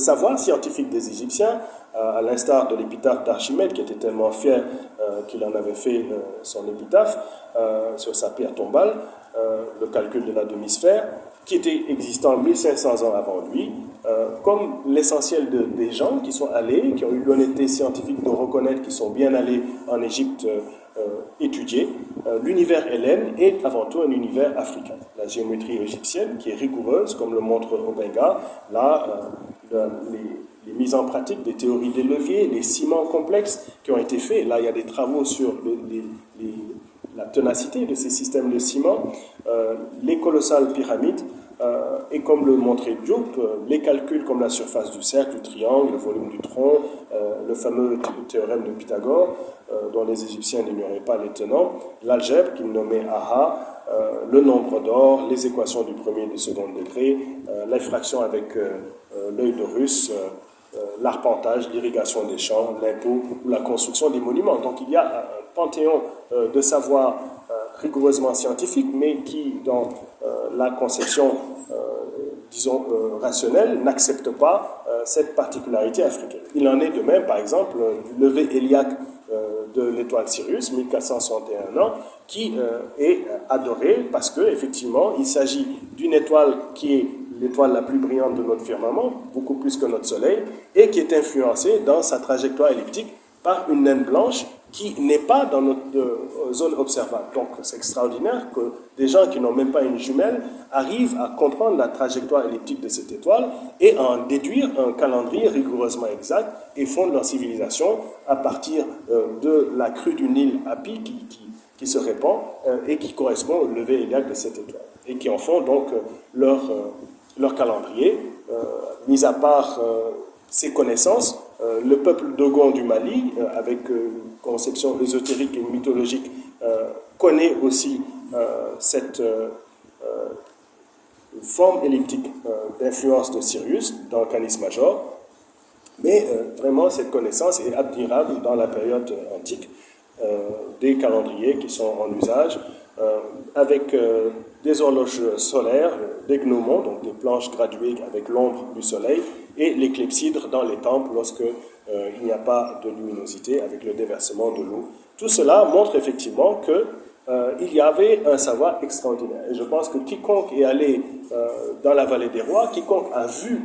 savoir scientifique des Égyptiens, à l'instar de l'épitaphe d'Archimède, qui était tellement fier qu'il en avait fait son épitaphe sur sa pierre tombale, le calcul de la demi-sphère, qui était existant 1500 ans avant lui, comme l'essentiel des gens qui sont allés, qui ont eu l'honnêteté scientifique de reconnaître qu'ils sont bien allés en Égypte étudier, l'univers hellène est avant tout un univers africain. La géométrie égyptienne, qui est rigoureuse, comme le montre Obenga, là, les mises en pratique des théories des leviers, les ciments complexes qui ont été faits. Là, il y a des travaux sur la ténacité de ces systèmes de ciment, les colossales pyramides, et comme le montrait Diop, les calculs comme la surface du cercle, du triangle, le volume du tronc, le fameux théorème de Pythagore, dont les Égyptiens n'ignoraient pas les tenants, l'algèbre qu'ils nommaient Aha, le nombre d'or, les équations du premier et du second degré, l'effraction avec l'œil d'Horus, l'arpentage, l'irrigation des champs, l'impôt ou la construction des monuments. Donc il y a un panthéon de savoir rigoureusement scientifique, mais qui, dans la conception, disons, rationnelle, n'accepte pas cette particularité africaine. Il en est de même, par exemple, du lever héliaque de l'étoile Sirius, 1461 ans, qui est adoré parce qu'effectivement, il s'agit d'une étoile qui est l'étoile la plus brillante de notre firmament, beaucoup plus que notre Soleil, et qui est influencée dans sa trajectoire elliptique par une naine blanche qui n'est pas dans notre zone observable. Donc c'est extraordinaire que des gens qui n'ont même pas une jumelle arrivent à comprendre la trajectoire elliptique de cette étoile et à en déduire un calendrier rigoureusement exact et fondent leur civilisation à partir de la crue du Nil Hapi qui se répand et qui correspond au lever héliaque de cette étoile. Et qui en font donc leur calendrier, mis à part ces connaissances, le peuple dogon du Mali, avec conception ésotérique et mythologique, connaît aussi cette forme elliptique d'influence de Sirius dans le Canis Major, mais vraiment cette connaissance est admirable dans la période antique des calendriers qui sont en usage, avec des horloges solaires, des gnomons, donc des planches graduées avec l'ombre du soleil, et les clepsydres dans les temples lorsque il n'y a pas de luminosité avec le déversement de l'eau. Tout cela montre effectivement que il y avait un savoir extraordinaire. Et je pense que quiconque est allé dans la vallée des rois, quiconque a vu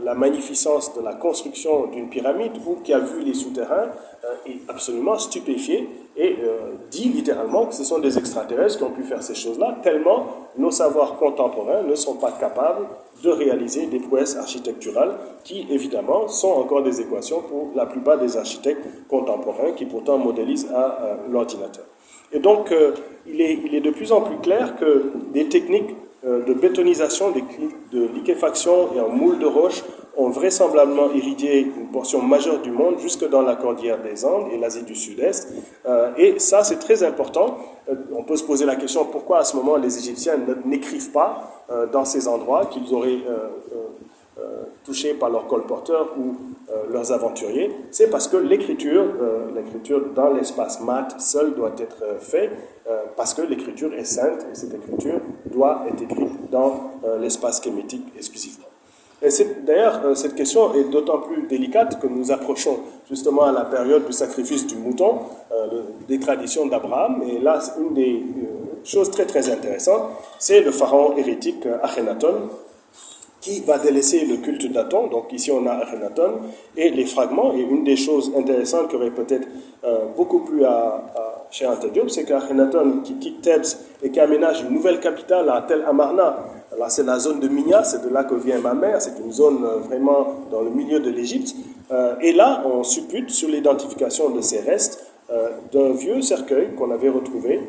la magnificence de la construction d'une pyramide ou qui a vu les souterrains est absolument stupéfié et dit littéralement que ce sont des extraterrestres qui ont pu faire ces choses-là, tellement nos savoirs contemporains ne sont pas capables de réaliser des prouesses architecturales qui, évidemment, sont encore des équations pour la plupart des architectes contemporains qui pourtant modélisent à l'ordinateur. Et donc, il est de plus en plus clair que des techniques de bétonisation, de liquéfaction et en moule de roche ont vraisemblablement irrigué une portion majeure du monde jusque dans la cordillère des Andes et l'Asie du Sud-Est. Et ça, c'est très important. On peut se poser la question pourquoi à ce moment les Égyptiens n'écrivent pas dans ces endroits qu'ils auraient touchés par leurs colporteurs ou leurs aventuriers. C'est parce que l'écriture dans l'espace mat seul doit être faite parce que l'écriture est sainte et cette écriture doit être écrite dans l'espace kémétique exclusivement. Et d'ailleurs, cette question est d'autant plus délicate que nous approchons justement à la période du sacrifice du mouton, des traditions d'Abraham. Et là, une des choses très très intéressantes, c'est le pharaon hérétique Akhenaton, qui va délaisser le culte d'Aton. Donc ici on a Akhenaton et les fragments. Et une des choses intéressantes qui aurait peut-être beaucoup plu à Cheikh Anta Diop, c'est qu'Akhenaton qui quitte Thèbes et qui aménage une nouvelle capitale à Tel Amarna. Alors c'est la zone de Minya, c'est de là que vient ma mère, c'est une zone vraiment dans le milieu de l'Égypte. Et là on suppute sur l'identification de ces restes d'un vieux cercueil qu'on avait retrouvé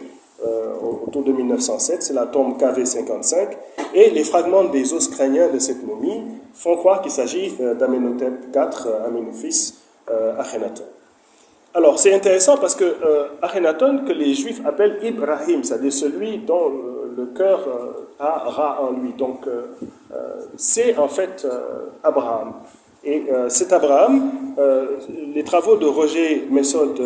autour de 1907, c'est la tombe KV55, et les fragments des os crâniens de cette momie font croire qu'il s'agit d'Amenhotep IV, Amenophis Akhenaton. Alors c'est intéressant parce que Akhenaton, que les Juifs appellent Ibrahim, c'est-à-dire celui dont le cœur a Ra en lui, donc c'est en fait Abraham. Et cet Abraham, les travaux de Roger Messod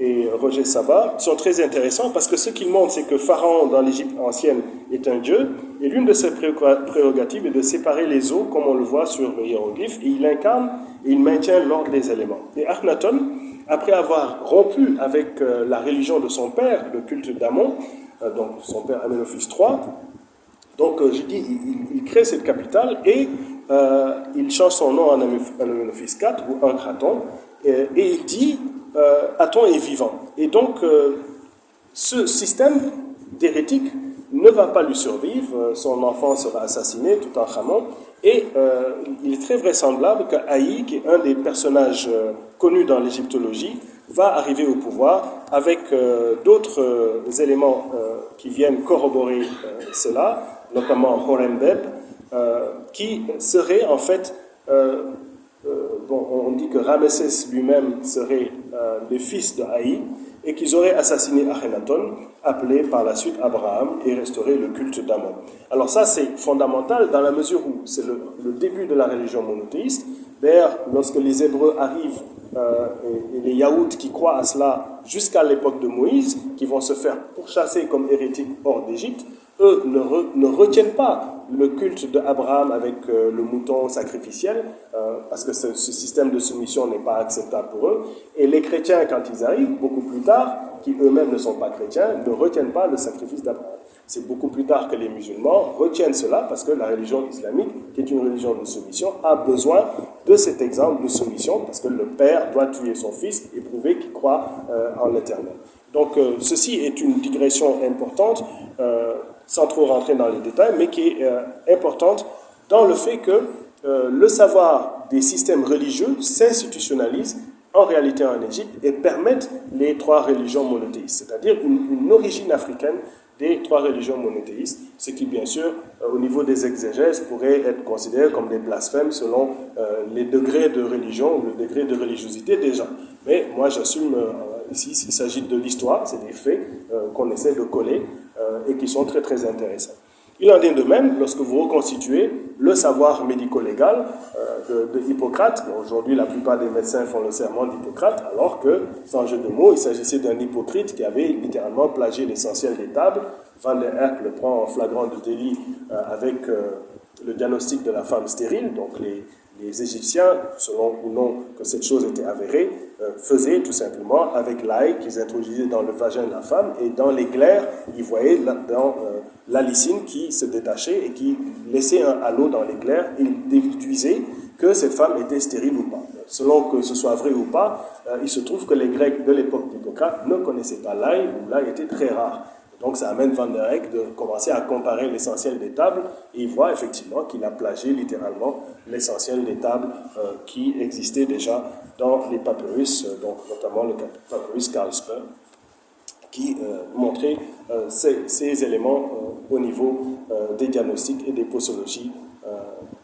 et Roger Sabat sont très intéressants parce que ce qu'ils montrent, c'est que Pharaon dans l'Égypte ancienne est un dieu, et l'une de ses prérogatives est de séparer les eaux, comme on le voit sur le hiéroglyphe, et il incarne et il maintient l'ordre des éléments. Et Akhenaton, après avoir rompu avec la religion de son père, le culte d'Amon, donc son père Amenophis III, donc je dis, il crée cette capitale et il change son nom en Amenophis IV ou Ankraton, et il dit Aton est vivant. Et donc ce système d'hérétique ne va pas lui survivre, son enfant sera assassiné tout en Khamon, et il est très vraisemblable qu'Aï, qui est un des personnages connus dans l'égyptologie, va arriver au pouvoir avec d'autres éléments qui viennent corroborer cela, notamment Horembeb, qui serait en fait, on dit que Ramesses lui-même serait le fils de Haï, et qu'ils auraient assassiné Akhenaton, appelé par la suite Abraham, et restauré le culte d'Amon. Alors ça, c'est fondamental dans la mesure où c'est le début de la religion monothéiste. D'ailleurs, lorsque les Hébreux arrivent, et les Yaouds qui croient à cela jusqu'à l'époque de Moïse, qui vont se faire pourchasser comme hérétiques hors d'Égypte, eux ne retiennent pas le culte d'Abraham avec le mouton sacrificiel, parce que ce système de soumission n'est pas acceptable pour eux. Et les chrétiens, quand ils arrivent, beaucoup plus tard, qui eux-mêmes ne sont pas chrétiens, ne retiennent pas le sacrifice d'Abraham. C'est beaucoup plus tard que les musulmans retiennent cela, parce que la religion islamique, qui est une religion de soumission, a besoin de cet exemple de soumission, parce que le père doit tuer son fils et prouver qu'il croit en l'éternel. Donc ceci est une digression importante, sans trop rentrer dans les détails, mais qui est importante dans le fait que le savoir des systèmes religieux s'institutionnalise en réalité en Égypte et permettent les trois religions monothéistes, c'est-à-dire une origine africaine des trois religions monothéistes, ce qui bien sûr au niveau des exégèses pourrait être considéré comme des blasphèmes selon les degrés de religion ou le degré de religiosité des gens. Mais moi j'assume ici, il s'agit de l'histoire, c'est des faits qu'on essaie de coller et qui sont très très intéressants. Il en est de même lorsque vous reconstituez le savoir médico-légal de Hippocrate. Aujourd'hui, la plupart des médecins font le serment d'Hippocrate, alors que, sans jeu de mots, il s'agissait d'un hypocrite qui avait littéralement plagié l'essentiel des tables. Van der Erck le prend en flagrant de délit avec le diagnostic de la femme stérile. Donc les Égyptiens, selon ou non que cette chose était avérée, faisaient tout simplement avec l'ail qu'ils introduisaient dans le vagin de la femme, et dans les glaires, ils voyaient dans l'alicine qui se détachait et qui laissait un halo dans les glaires, et ils déduisaient que cette femme était stérile ou pas. Selon que ce soit vrai ou pas, il se trouve que les Grecs de l'époque d'Hippocrate ne connaissaient pas l'ail, ou l'ail était très rare. Donc ça amène Van der Eyck de commencer à comparer l'essentiel des tables, et il voit effectivement qu'il a plagié littéralement l'essentiel des tables qui existaient déjà dans les papyrus, donc notamment le papyrus Carlsberg, qui montrait ces éléments au niveau des diagnostics et des posologies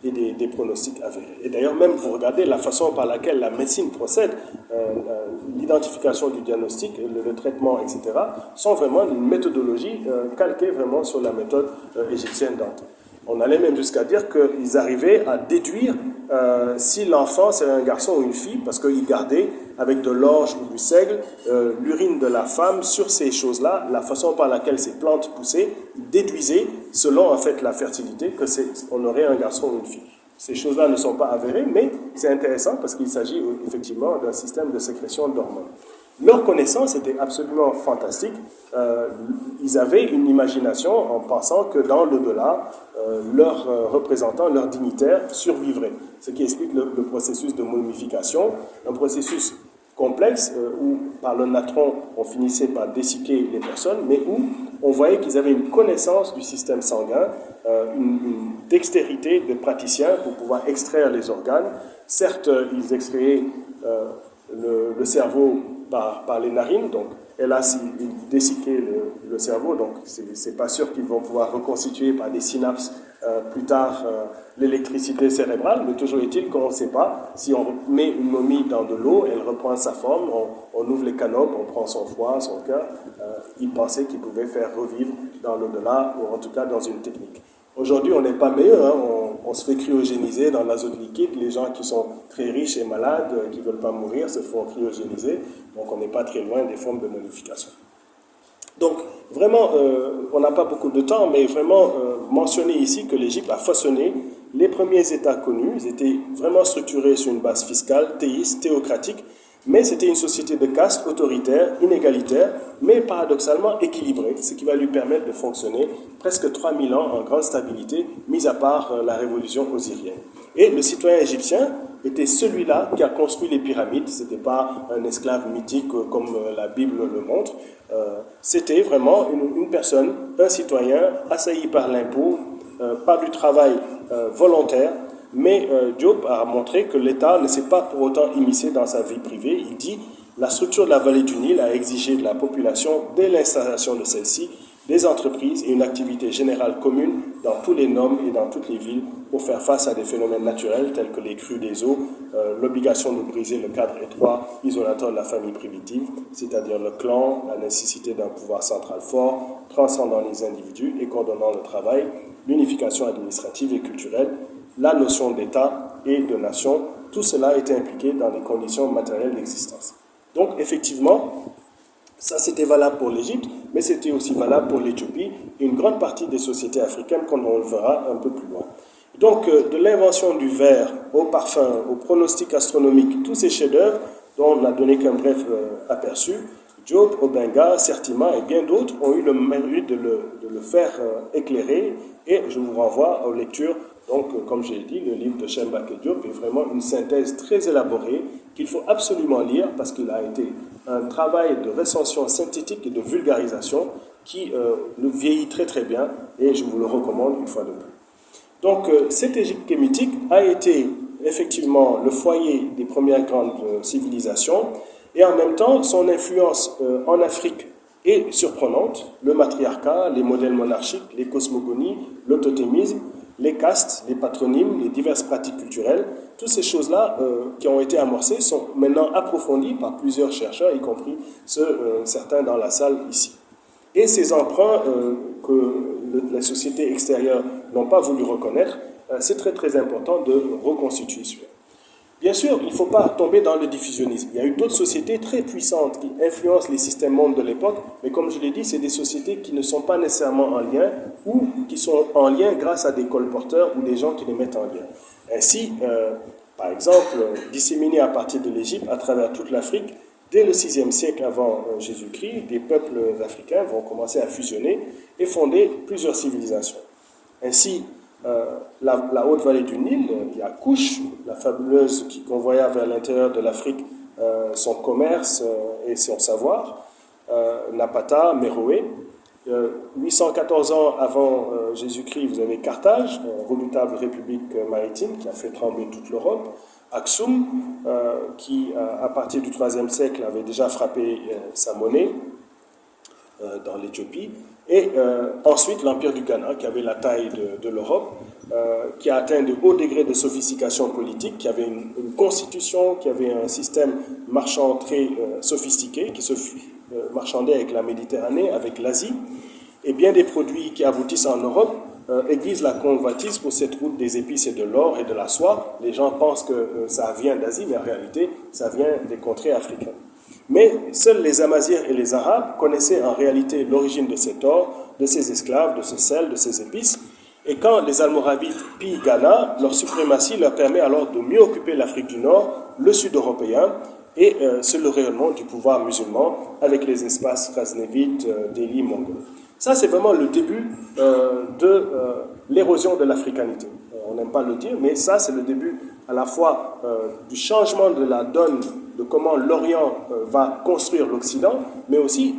et des pronostics avérés. Et d'ailleurs, même vous regardez la façon par laquelle la médecine procède, l'identification du diagnostic, le traitement, etc., sont vraiment une méthodologie calquée vraiment sur la méthode égyptienne d'antan. On allait même jusqu'à dire qu'ils arrivaient à déduire si l'enfant serait un garçon ou une fille, parce qu'ils gardaient avec de l'orge ou du seigle l'urine de la femme sur ces choses-là, la façon par laquelle ces plantes poussaient, ils déduisaient, selon en fait la fertilité, qu'on aurait un garçon ou une fille. Ces choses-là ne sont pas avérées, mais c'est intéressant parce qu'il s'agit effectivement d'un système de sécrétion d'hormones. Leur connaissance était absolument fantastique. Ils avaient une imagination en pensant que dans l'au-delà, leurs représentants, leurs dignitaires survivraient. Ce qui explique le processus de momification, un processus complexe où par le natron on finissait par dessicquer les personnes, mais où on voyait qu'ils avaient une connaissance du système sanguin, une dextérité de praticiens pour pouvoir extraire les organes. Certes, ils extrayaient le cerveau par les narines, donc hélas, ils dessicquaient le cerveau, donc c'est pas sûr qu'ils vont pouvoir reconstituer par des synapses plus tard l'électricité cérébrale, mais toujours est-il qu'on ne sait pas. Si on met une momie dans de l'eau, elle reprend sa forme, on ouvre les canopes, on prend son foie, son cœur. Ils pensaient qu'ils pouvaient faire revivre dans l'au-delà, ou en tout cas dans une technique. Aujourd'hui, on n'est pas meilleur, hein. On se fait cryogéniser dans l'azote liquide. Les gens qui sont très riches et malades, qui ne veulent pas mourir, se font cryogéniser. Donc, on n'est pas très loin des formes de modification. Donc, Vraiment, on n'a pas beaucoup de temps, mais vraiment mentionner ici que l'Égypte a façonné les premiers États connus. Ils étaient vraiment structurés sur une base fiscale, théiste, théocratique, mais c'était une société de caste autoritaire, inégalitaire, mais paradoxalement équilibrée, ce qui va lui permettre de fonctionner presque 3000 ans en grande stabilité, mis à part la révolution osirienne. Et le citoyen égyptien était celui-là qui a construit les pyramides. Ce n'était pas un esclave mythique comme la Bible le montre. C'était vraiment une personne, un citoyen assailli par l'impôt, par du travail volontaire. Mais Diop a montré que l'État ne s'est pas pour autant immiscé dans sa vie privée. Il dit « La structure de la vallée du Nil a exigé de la population, dès l'installation de celle-ci, des entreprises et une activité générale commune dans tous les noms et dans toutes les villes pour faire face à des phénomènes naturels tels que les crues des eaux, l'obligation de briser le cadre étroit isolateur de la famille primitive, c'est-à-dire le clan, la nécessité d'un pouvoir central fort, transcendant les individus et coordonnant le travail, l'unification administrative et culturelle, la notion d'État et de nation, tout cela était impliqué dans les conditions matérielles d'existence. Donc effectivement, ça c'était valable pour l'Égypte, mais c'était aussi valable pour l'Éthiopie et une grande partie des sociétés africaines, comme on le verra un peu plus loin. Donc de l'invention du verre au parfum, au pronostic astronomique, tous ces chefs-d'œuvre dont on n'a donné qu'un bref aperçu, Diop, Obenga, Sertima et bien d'autres ont eu le mérite de le faire éclairer, et je vous renvoie aux lectures. Donc, comme j'ai dit, le livre de Chembake Diop est vraiment une synthèse très élaborée qu'il faut absolument lire parce qu'il a été un travail de recension synthétique et de vulgarisation qui le vieillit très très bien et je vous le recommande une fois de plus. Donc, cette Égypte kémitique a été effectivement le foyer des premières grandes civilisations et en même temps, son influence en Afrique est surprenante. Le matriarcat, les modèles monarchiques, les cosmogonies, le totémisme, les castes, les patronymes, les diverses pratiques culturelles, toutes ces choses-là qui ont été amorcées sont maintenant approfondies par plusieurs chercheurs, y compris certains dans la salle ici. Et ces emprunts que les sociétés extérieures n'ont pas voulu reconnaître, c'est très très important de reconstituer cela. Bien sûr, il ne faut pas tomber dans le diffusionnisme. Il y a eu d'autres sociétés très puissantes qui influencent les systèmes mondes de l'époque, mais comme je l'ai dit, c'est des sociétés qui ne sont pas nécessairement en lien ou qui sont en lien grâce à des colporteurs ou des gens qui les mettent en lien. Ainsi, par exemple, disséminés à partir de l'Égypte à travers toute l'Afrique, dès le 6e siècle avant Jésus-Christ, des peuples africains vont commencer à fusionner et fonder plusieurs civilisations. Ainsi, la haute vallée du Nil, il y a Couche, la fabuleuse qui convoya vers l'intérieur de l'Afrique son commerce et son savoir, Napata, Méroé. 814 ans avant Jésus-Christ, vous avez Carthage, redoutable république maritime qui a fait trembler toute l'Europe. Aksum, qui à partir du IIIe siècle avait déjà frappé sa monnaie dans l'Éthiopie. Et ensuite l'Empire du Ghana, qui avait la taille de l'Europe, qui a atteint de hauts degrés de sophistication politique, qui avait une constitution, qui avait un système marchand très sophistiqué, qui se marchandait avec la Méditerranée, avec l'Asie, et bien des produits qui aboutissent en Europe aiguisent la convoitise pour cette route des épices et de l'or et de la soie. Les gens pensent que ça vient d'Asie, mais en réalité, ça vient des contrées africaines. Mais seuls les Amazirs et les Arabes connaissaient en réalité l'origine de cet or, de ces esclaves, de ce sel, de ces épices. Et quand les Almoravides pillent Ghana, leur suprématie leur permet alors de mieux occuper l'Afrique du Nord, le sud européen, et c'est le rayonnement du pouvoir musulman avec les espaces ghaznavites, Delhi, mongols. Ça, c'est vraiment le début de l'érosion de l'africanité. On n'aime pas le dire, mais ça, c'est le début à la fois du changement de la donne, de comment l'Orient va construire l'Occident, mais aussi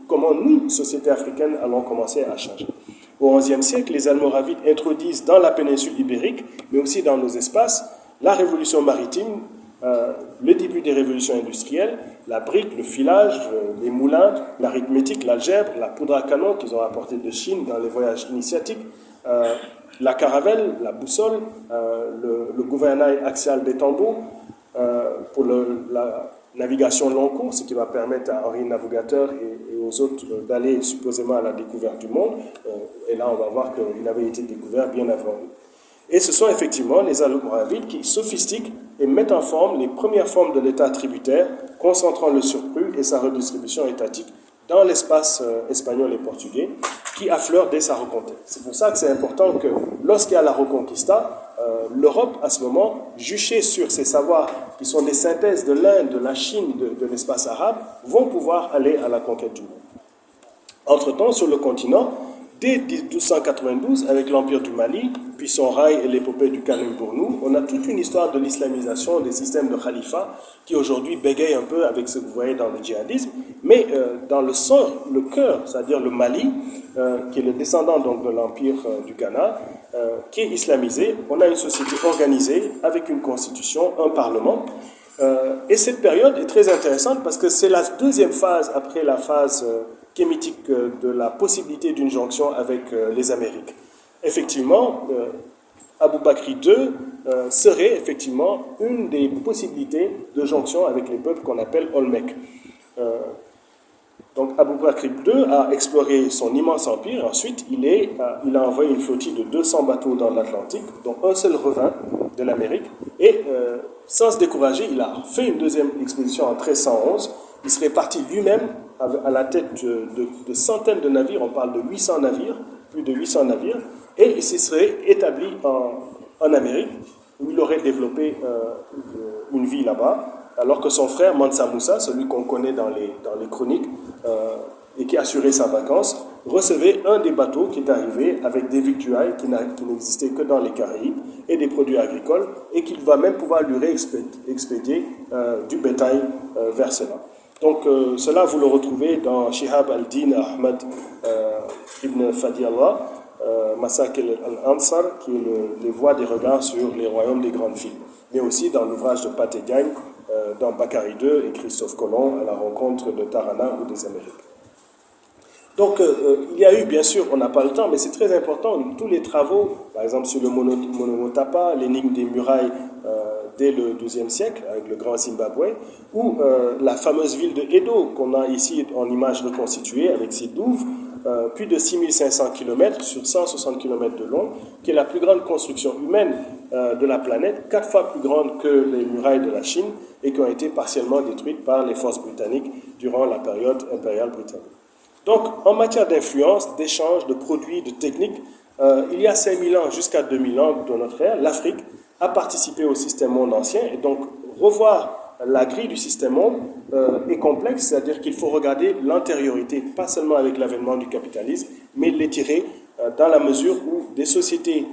comment nous, société africaine, allons commencer à changer. Au XIe siècle, les Almoravides introduisent dans la péninsule ibérique, mais aussi dans nos espaces, la révolution maritime, le début des révolutions industrielles, la brique, le filage, les moulins, l'arithmétique, l'algèbre, la poudre à canon qu'ils ont apportée de Chine dans les voyages initiatiques, la caravelle, la boussole, le gouvernail axial des tambours pour la navigation long cours, ce qui va permettre à Henri Navigateur et aux autres d'aller supposément à la découverte du monde. Et là, on va voir qu'il avait été découvert bien avant nous. Et ce sont effectivement les Almoravides qui sophistiquent et mettent en forme les premières formes de l'État tributaire, concentrant le surplus et sa redistribution étatique dans l'espace espagnol et portugais qui affleure dès sa reconquête. C'est pour ça que c'est important que lorsqu'il y a la Reconquista, l'Europe, à ce moment, juchée sur ses savoirs qui sont des synthèses de l'Inde, de la Chine, de l'espace arabe, vont pouvoir aller à la conquête du monde. Entre-temps, sur le continent, dès 1292, avec l'Empire du Mali, puis son rail et l'épopée du Kanem pour nous, on a toute une histoire de l'islamisation des systèmes de khalifa qui aujourd'hui bégayent un peu avec ce que vous voyez dans le djihadisme, mais dans le sang, le cœur, c'est-à-dire le Mali, qui est le descendant donc de l'Empire du Ghana, qui est islamisé. On a une société organisée avec une constitution, un parlement. Et cette période est très intéressante parce que c'est la deuxième phase après la phase kémitique de la possibilité d'une jonction avec les Amériques. Effectivement, Abou Bakri II serait effectivement une des possibilités de jonction avec les peuples qu'on appelle Olmec. Donc Abou Bakri II a exploré son immense empire. Ensuite, il a envoyé une flottille de 200 bateaux dans l'Atlantique, dont un seul revint de l'Amérique. Et sans se décourager, il a fait une deuxième expédition en 1311. Il serait parti lui-même à la tête de centaines de navires. On parle de 800 navires, plus de 800 navires. Et il s'y serait établi en Amérique, où il aurait développé une vie là-bas. Alors que son frère Mansa Moussa, celui qu'on connaît dans les chroniques et qui assurait sa vacance, recevait un des bateaux qui est arrivé avec des victuailles qui n'existaient que dans les Caraïbes et des produits agricoles et qu'il va même pouvoir lui réexpédier du bétail vers cela. Donc cela, vous le retrouvez dans Shihab al-Din Ahmad ibn Fadiallah, Masak al-Ansar, qui est les voies des regards sur les royaumes des grandes villes, mais aussi dans l'ouvrage de Pathé Gagne, dans Bakary II et Christophe Colomb à la rencontre de Tarana ou des Amériques. Donc il y a eu, bien sûr, on n'a pas le temps, mais c'est très important, tous les travaux, par exemple sur le Monomotapa, l'énigme des murailles dès le XIIe siècle, avec le grand Zimbabwe, ou la fameuse ville de Edo, qu'on a ici en image reconstituée avec ses douves, plus de 6500 km sur 160 km de long, qui est la plus grande construction humaine de la planète, 4 fois plus grande que les murailles de la Chine, et qui ont été partiellement détruites par les forces britanniques durant la période impériale britannique. Donc, en matière d'influence, d'échange, de produits, de techniques, il y a 5000 ans jusqu'à 2000 ans de notre ère, l'Afrique a participé au système monde ancien, et donc revoir la grille du système monde est complexe, c'est-à-dire qu'il faut regarder l'antériorité, pas seulement avec l'avènement du capitalisme, mais l'étirer dans la mesure où des sociétés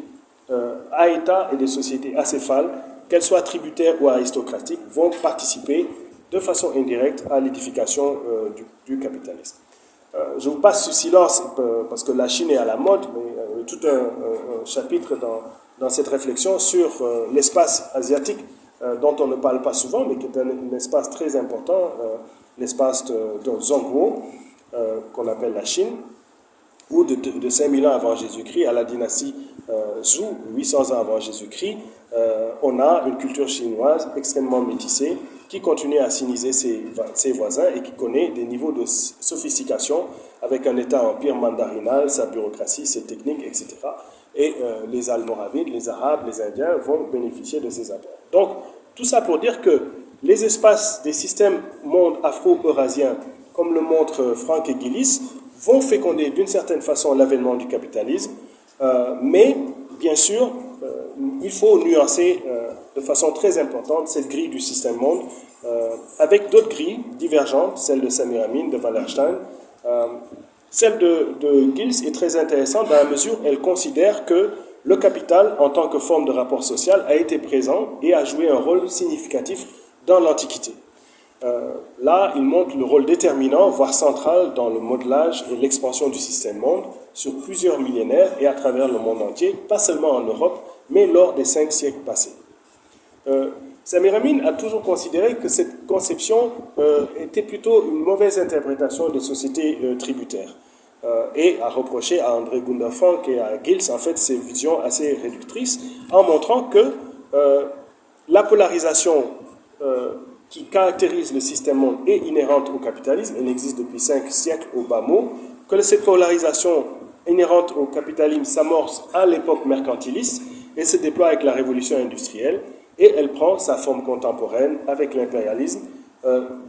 à État et des sociétés acéphales, qu'elles soient tributaires ou aristocratiques, vont participer de façon indirecte à l'édification du capitalisme. Je vous passe sous silence parce que la Chine est à la mode, mais tout un chapitre dans cette réflexion sur l'espace asiatique dont on ne parle pas souvent, mais qui est un espace très important, l'espace de Zhongguo, qu'on appelle la Chine, où de 5000 ans avant Jésus-Christ à la dynastie Zhou, 800 ans avant Jésus-Christ, on a une culture chinoise extrêmement métissée qui continue à siniser ses voisins et qui connaît des niveaux de sophistication avec un État-empire mandarinal, sa bureaucratie, ses techniques, etc. Et les Almoravides, les Arabes, les Indiens vont bénéficier de ces apports. Donc, tout ça pour dire que les espaces des systèmes monde afro-eurasiens, comme le montrent Frank et Gillis, vont féconder d'une certaine façon l'avènement du capitalisme, mais bien sûr, il faut nuancer de façon très importante cette grille du système monde avec d'autres grilles divergentes, celle de Samir Amin, de Wallerstein. Celle de Gillis est très intéressante dans la mesure où elle considère que le capital, en tant que forme de rapport social, a été présent et a joué un rôle significatif dans l'Antiquité. Là, il montre le rôle déterminant, voire central, dans le modelage et l'expansion du système monde sur plusieurs millénaires et à travers le monde entier, pas seulement en Europe, mais lors des 5 siècles passés. Samir Amin a toujours considéré que cette conception était plutôt une mauvaise interprétation des sociétés tributaires et a reproché à André Gunder Frank et à Gillis en fait ces visions assez réductrices en montrant que la polarisation qui caractérise le système monde est inhérente au capitalisme, elle existe depuis 5 siècles au bas mot, que cette polarisation inhérente au capitalisme s'amorce à l'époque mercantiliste et se déploie avec la révolution industrielle, et elle prend sa forme contemporaine avec l'impérialisme,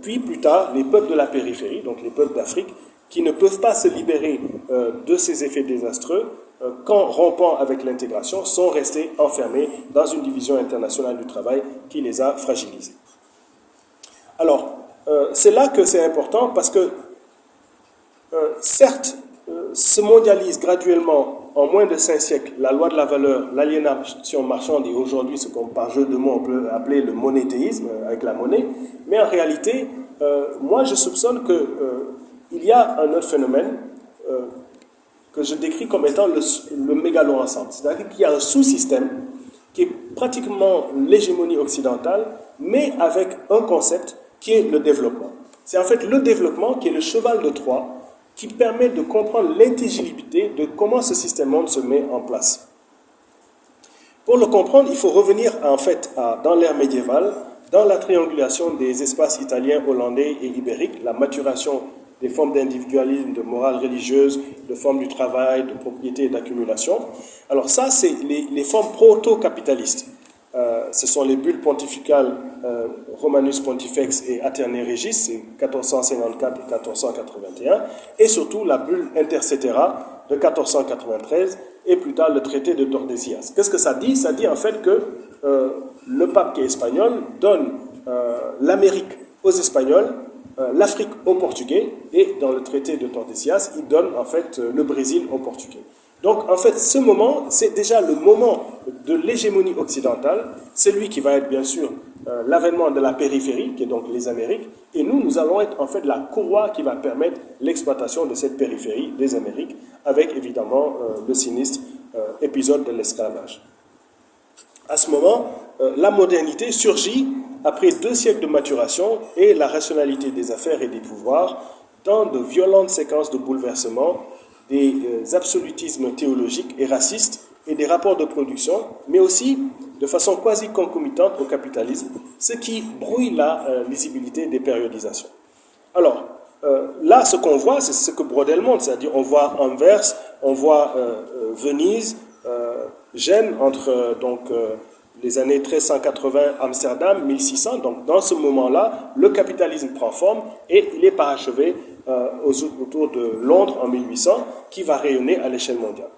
puis plus tard les peuples de la périphérie, donc les peuples d'Afrique, qui ne peuvent pas se libérer de ces effets désastreux, qu'en rompant avec l'intégration, sont restés enfermés dans une division internationale du travail qui les a fragilisés. Alors, c'est là que c'est important parce que, certes, se mondialise graduellement en moins de 5 siècles la loi de la valeur, l'aliénation marchande et aujourd'hui ce qu'on par jeu de mots on peut appeler le monétéisme avec la monnaie, mais en réalité, moi je soupçonne qu'il y a un autre phénomène que je décris comme étant le mégalo-ensemble. C'est-à-dire qu'il y a un sous-système qui est pratiquement l'hégémonie occidentale, mais avec un concept qui est le développement. C'est en fait le développement qui est le cheval de Troie qui permet de comprendre l'intelligibilité de comment ce système-monde se met en place. Pour le comprendre, il faut revenir en fait dans l'ère médiévale, dans la triangulation des espaces italiens, hollandais et ibériques, la maturation des formes d'individualisme, de morale religieuse, de formes du travail, de propriété et d'accumulation. Alors ça, c'est les formes proto-capitalistes. Ce sont les bulles pontificales Romanus Pontifex et Aeternae Regis, c'est 1454 et 1481, et surtout la bulle Intercetera de 1493 et plus tard le traité de Tordesillas. Qu'est-ce que ça dit? Ça dit en fait que le pape qui est espagnol donne l'Amérique aux Espagnols, l'Afrique aux Portugais, et dans le traité de Tordesillas, il donne en fait le Brésil aux Portugais. Donc, en fait, ce moment, c'est déjà le moment de l'hégémonie occidentale, celui qui va être, bien sûr, l'avènement de la périphérie, qui est donc les Amériques, et nous allons être, en fait, la courroie qui va permettre l'exploitation de cette périphérie des Amériques, avec, évidemment, le sinistre épisode de l'esclavage. À ce moment, la modernité surgit après 2 siècles de maturation et la rationalité des affaires et des pouvoirs dans de violentes séquences de bouleversements, des absolutismes théologiques et racistes et des rapports de production, mais aussi de façon quasi concomitante au capitalisme, ce qui brouille la lisibilité des périodisations. Alors, là, ce qu'on voit, c'est ce que Brodel montre, c'est-à-dire on voit Anvers, on voit Venise, Gênes, entre les années 1380, Amsterdam, 1600, donc dans ce moment-là, le capitalisme prend forme et il est parachevé autour de Londres en 1800, qui va rayonner à l'échelle mondiale.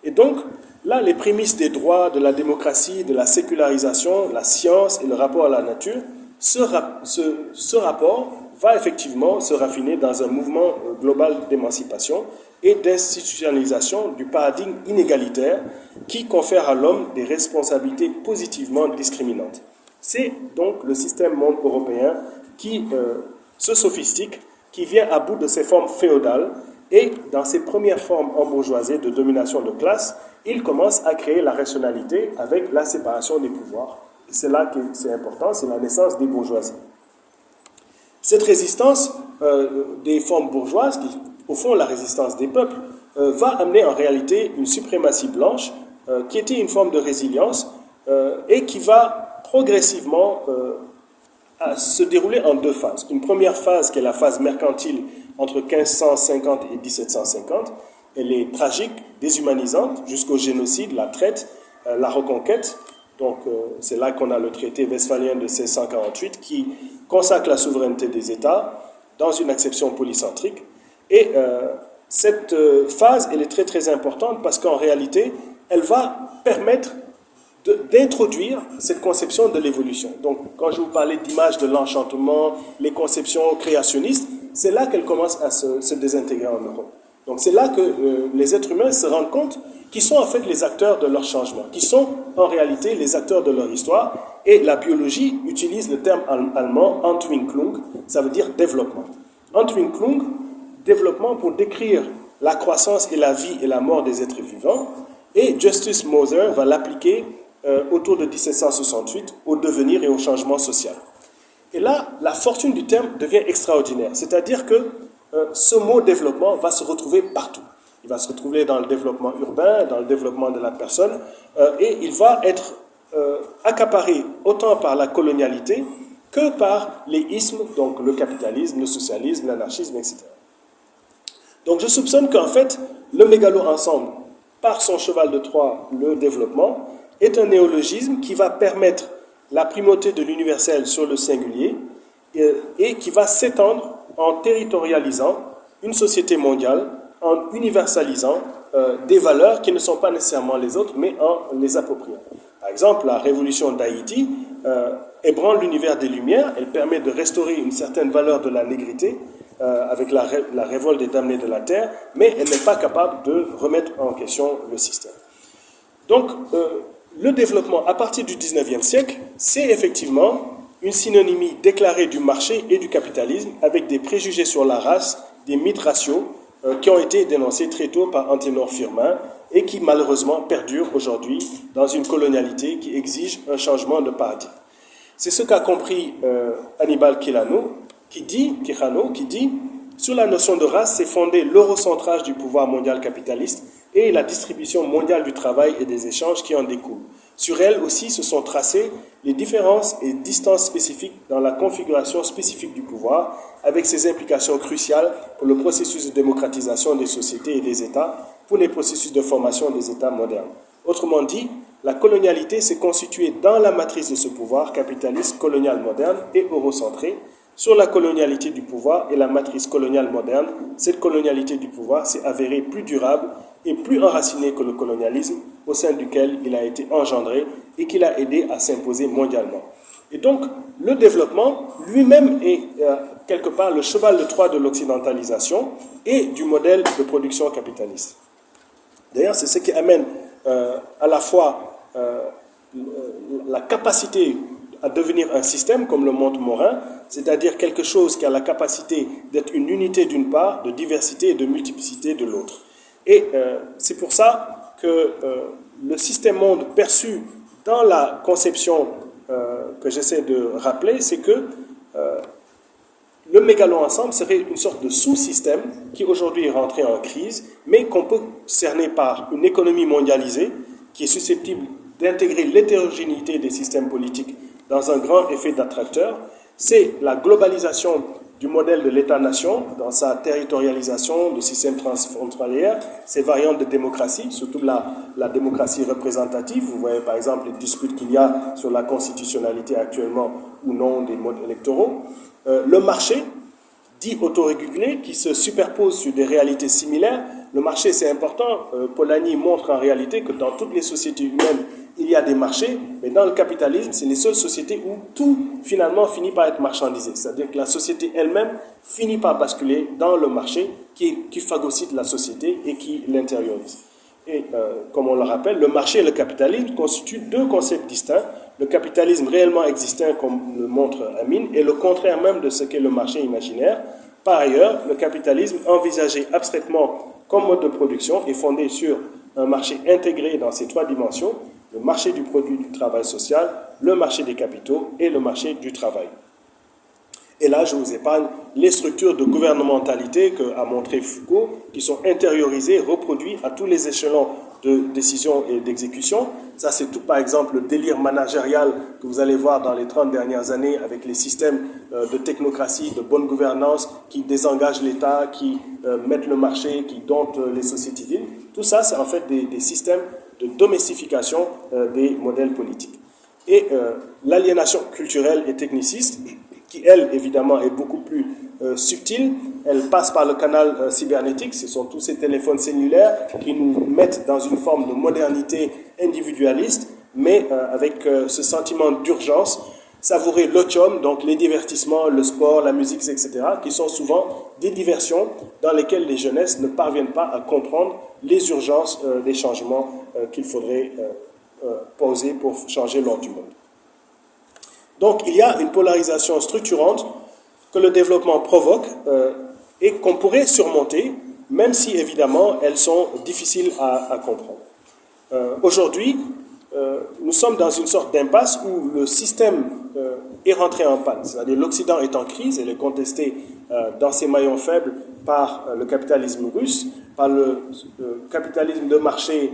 Et donc, là, les prémices des droits, de la démocratie, de la sécularisation, la science et le rapport à la nature, ce rapport va effectivement se raffiner dans un mouvement global d'émancipation et d'institutionnalisation du paradigme inégalitaire qui confère à l'homme des responsabilités positivement discriminantes. C'est donc le système monde européen qui se sophistique, qui vient à bout de ses formes féodales et dans ses premières formes embourgeoisées de domination de classe, il commence à créer la rationalité avec la séparation des pouvoirs. Et c'est là que c'est important, c'est la naissance des bourgeoisies. Cette résistance des formes bourgeoises, qui au fond la résistance des peuples, va amener en réalité une suprématie blanche qui était une forme de résilience et qui va progressivement à se dérouler en 2 phases. Une première phase qui est la phase mercantile entre 1550 et 1750. Elle est tragique, déshumanisante, jusqu'au génocide, la traite, la reconquête. Donc c'est là qu'on a le traité westphalien de 1648 qui consacre la souveraineté des États dans une acception polycentrique. Et cette phase, elle est très très importante parce qu'en réalité, elle va permettre d'introduire cette conception de l'évolution. Donc, quand je vous parlais d'image de l'enchantement, les conceptions créationnistes, c'est là qu'elles commencent à se désintégrer en Europe. Donc, c'est là que les êtres humains se rendent compte qu'ils sont en fait les acteurs de leur changement, qu'ils sont en réalité les acteurs de leur histoire. Et la biologie utilise le terme allemand Entwicklung, ça veut dire développement. Entwicklung, développement pour décrire la croissance et la vie et la mort des êtres vivants. Et Justus Moser va l'appliquer autour de 1768 au devenir et au changement social. Et là, la fortune du terme devient extraordinaire. C'est-à-dire que ce mot développement va se retrouver partout. Il va se retrouver dans le développement urbain, dans le développement de la personne, et il va être accaparé autant par la colonialité que par les ismes, donc le capitalisme, le socialisme, l'anarchisme, etc. Donc je soupçonne qu'en fait, le mégalo-ensemble, par son cheval de Troie, le développement, est un néologisme qui va permettre la primauté de l'universel sur le singulier et qui va s'étendre en territorialisant une société mondiale en universalisant des valeurs qui ne sont pas nécessairement les autres, mais en les appropriant. Par exemple, la révolution d'Haïti ébranle l'univers des Lumières, elle permet de restaurer une certaine valeur de la négrité avec la révolte des damnés de la terre, mais elle n'est pas capable de remettre en question le système. Donc, le développement à partir du 19e siècle, c'est effectivement une synonymie déclarée du marché et du capitalisme avec des préjugés sur la race, des mythes raciaux qui ont été dénoncés très tôt par Anténor Firmin et qui malheureusement perdurent aujourd'hui dans une colonialité qui exige un changement de paradigme. C'est ce qu'a compris Hannibal Quijano qui dit, sur la notion de race, c'est fondé l'eurocentrage du pouvoir mondial capitaliste et la distribution mondiale du travail et des échanges qui en découlent. Sur elle aussi se sont tracées les différences et distances spécifiques dans la configuration spécifique du pouvoir, avec ses implications cruciales pour le processus de démocratisation des sociétés et des États, pour les processus de formation des États modernes. Autrement dit, la colonialité s'est constituée dans la matrice de ce pouvoir capitaliste colonial moderne et eurocentré. Sur la colonialité du pouvoir et la matrice coloniale moderne, cette colonialité du pouvoir s'est avérée plus durable et plus enracinée que le colonialisme au sein duquel il a été engendré et qui l'a aidé à s'imposer mondialement. Et donc, le développement lui-même est quelque part le cheval de Troie de l'occidentalisation et du modèle de production capitaliste. D'ailleurs, c'est ce qui amène à la fois la capacité à devenir un système, comme le montre Morin, c'est-à-dire quelque chose qui a la capacité d'être une unité d'une part, de diversité et de multiplicité de l'autre. Et c'est pour ça que le système monde perçu dans la conception que j'essaie de rappeler, c'est que le mégalo-ensemble serait une sorte de sous-système qui aujourd'hui est rentré en crise, mais qu'on peut cerner par une économie mondialisée qui est susceptible d'intégrer l'hétérogénéité des systèmes politiques dans un grand effet d'attracteur. C'est la globalisation du modèle de l'État-nation dans sa territorialisation du système transfrontalier, ses variantes de démocratie, surtout la démocratie représentative. Vous voyez par exemple les disputes qu'il y a sur la constitutionnalité actuellement ou non des modes électoraux. Le marché, dit autorégulé, qui se superpose sur des réalités similaires. Le marché, c'est important. Polanyi montre en réalité que dans toutes les sociétés humaines, il y a des marchés, mais dans le capitalisme, c'est les seules sociétés où tout, finalement, finit par être marchandisé. C'est-à-dire que la société elle-même finit par basculer dans le marché qui phagocyte la société et qui l'intériorise. Et comme on le rappelle, le marché et le capitalisme constituent deux concepts distincts. Le capitalisme réellement existant, comme le montre Amin, est le contraire même de ce qu'est le marché imaginaire. Par ailleurs, le capitalisme, envisagé abstraitement comme mode de production, est fondé sur un marché intégré dans ces trois dimensions: le marché du produit du travail social, le marché des capitaux et le marché du travail. Et là, je vous épargne les structures de gouvernementalité qu'a montré Foucault, qui sont intériorisées, reproduites à tous les échelons de décision et d'exécution. Ça, c'est tout, par exemple, le délire managérial que vous allez voir dans les 30 dernières années avec les systèmes de technocratie, de bonne gouvernance, qui désengagent l'État, qui mettent le marché, qui domptent les sociétés civiles. Tout ça, c'est en fait des systèmes de domestification des modèles politiques. Et l'aliénation culturelle et techniciste, qui, elle, évidemment, est beaucoup plus subtile, elle passe par le canal cybernétique. Ce sont tous ces téléphones cellulaires qui nous mettent dans une forme de modernité individualiste, mais avec ce sentiment d'urgence, savourer l'otium, donc les divertissements, le sport, la musique, etc., qui sont souvent des diversions dans lesquelles les jeunesses ne parviennent pas à comprendre les urgences des changements qu'il faudrait poser pour changer l'ordre du monde. Donc, il y a une polarisation structurante que le développement provoque et qu'on pourrait surmonter, même si, évidemment, elles sont difficiles à comprendre. Aujourd'hui, nous sommes dans une sorte d'impasse où le système est rentré en panne. C'est-à-dire l'Occident est en crise, elle est contestée dans ses maillons faibles par le capitalisme russe, par le capitalisme de marché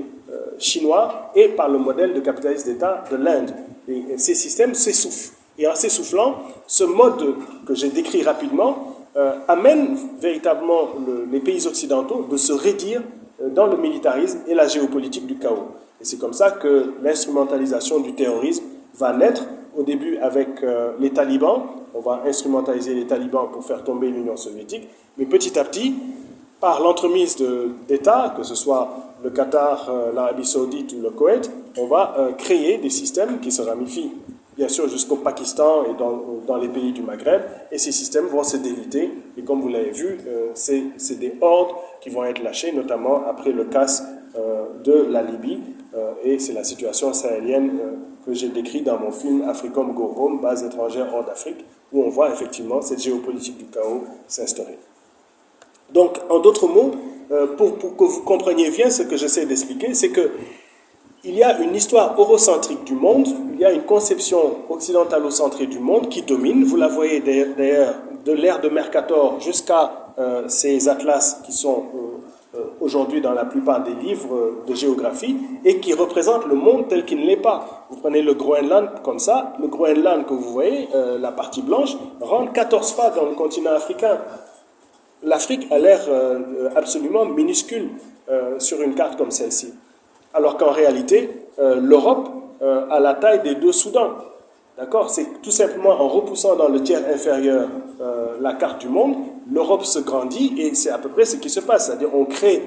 chinois et par le modèle de capitalisme d'État de l'Inde. Et ces systèmes s'essoufflent. Et en s'essoufflant, ce mode que j'ai décrit rapidement amène véritablement les pays occidentaux de se raidir dans le militarisme et la géopolitique du chaos. Et c'est comme ça que l'instrumentalisation du terrorisme va naître au début avec les talibans, on va instrumentaliser les talibans pour faire tomber l'Union soviétique, mais petit à petit, par l'entremise d'États, que ce soit le Qatar, l'Arabie saoudite ou le Koweït, on va créer des systèmes qui se ramifient, bien sûr, jusqu'au Pakistan et dans les pays du Maghreb, et ces systèmes vont se déliter, et comme vous l'avez vu, c'est des hordes qui vont être lâchées, notamment après le casse de la Libye, et c'est la situation sahélienne que j'ai décrite dans mon film Africom Go Home, base étrangère hors d'Afrique, où on voit effectivement cette géopolitique du chaos s'instaurer. Donc, en d'autres mots, pour que vous compreniez bien ce que j'essaie d'expliquer, c'est que il y a une histoire eurocentrique du monde, il y a une conception occidentalo-centrée du monde qui domine. Vous la voyez d'ailleurs de l'ère de Mercator jusqu'à ces atlas qui sont aujourd'hui dans la plupart des livres de géographie et qui représentent le monde tel qu'il ne l'est pas. Vous prenez le Groenland comme ça, le Groenland que vous voyez, la partie blanche, rentre 14 fois dans le continent africain. L'Afrique a l'air absolument minuscule sur une carte comme celle-ci. Alors qu'en réalité, l'Europe a la taille des deux Soudans. D'accord? C'est tout simplement en repoussant dans le tiers inférieur la carte du monde, l'Europe se grandit et c'est à peu près ce qui se passe. C'est-à-dire on crée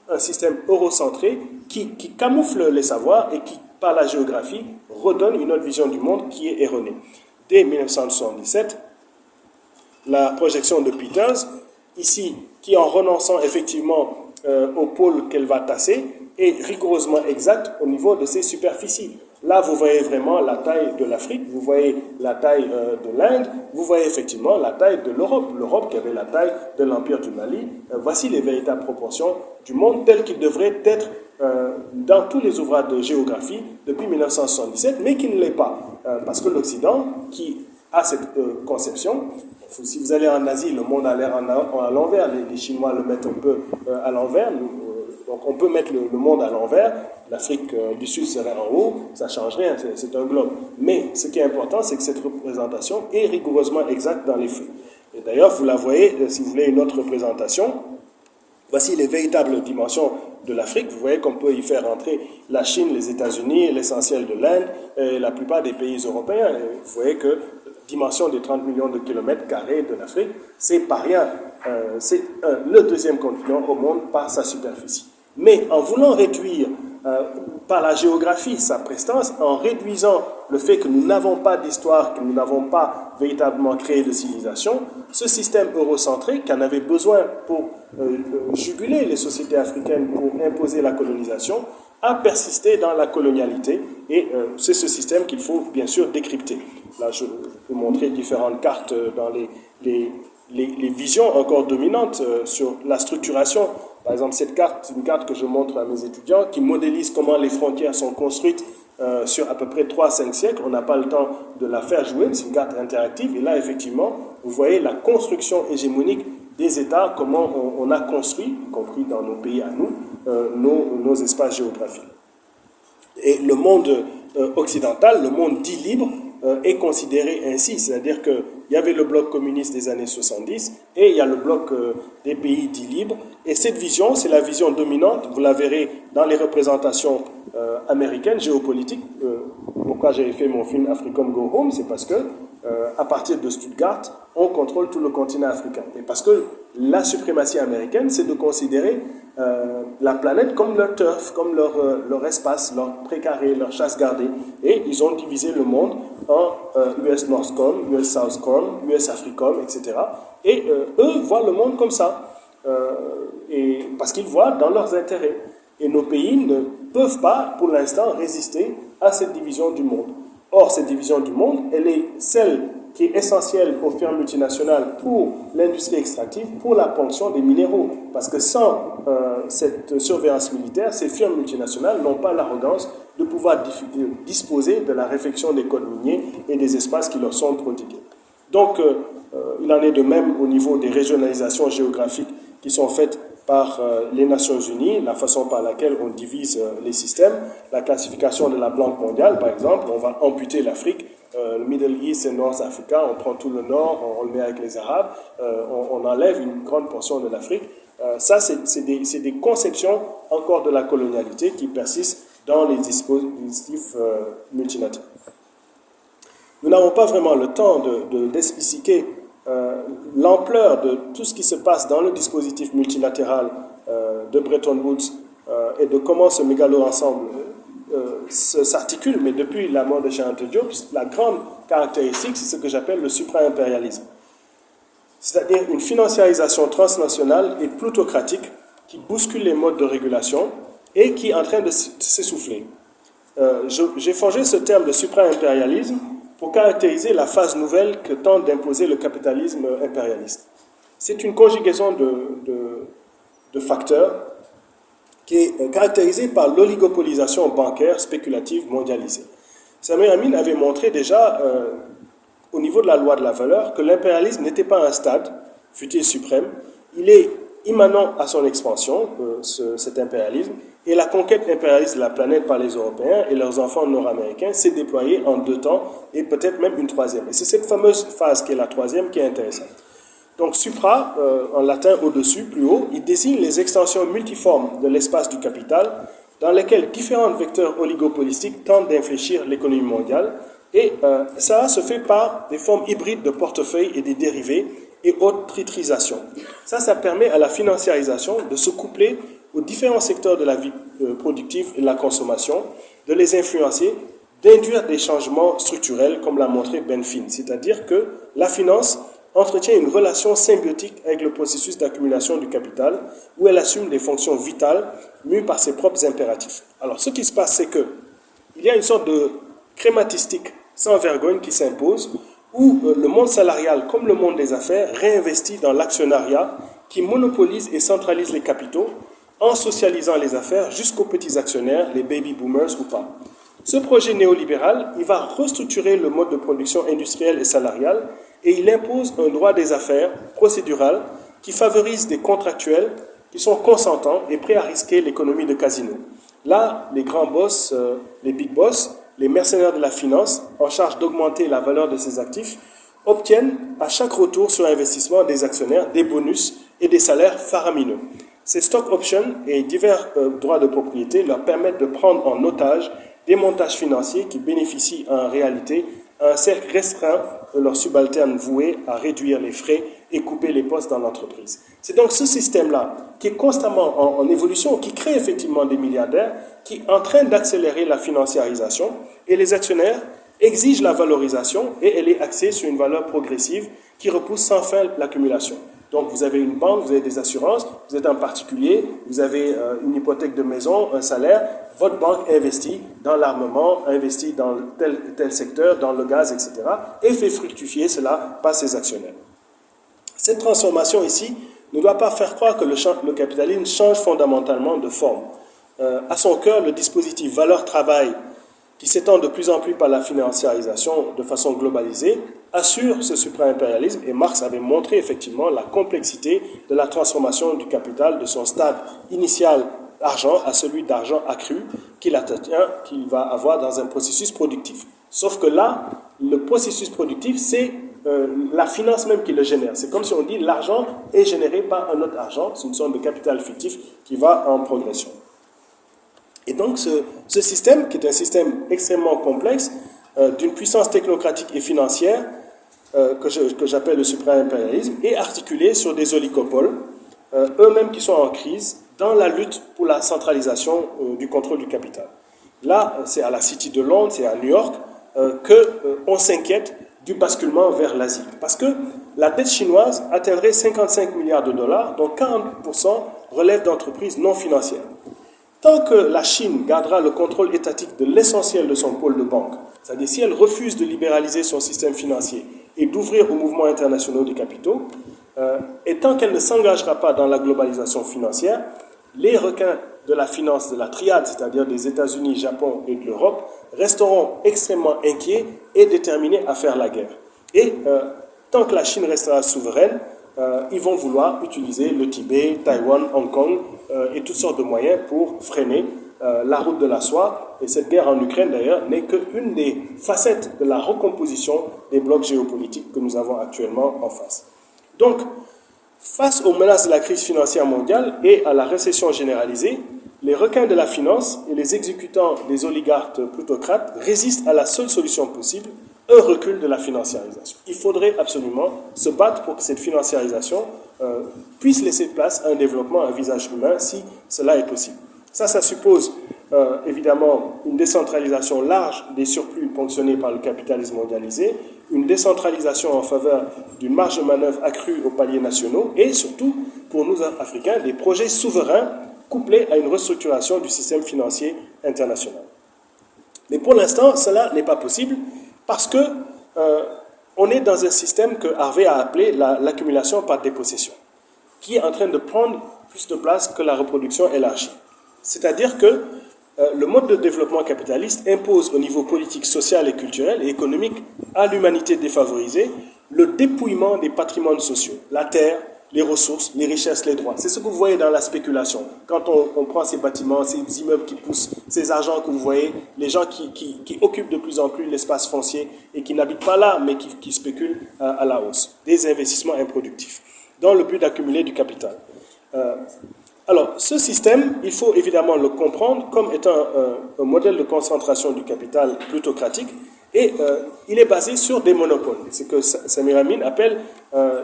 un système eurocentré qui camoufle les savoirs et qui, par la géographie, redonne une autre vision du monde qui est erronée. Dès 1977, la projection de Peters, ici, qui en renonçant effectivement au pôle qu'elle va tasser, est rigoureusement exacte au niveau de ses superficies. Là, vous voyez vraiment la taille de l'Afrique, vous voyez la taille de l'Inde, vous voyez effectivement la taille de l'Europe. L'Europe qui avait la taille de l'Empire du Mali. Voici les véritables proportions du monde tel qu'il devrait être dans tous les ouvrages de géographie depuis 1977, mais qui ne l'est pas. Parce que l'Occident, qui a cette conception, si vous allez en Asie, le monde a l'air à l'envers, les Chinois le mettent un peu à l'envers, donc on peut mettre le monde à l'envers, l'Afrique du Sud serait en haut, ça ne change rien, c'est un globe. Mais ce qui est important, c'est que cette représentation est rigoureusement exacte dans les faits. Et d'ailleurs, vous la voyez, si vous voulez une autre représentation, voici les véritables dimensions de l'Afrique. Vous voyez qu'on peut y faire entrer la Chine, les États-Unis, l'essentiel de l'Inde et la plupart des pays européens. Et vous voyez que dimension des 30 millions de kilomètres carrés de l'Afrique, c'est pas rien. C'est le deuxième continent au monde par sa superficie. Mais en voulant réduire par la géographie sa prestance, en réduisant le fait que nous n'avons pas d'histoire, que nous n'avons pas véritablement créé de civilisation, ce système eurocentré qui en avait besoin pour juguler les sociétés africaines, pour imposer la colonisation, a persisté dans la colonialité et c'est ce système qu'il faut bien sûr décrypter. Là, je vais vous montrer différentes cartes dans les visions encore dominantes sur la structuration. Par exemple, cette carte, c'est une carte que je montre à mes étudiants qui modélise comment les frontières sont construites sur à peu près 3-5 siècles. On n'a pas le temps de la faire jouer, c'est une carte interactive. Et là, effectivement, vous voyez la construction hégémonique des États, comment on a construit, y compris dans nos pays à nous, nos espaces géographiques. Et le monde occidental, le monde dit libre, est considéré ainsi, c'est-à-dire qu'il y avait le bloc communiste des années 70 et il y a le bloc des pays dits libres. Et cette vision, c'est la vision dominante, vous la verrez dans les représentations américaines, géopolitiques. Pourquoi j'avais fait mon film Africom Go Home, c'est parce que à partir de Stuttgart, on contrôle tout le continent africain. Et parce que la suprématie américaine, c'est de considérer la planète comme leur turf, comme leur espace, leur précaré, leur chasse gardée. Et ils ont divisé le monde en US Northcom, US Southcom, US Africom, etc. Et eux voient le monde comme ça. Et parce qu'ils voient dans leurs intérêts. Et nos pays ne peuvent pas, pour l'instant, résister à cette division du monde. Or, cette division du monde, elle est celle qui est essentielle aux firmes multinationales pour l'industrie extractive, pour la ponction des minéraux. Parce que sans cette surveillance militaire, ces firmes multinationales n'ont pas l'arrogance de pouvoir disposer de la réflexion des codes miniers et des espaces qui leur sont prodigués. Donc, il en est de même au niveau des régionalisations géographiques qui sont faites par les Nations Unies, la façon par laquelle on divise les systèmes, la classification de la Banque mondiale, par exemple, on va amputer l'Afrique, le Middle East et North Africa, on prend tout le Nord, on le met avec les Arabes, on enlève une grande portion de l'Afrique. Ça, c'est des conceptions encore de la colonialité qui persistent dans les dispositifs multilatéraux. Nous n'avons pas vraiment le temps d'expliquer l'ampleur de tout ce qui se passe dans le dispositif multilatéral de Bretton Woods et de comment ce mégalo-ensemble s'articule, mais depuis la mort de Cheikh Anta Diop, la grande caractéristique, c'est ce que j'appelle le supra-impérialisme. C'est-à-dire une financiarisation transnationale et plutocratique qui bouscule les modes de régulation et qui est en train de s'essouffler. J'ai forgé ce terme de supra-impérialisme pour caractériser la phase nouvelle que tente d'imposer le capitalisme impérialiste. C'est une conjugaison de facteurs qui est caractérisée par l'oligopolisation bancaire spéculative mondialisée. Samir Amin avait montré déjà au niveau de la loi de la valeur que l'impérialisme n'était pas un stade, fut-il suprême, il est immanent à son expansion, cet impérialisme, et la conquête impérialiste de la planète par les Européens et leurs enfants nord-américains s'est déployée en 2 temps et peut-être même une troisième. Et c'est cette fameuse phase qui est la troisième qui est intéressante. Donc supra, en latin au-dessus, plus haut, il désigne les extensions multiformes de l'espace du capital dans lesquelles différents vecteurs oligopolistiques tentent d'infléchir l'économie mondiale. Et ça se fait par des formes hybrides de portefeuilles et des dérivés et haute titrisation. Ça permet à la financiarisation de se coupler aux différents secteurs de la vie productive et de la consommation, de les influencer, d'induire des changements structurels, comme l'a montré Benfin. C'est-à-dire que la finance entretient une relation symbiotique avec le processus d'accumulation du capital, où elle assume des fonctions vitales mues par ses propres impératifs. Alors, ce qui se passe, c'est que il y a une sorte de crématistique sans vergogne qui s'impose, où le monde salarial, comme le monde des affaires, réinvestit dans l'actionnariat qui monopolise et centralise les capitaux en socialisant les affaires jusqu'aux petits actionnaires, les baby boomers ou pas. Ce projet néolibéral, il va restructurer le mode de production industrielle et salariale et il impose un droit des affaires procédural qui favorise des contractuels qui sont consentants et prêts à risquer l'économie de casino. Là, les grands boss, les big boss, les mercenaires de la finance, en charge d'augmenter la valeur de ces actifs, obtiennent à chaque retour sur investissement des actionnaires des bonus et des salaires faramineux. Ces stock options et divers droits de propriété leur permettent de prendre en otage des montages financiers qui bénéficient en réalité à un cercle restreint de leurs subalternes voués à réduire les frais et couper les postes dans l'entreprise. C'est donc ce système-là qui est constamment en évolution, qui crée effectivement des milliardaires, qui est en train d'accélérer la financiarisation et les actionnaires exigent la valorisation et elle est axée sur une valeur progressive qui repousse sans fin l'accumulation. Donc vous avez une banque, vous avez des assurances, vous êtes un particulier, vous avez une hypothèque de maison, un salaire, votre banque investit dans l'armement, investit dans tel secteur, dans le gaz, etc. et fait fructifier cela par ses actionnaires. Cette transformation ici ne doit pas faire croire que le capitalisme change fondamentalement de forme. À son cœur, le dispositif valeur-travail, qui s'étend de plus en plus par la financiarisation de façon globalisée, assure ce supra-impérialisme et Marx avait montré effectivement la complexité de la transformation du capital de son stade initial argent à celui d'argent accru qu'il va avoir dans un processus productif. Sauf que là, le processus productif, c'est la finance même qui le génère. C'est comme si on dit l'argent est généré par un autre argent, c'est une sorte de capital fictif qui va en progression. Et donc ce système, qui est un système extrêmement complexe, d'une puissance technocratique et financière, que j'appelle le supra-impérialisme, est articulé sur des oligopoles, eux-mêmes qui sont en crise, dans la lutte pour la centralisation du contrôle du capital. Là, c'est à la City de Londres, c'est à New York, qu'on s'inquiète du basculement vers l'Asie. Parce que la dette chinoise atteindrait 55 milliards de dollars, dont 40% relèvent d'entreprises non financières. Tant que la Chine gardera le contrôle étatique de l'essentiel de son pôle de banque, c'est-à-dire si elle refuse de libéraliser son système financier et d'ouvrir aux mouvements internationaux des capitaux, et tant qu'elle ne s'engagera pas dans la globalisation financière, les requins de la finance de la triade, c'est-à-dire des États-Unis, Japon et de l'Europe, resteront extrêmement inquiets et déterminés à faire la guerre. Et tant que la Chine restera souveraine, ils vont vouloir utiliser le Tibet, Taïwan, Hong Kong et toutes sortes de moyens pour freiner la route de la soie. Et cette guerre en Ukraine, d'ailleurs, n'est qu'une des facettes de la recomposition des blocs géopolitiques que nous avons actuellement en face. Donc, face aux menaces de la crise financière mondiale et à la récession généralisée, les requins de la finance et les exécutants des oligarques plutocrates résistent à la seule solution possible, un recul de la financiarisation. Il faudrait absolument se battre pour que cette financiarisation puisse laisser place à un développement, à un visage humain, si cela est possible. Ça suppose évidemment une décentralisation large des surplus ponctionnés par le capitalisme mondialisé, une décentralisation en faveur d'une marge de manœuvre accrue aux paliers nationaux et surtout, pour nous Africains, des projets souverains couplés à une restructuration du système financier international. Mais pour l'instant, cela n'est pas possible parce que on est dans un système que Harvey a appelé l'accumulation par dépossession, qui est en train de prendre plus de place que la reproduction élargie. C'est-à-dire que le mode de développement capitaliste impose au niveau politique, social et culturel et économique à l'humanité défavorisée le dépouillement des patrimoines sociaux, la terre, les ressources, les richesses, les droits. C'est ce que vous voyez dans la spéculation. Quand on prend ces bâtiments, ces immeubles qui poussent, ces argents que vous voyez, les gens qui occupent de plus en plus l'espace foncier et qui n'habitent pas là, mais qui spéculent à la hausse. Des investissements improductifs, dans le but d'accumuler du capital. Alors, ce système, il faut évidemment le comprendre comme étant un modèle de concentration du capital plutocratique et il est basé sur des monopoles. C'est ce que Samir Amin appelle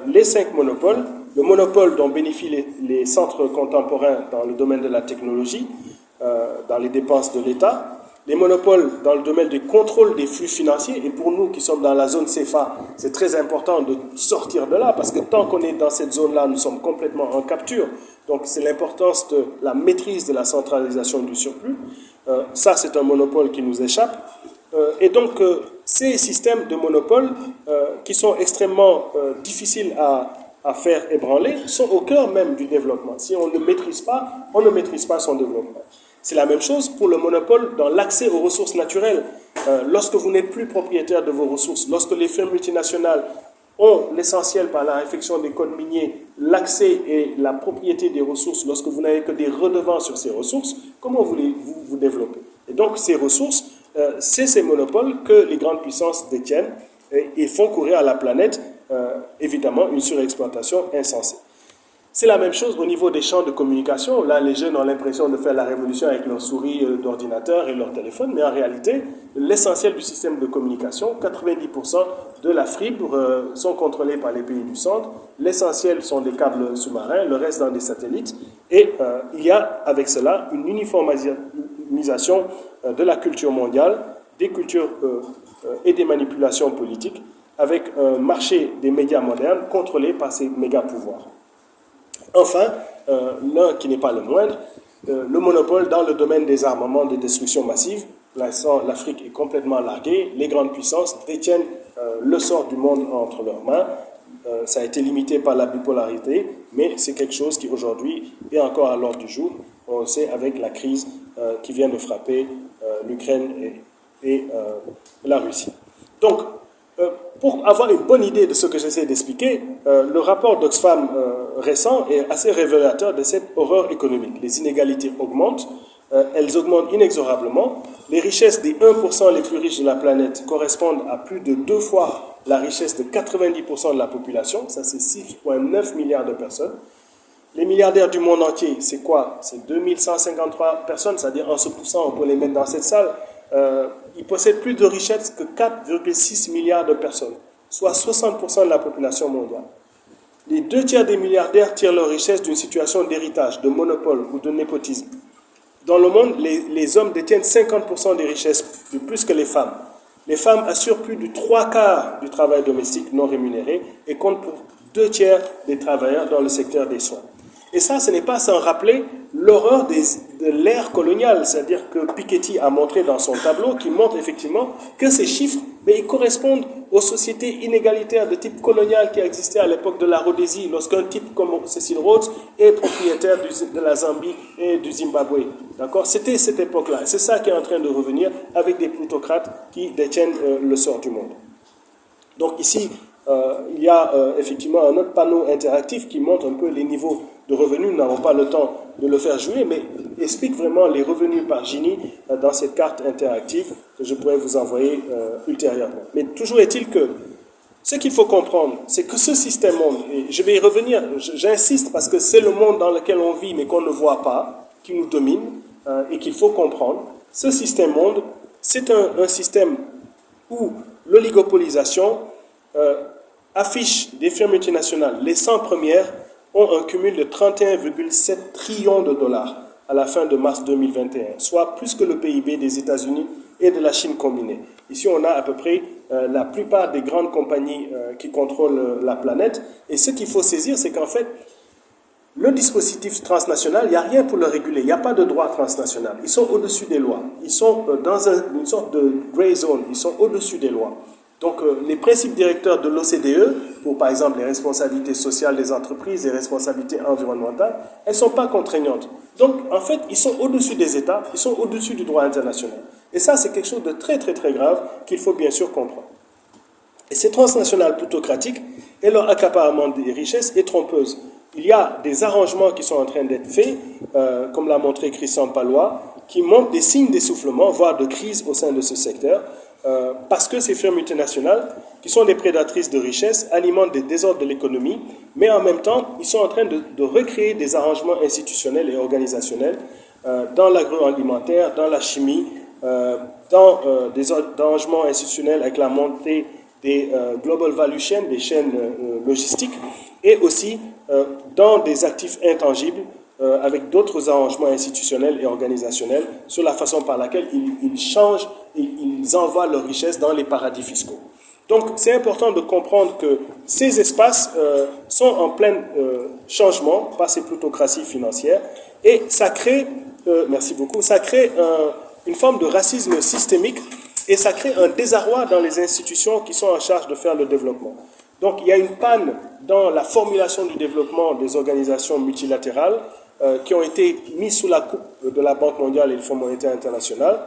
les 5 monopoles. Le monopole dont bénéficient les centres contemporains dans le domaine de la technologie, dans les dépenses de l'État, les monopoles dans le domaine du contrôle des flux financiers, et pour nous qui sommes dans la zone CFA, c'est très important de sortir de là, parce que tant qu'on est dans cette zone-là, nous sommes complètement en capture. Donc c'est l'importance de la maîtrise de la centralisation du surplus. Ça, c'est un monopole qui nous échappe. Et donc, ces systèmes de monopole, qui sont extrêmement difficiles à faire ébranler, sont au cœur même du développement. Si on ne maîtrise pas, on ne maîtrise pas son développement. C'est la même chose pour le monopole dans l'accès aux ressources naturelles. Lorsque vous n'êtes plus propriétaire de vos ressources, lorsque les firmes multinationales ont l'essentiel par la réfection des codes miniers, l'accès et la propriété des ressources, lorsque vous n'avez que des redevances sur ces ressources, comment voulez-vous vous développer? Et donc ces ressources, c'est ces monopoles que les grandes puissances détiennent et font courir à la planète, évidemment, une surexploitation insensée. C'est la même chose au niveau des champs de communication. Là, les jeunes ont l'impression de faire la révolution avec leurs souris d'ordinateur et leur téléphone, mais en réalité, l'essentiel du système de communication, 90% de la fibre sont contrôlés par les pays du centre. L'essentiel sont des câbles sous-marins, le reste dans des satellites. Et il y a avec cela une uniformisation de la culture mondiale, des cultures et des manipulations politiques, avec un marché des médias modernes contrôlé par ces méga-pouvoirs. Enfin, l'un qui n'est pas le moindre, le monopole dans le domaine des armements de destruction massive. L'instant, l'Afrique est complètement larguée. Les grandes puissances détiennent le sort du monde entre leurs mains. Ça a été limité par la bipolarité, mais c'est quelque chose qui aujourd'hui est encore à l'ordre du jour. On le sait avec la crise qui vient de frapper l'Ukraine et la Russie. Donc, pour avoir une bonne idée de ce que j'essaie d'expliquer, le rapport d'Oxfam récent est assez révélateur de cette horreur économique. Les inégalités augmentent, elles augmentent inexorablement. Les richesses des 1% les plus riches de la planète correspondent à plus de 2 fois la richesse de 90% de la population. Ça, c'est 6,9 milliards de personnes. Les milliardaires du monde entier, c'est quoi? C'est 2153 personnes, c'est-à-dire en se poussant, on peut les mettre dans cette salle. Ils possèdent plus de richesses que 4,6 milliards de personnes, soit 60% de la population mondiale. Les 2 tiers des milliardaires tirent leur richesse d'une situation d'héritage, de monopole ou de népotisme. Dans le monde, les hommes détiennent 50% des richesses, de plus que les femmes. Les femmes assurent plus du 3/4 du travail domestique non rémunéré et comptent pour 2 tiers des travailleurs dans le secteur des soins. Et ça, ce n'est pas sans rappeler l'horreur de l'ère coloniale, c'est-à-dire que Piketty a montré dans son tableau, qui montre effectivement que ces chiffres, mais ils correspondent aux sociétés inégalitaires de type colonial qui existaient à l'époque de la Rhodésie, lorsqu'un type comme Cecil Rhodes est propriétaire de la Zambie et du Zimbabwe. D'accord? C'était cette époque-là. C'est ça qui est en train de revenir avec des plutocrates qui détiennent le sort du monde. Donc ici, il y a effectivement un autre panneau interactif qui montre un peu les niveaux de revenus. Nous n'avons pas le temps de le faire jouer, mais explique vraiment les revenus par Gini dans cette carte interactive que je pourrais vous envoyer ultérieurement. Mais toujours est-il que ce qu'il faut comprendre, c'est que ce système monde, et je vais y revenir, j'insiste parce que c'est le monde dans lequel on vit mais qu'on ne voit pas, qui nous domine et qu'il faut comprendre. Ce système monde, c'est un système où l'oligopolisation affiche des firmes multinationales. Les 100 premières ont un cumul de 31,7 trillions de dollars à la fin de mars 2021, soit plus que le PIB des États-Unis et de la Chine combinés. Ici, on a à peu près la plupart des grandes compagnies qui contrôlent la planète. Et ce qu'il faut saisir, c'est qu'en fait, le dispositif transnational, il n'y a rien pour le réguler. Il n'y a pas de droit transnational. Ils sont au-dessus des lois. Ils sont dans une sorte de grey zone. Ils sont au-dessus des lois. Donc, les principes directeurs de l'OCDE, pour par exemple les responsabilités sociales des entreprises, les responsabilités environnementales, elles ne sont pas contraignantes. Donc, en fait, ils sont au-dessus des États, ils sont au-dessus du droit international. Et ça, c'est quelque chose de très, très, très grave qu'il faut bien sûr comprendre. Et ces transnationales plutocratiques et leur accaparement des richesses est trompeuse. Il y a des arrangements qui sont en train d'être faits, comme l'a montré Christian Palois, qui montrent des signes d'essoufflement, voire de crise au sein de ce secteur, parce que ces firmes multinationales, qui sont des prédatrices de richesses, alimentent des désordres de l'économie, mais en même temps, ils sont en train de recréer des arrangements institutionnels et organisationnels dans l'agroalimentaire, dans la chimie, dans des arrangements institutionnels avec la montée des global value chains, des chaînes logistiques, et aussi dans des actifs intangibles avec d'autres arrangements institutionnels et organisationnels sur la façon par laquelle ils changent et ils envoient leurs richesses dans les paradis fiscaux. Donc, c'est important de comprendre que ces espaces sont en plein changement par ces plutocraties financières et ça crée, merci beaucoup, ça crée une forme de racisme systémique et ça crée un désarroi dans les institutions qui sont en charge de faire le développement. Donc, il y a une panne dans la formulation du développement des organisations multilatérales qui ont été mises sous la coupe de la Banque mondiale et le Fonds monétaire international.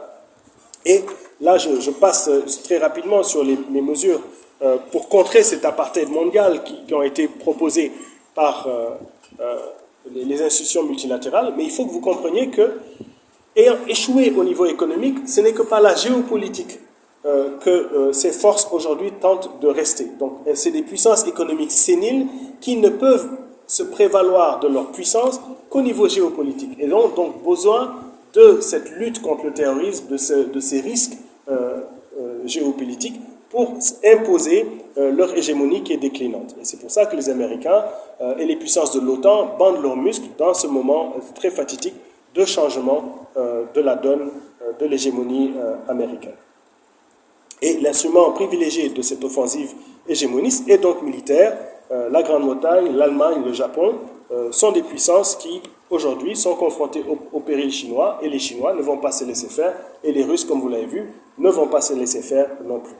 Et là, je passe très rapidement sur les mesures pour contrer cet apartheid mondial qui ont été proposées par les institutions multilatérales. Mais il faut que vous compreniez que, ayant échoué au niveau économique, ce n'est que par la géopolitique que ces forces aujourd'hui tentent de rester. Donc, c'est des puissances économiques séniles qui ne peuvent se prévaloir de leur puissance qu'au niveau géopolitique. Et donc besoin de cette lutte contre le terrorisme, de ces risques géopolitiques pour imposer leur hégémonie qui est déclinante. Et c'est pour ça que les Américains et les puissances de l'OTAN bandent leurs muscles dans ce moment très fatidique de changement de la donne de l'hégémonie américaine. Et l'instrument privilégié de cette offensive hégémoniste est donc militaire. La Grande-Bretagne, l'Allemagne, le Japon sont des puissances qui, aujourd'hui, sont confrontées au péril chinois, et les Chinois ne vont pas se laisser faire, et les Russes, comme vous l'avez vu, ne vont pas se laisser faire non plus.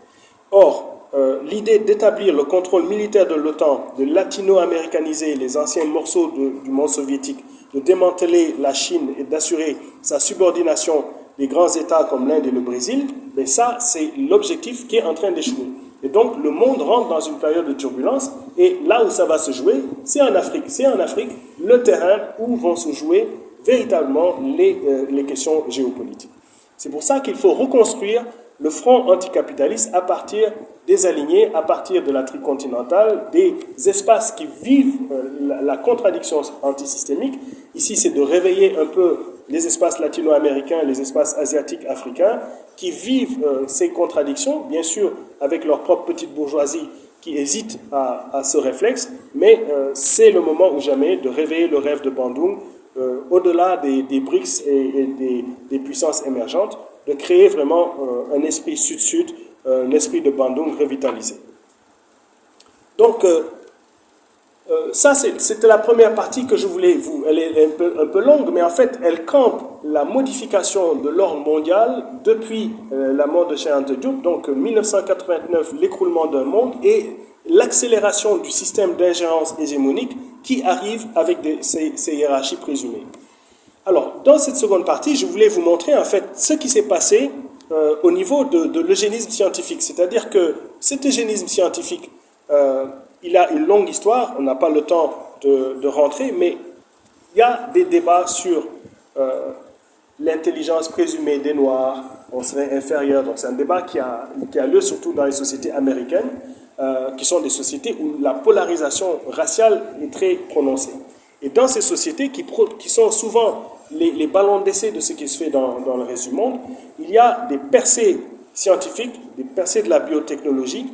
Or, l'idée d'établir le contrôle militaire de l'OTAN, de latino-américaniser les anciens morceaux du monde soviétique, de démanteler la Chine et d'assurer sa subordination des grands États comme l'Inde et le Brésil, mais ça, c'est l'objectif qui est en train d'échouer. Et donc, le monde rentre dans une période de turbulence, et là où ça va se jouer, c'est en Afrique. C'est en Afrique le terrain où vont se jouer véritablement les questions géopolitiques. C'est pour ça qu'il faut reconstruire le front anticapitaliste à partir des alignés, à partir de la tricontinentale, des espaces qui vivent la contradiction antisystémique. Ici, c'est de réveiller un peu les espaces latino-américains, les espaces asiatiques, africains, qui vivent ces contradictions, bien sûr, avec leur propre petite bourgeoisie qui hésite à ce réflexe, mais c'est le moment ou jamais de réveiller le rêve de Bandung, au-delà des BRICS et des puissances émergentes, de créer vraiment un esprit sud-sud, un esprit de Bandung revitalisé. Donc, ça, c'était la première partie que je voulais vous... Elle est un peu longue, mais en fait, elle campe la modification de l'ordre mondial depuis la mort de Cheikh Anta Diop, donc 1989, l'écroulement d'un monde, et l'accélération du système d'ingérence hégémonique qui arrive avec ces hiérarchies présumées. Alors, dans cette seconde partie, je voulais vous montrer en fait ce qui s'est passé au niveau de l'eugénisme scientifique. C'est-à-dire que cet eugénisme scientifique, il a une longue histoire, on n'a pas le temps de rentrer, mais il y a des débats sur l'intelligence présumée des Noirs, on serait inférieur. Donc c'est un débat qui a lieu surtout dans les sociétés américaines, qui sont des sociétés où la polarisation raciale est très prononcée. Et dans ces sociétés qui sont souvent les ballons d'essai de ce qui se fait dans le reste du monde, il y a des percées scientifiques, des percées de la biotechnologie,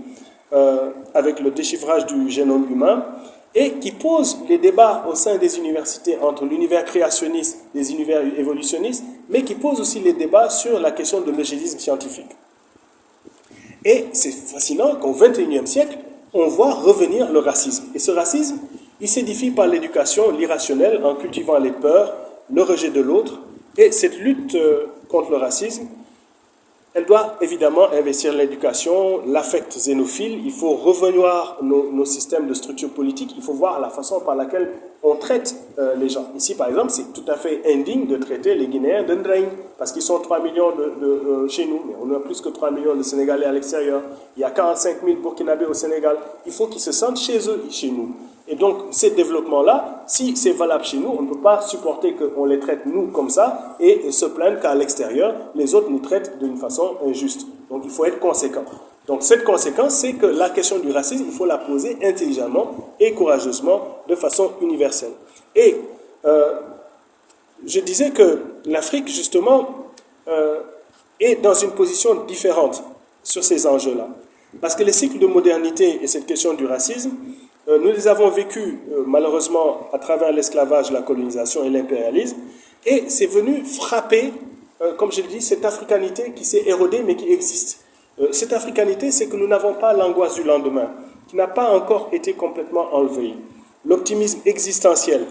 avec le déchiffrage du génome humain, et qui pose les débats au sein des universités entre l'univers créationniste et les univers évolutionnistes, mais qui pose aussi les débats sur la question de l'eugénisme scientifique. Et c'est fascinant qu'au XXIe siècle, on voit revenir le racisme. Et ce racisme, il s'édifie par l'éducation, l'irrationnel, en cultivant les peurs, le rejet de l'autre. Et cette lutte contre le racisme, elle doit évidemment investir l'éducation, l'affect xénophile. Il faut revoir nos systèmes de structure politique. Il faut voir la façon par laquelle on traite les gens. Ici, par exemple, c'est tout à fait indigne de traiter les Guinéens de Ndring, parce qu'ils sont 3 millions chez nous, mais on a plus que 3 millions de Sénégalais à l'extérieur. Il y a 45 000 Burkinabés au Sénégal. Il faut qu'ils se sentent chez eux, chez nous. Et donc, ces développements-là, si c'est valable chez nous, on ne peut pas supporter qu'on les traite, nous, comme ça, et se plaindre qu'à l'extérieur, les autres nous traitent d'une façon injuste. Donc, il faut être conséquent. Donc, cette conséquence, c'est que la question du racisme, il faut la poser intelligemment et courageusement, de façon universelle. Et je disais que l'Afrique, justement, est dans une position différente sur ces enjeux-là. Parce que les cycles de modernité et cette question du racisme, nous les avons vécus malheureusement à travers l'esclavage, la colonisation et l'impérialisme, et c'est venu frapper, comme je l'ai dit, cette africanité qui s'est érodée mais qui existe. Cette africanité, c'est que nous n'avons pas l'angoisse du lendemain, qui n'a pas encore été complètement enlevée. L'optimisme existentiel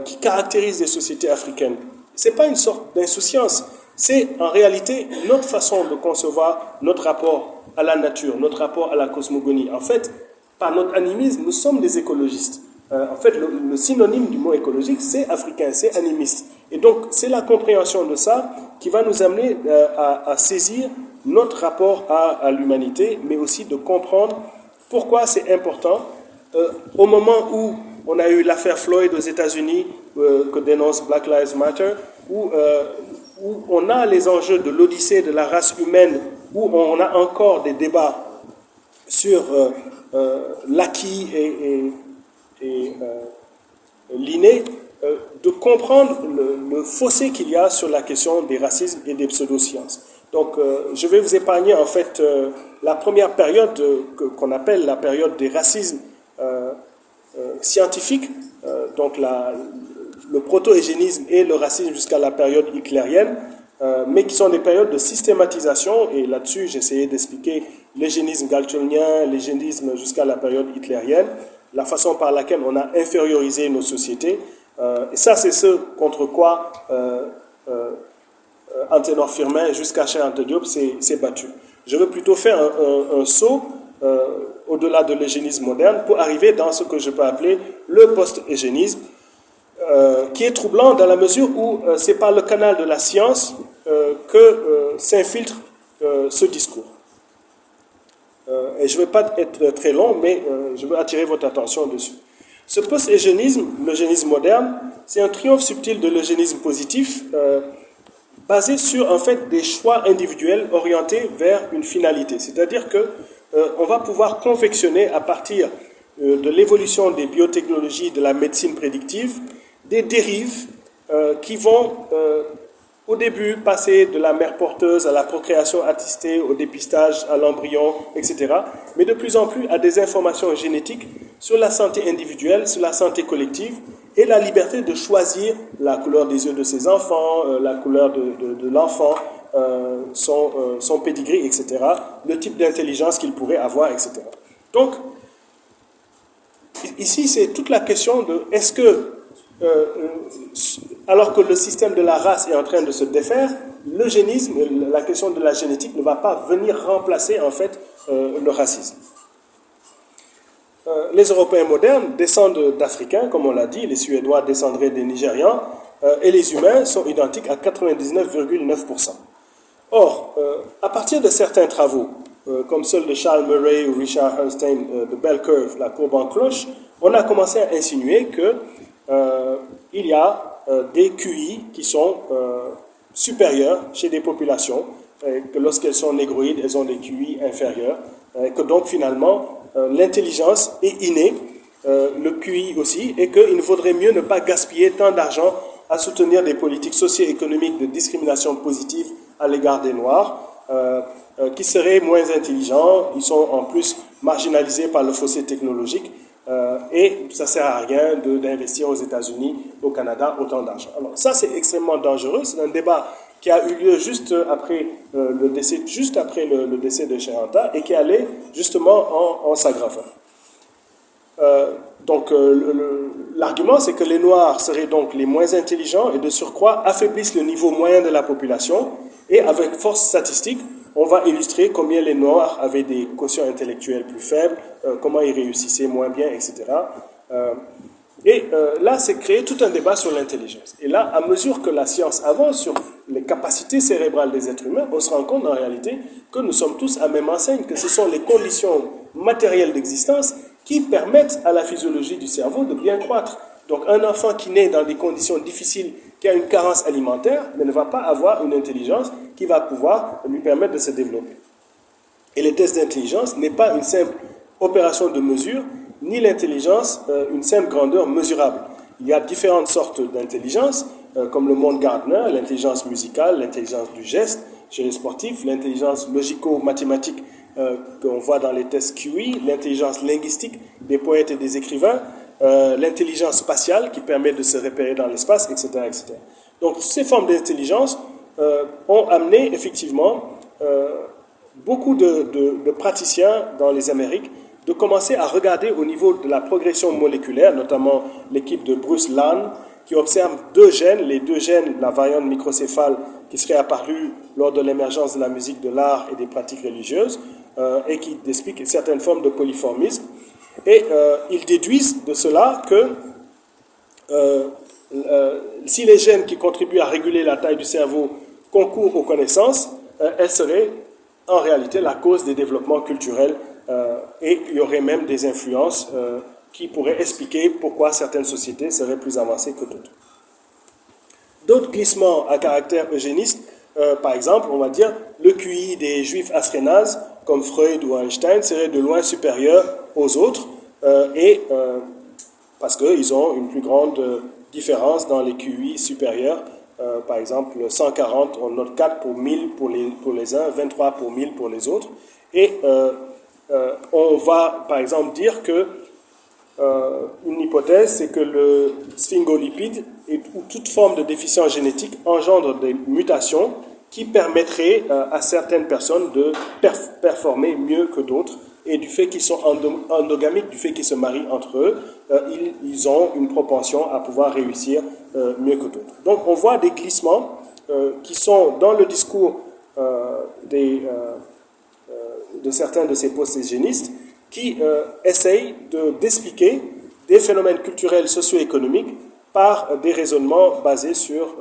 qui caractérise les sociétés africaines, ce n'est pas une sorte d'insouciance, c'est en réalité notre façon de concevoir notre rapport à la nature, notre rapport à la cosmogonie. En fait, par notre animisme, nous sommes des écologistes. En fait, le synonyme du mot écologique, c'est africain, c'est animiste. Et donc, c'est la compréhension de ça qui va nous amener à saisir notre rapport à l'humanité, mais aussi de comprendre pourquoi c'est important. Au moment où on a eu l'affaire Floyd aux États-Unis, que dénonce Black Lives Matter, où on a les enjeux de l'odyssée de la race humaine, où on a encore des débats sur l'acquis et l'inné, de comprendre le fossé qu'il y a sur la question des racismes et des pseudosciences. Donc, je vais vous épargner en fait la première période qu'on appelle la période des racismes scientifiques, donc le proto-eugénisme et le racisme jusqu'à la période hitlérienne, mais qui sont des périodes de systématisation, et là-dessus j'ai essayé d'expliquer l'eugénisme galtonien, l'eugénisme jusqu'à la période hitlérienne, la façon par laquelle on a infériorisé nos sociétés, et ça c'est ce contre quoi Anténor Firmin jusqu'à Cheikh Anta Diop s'est battu. Je veux plutôt faire un saut au-delà de l'eugénisme moderne pour arriver dans ce que je peux appeler le post-eugénisme, qui est troublant dans la mesure où c'est par le canal de la science que s'infiltre ce discours. Et je ne vais pas être très long, mais je veux attirer votre attention dessus. Ce post-eugénisme, l'eugénisme moderne, c'est un triomphe subtil de l'eugénisme positif, basé sur en fait des choix individuels orientés vers une finalité. C'est-à-dire que on va pouvoir confectionner à partir de l'évolution des biotechnologies, de la médecine prédictive, des dérives qui vont au début passer de la mère porteuse à la procréation assistée, au dépistage, à l'embryon, etc. Mais de plus en plus à des informations génétiques sur la santé individuelle, sur la santé collective et la liberté de choisir la couleur des yeux de ses enfants, la couleur de l'enfant, son pédigré, etc. Le type d'intelligence qu'il pourrait avoir, etc. Donc, ici, c'est toute la question de est-ce que alors que le système de la race est en train de se défaire, l'eugénisme, la question de la génétique ne va pas venir remplacer en fait le racisme. Les Européens modernes descendent d'Africains, comme on l'a dit, les Suédois descendraient des Nigérians, et les humains sont identiques à 99,9%. Or, à partir de certains travaux, comme ceux de Charles Murray ou Richard Herrnstein de Bell Curve, la courbe en cloche, on a commencé à insinuer que il y a des QI qui sont supérieurs chez des populations, que lorsqu'elles sont négroïdes, elles ont des QI inférieurs, que donc finalement l'intelligence est innée, le QI aussi, et qu'il ne vaudrait mieux ne pas gaspiller tant d'argent à soutenir des politiques socio-économiques de discrimination positive à l'égard des Noirs, qui seraient moins intelligents, ils sont en plus marginalisés par le fossé technologique, et ça ne sert à rien d'investir aux États-Unis, au Canada, autant d'argent. Alors ça, c'est extrêmement dangereux. C'est un débat qui a eu lieu juste après le décès de Sheranta et qui allait justement en s'aggravant. Donc l'argument, c'est que les Noirs seraient donc les moins intelligents et de surcroît affaiblissent le niveau moyen de la population. Et avec force statistique, on va illustrer combien les Noirs avaient des quotients intellectuels plus faibles, comment ils réussissaient moins bien, etc. Là, c'est créé tout un débat sur l'intelligence. Et là, à mesure que la science avance sur les capacités cérébrales des êtres humains, on se rend compte en réalité que nous sommes tous à même enseigne, que ce sont les conditions matérielles d'existence qui permettent à la physiologie du cerveau de bien croître. Donc un enfant qui naît dans des conditions difficiles, qui a une carence alimentaire, mais ne va pas avoir une intelligence qui va pouvoir lui permettre de se développer. Et les tests d'intelligence n'est pas une simple opération de mesure, ni l'intelligence une simple grandeur mesurable. Il y a différentes sortes d'intelligence, comme le monde Gardner, l'intelligence musicale, l'intelligence du geste chez les sportifs, l'intelligence logico-mathématique qu'on voit dans les tests QI, l'intelligence linguistique des poètes et des écrivains, l'intelligence spatiale qui permet de se repérer dans l'espace, etc., etc. Donc, toutes ces formes d'intelligence ont amené effectivement beaucoup de praticiens dans les Amériques de commencer à regarder au niveau de la progression moléculaire, notamment l'équipe de Bruce Lahn, qui observe deux gènes, les deux gènes, la variante microcéphale qui serait apparue lors de l'émergence de la musique, de l'art et des pratiques religieuses, et qui explique certaines formes de polyformisme. Et ils déduisent de cela que si les gènes qui contribuent à réguler la taille du cerveau concourent aux connaissances, elles seraient en réalité la cause des développements culturels, et il y aurait même des influences qui pourraient expliquer pourquoi certaines sociétés seraient plus avancées que d'autres. D'autres glissements à caractère eugéniste, par exemple, on va dire le QI des juifs ashkénazes, comme Freud ou Einstein, serait de loin supérieur aux autres, parce qu'ils ont une plus grande différence dans les QI supérieurs. Par exemple, 140, on note 4 pour 1000 pour les uns, 23 pour 1000 pour les autres. Et on va, par exemple, dire que une hypothèse, c'est que le sphingolipide ou toute forme de déficience génétique engendre des mutations qui permettraient à certaines personnes de performer mieux que d'autres. Et du fait qu'ils sont endogamiques, du fait qu'ils se marient entre eux, ils ont une propension à pouvoir réussir mieux que d'autres. Donc on voit des glissements qui sont dans le discours de certains de ces post-eugénistes qui essayent d'expliquer des phénomènes culturels socio-économiques par des raisonnements basés sur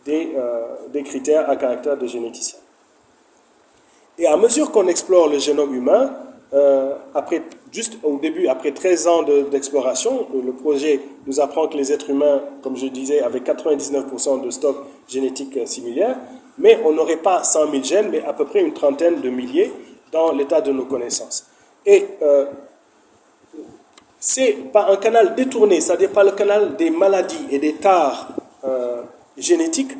des critères à caractère de généticien. Et à mesure qu'on explore le génome humain, juste au début, après 13 ans d'exploration, le projet nous apprend que les êtres humains, comme je disais, avaient 99% de stock génétique similaire, mais on n'aurait pas 100 000 gènes, mais à peu près une trentaine de milliers dans l'état de nos connaissances. Et c'est par un canal détourné, c'est-à-dire par le canal des maladies et des tares génétiques,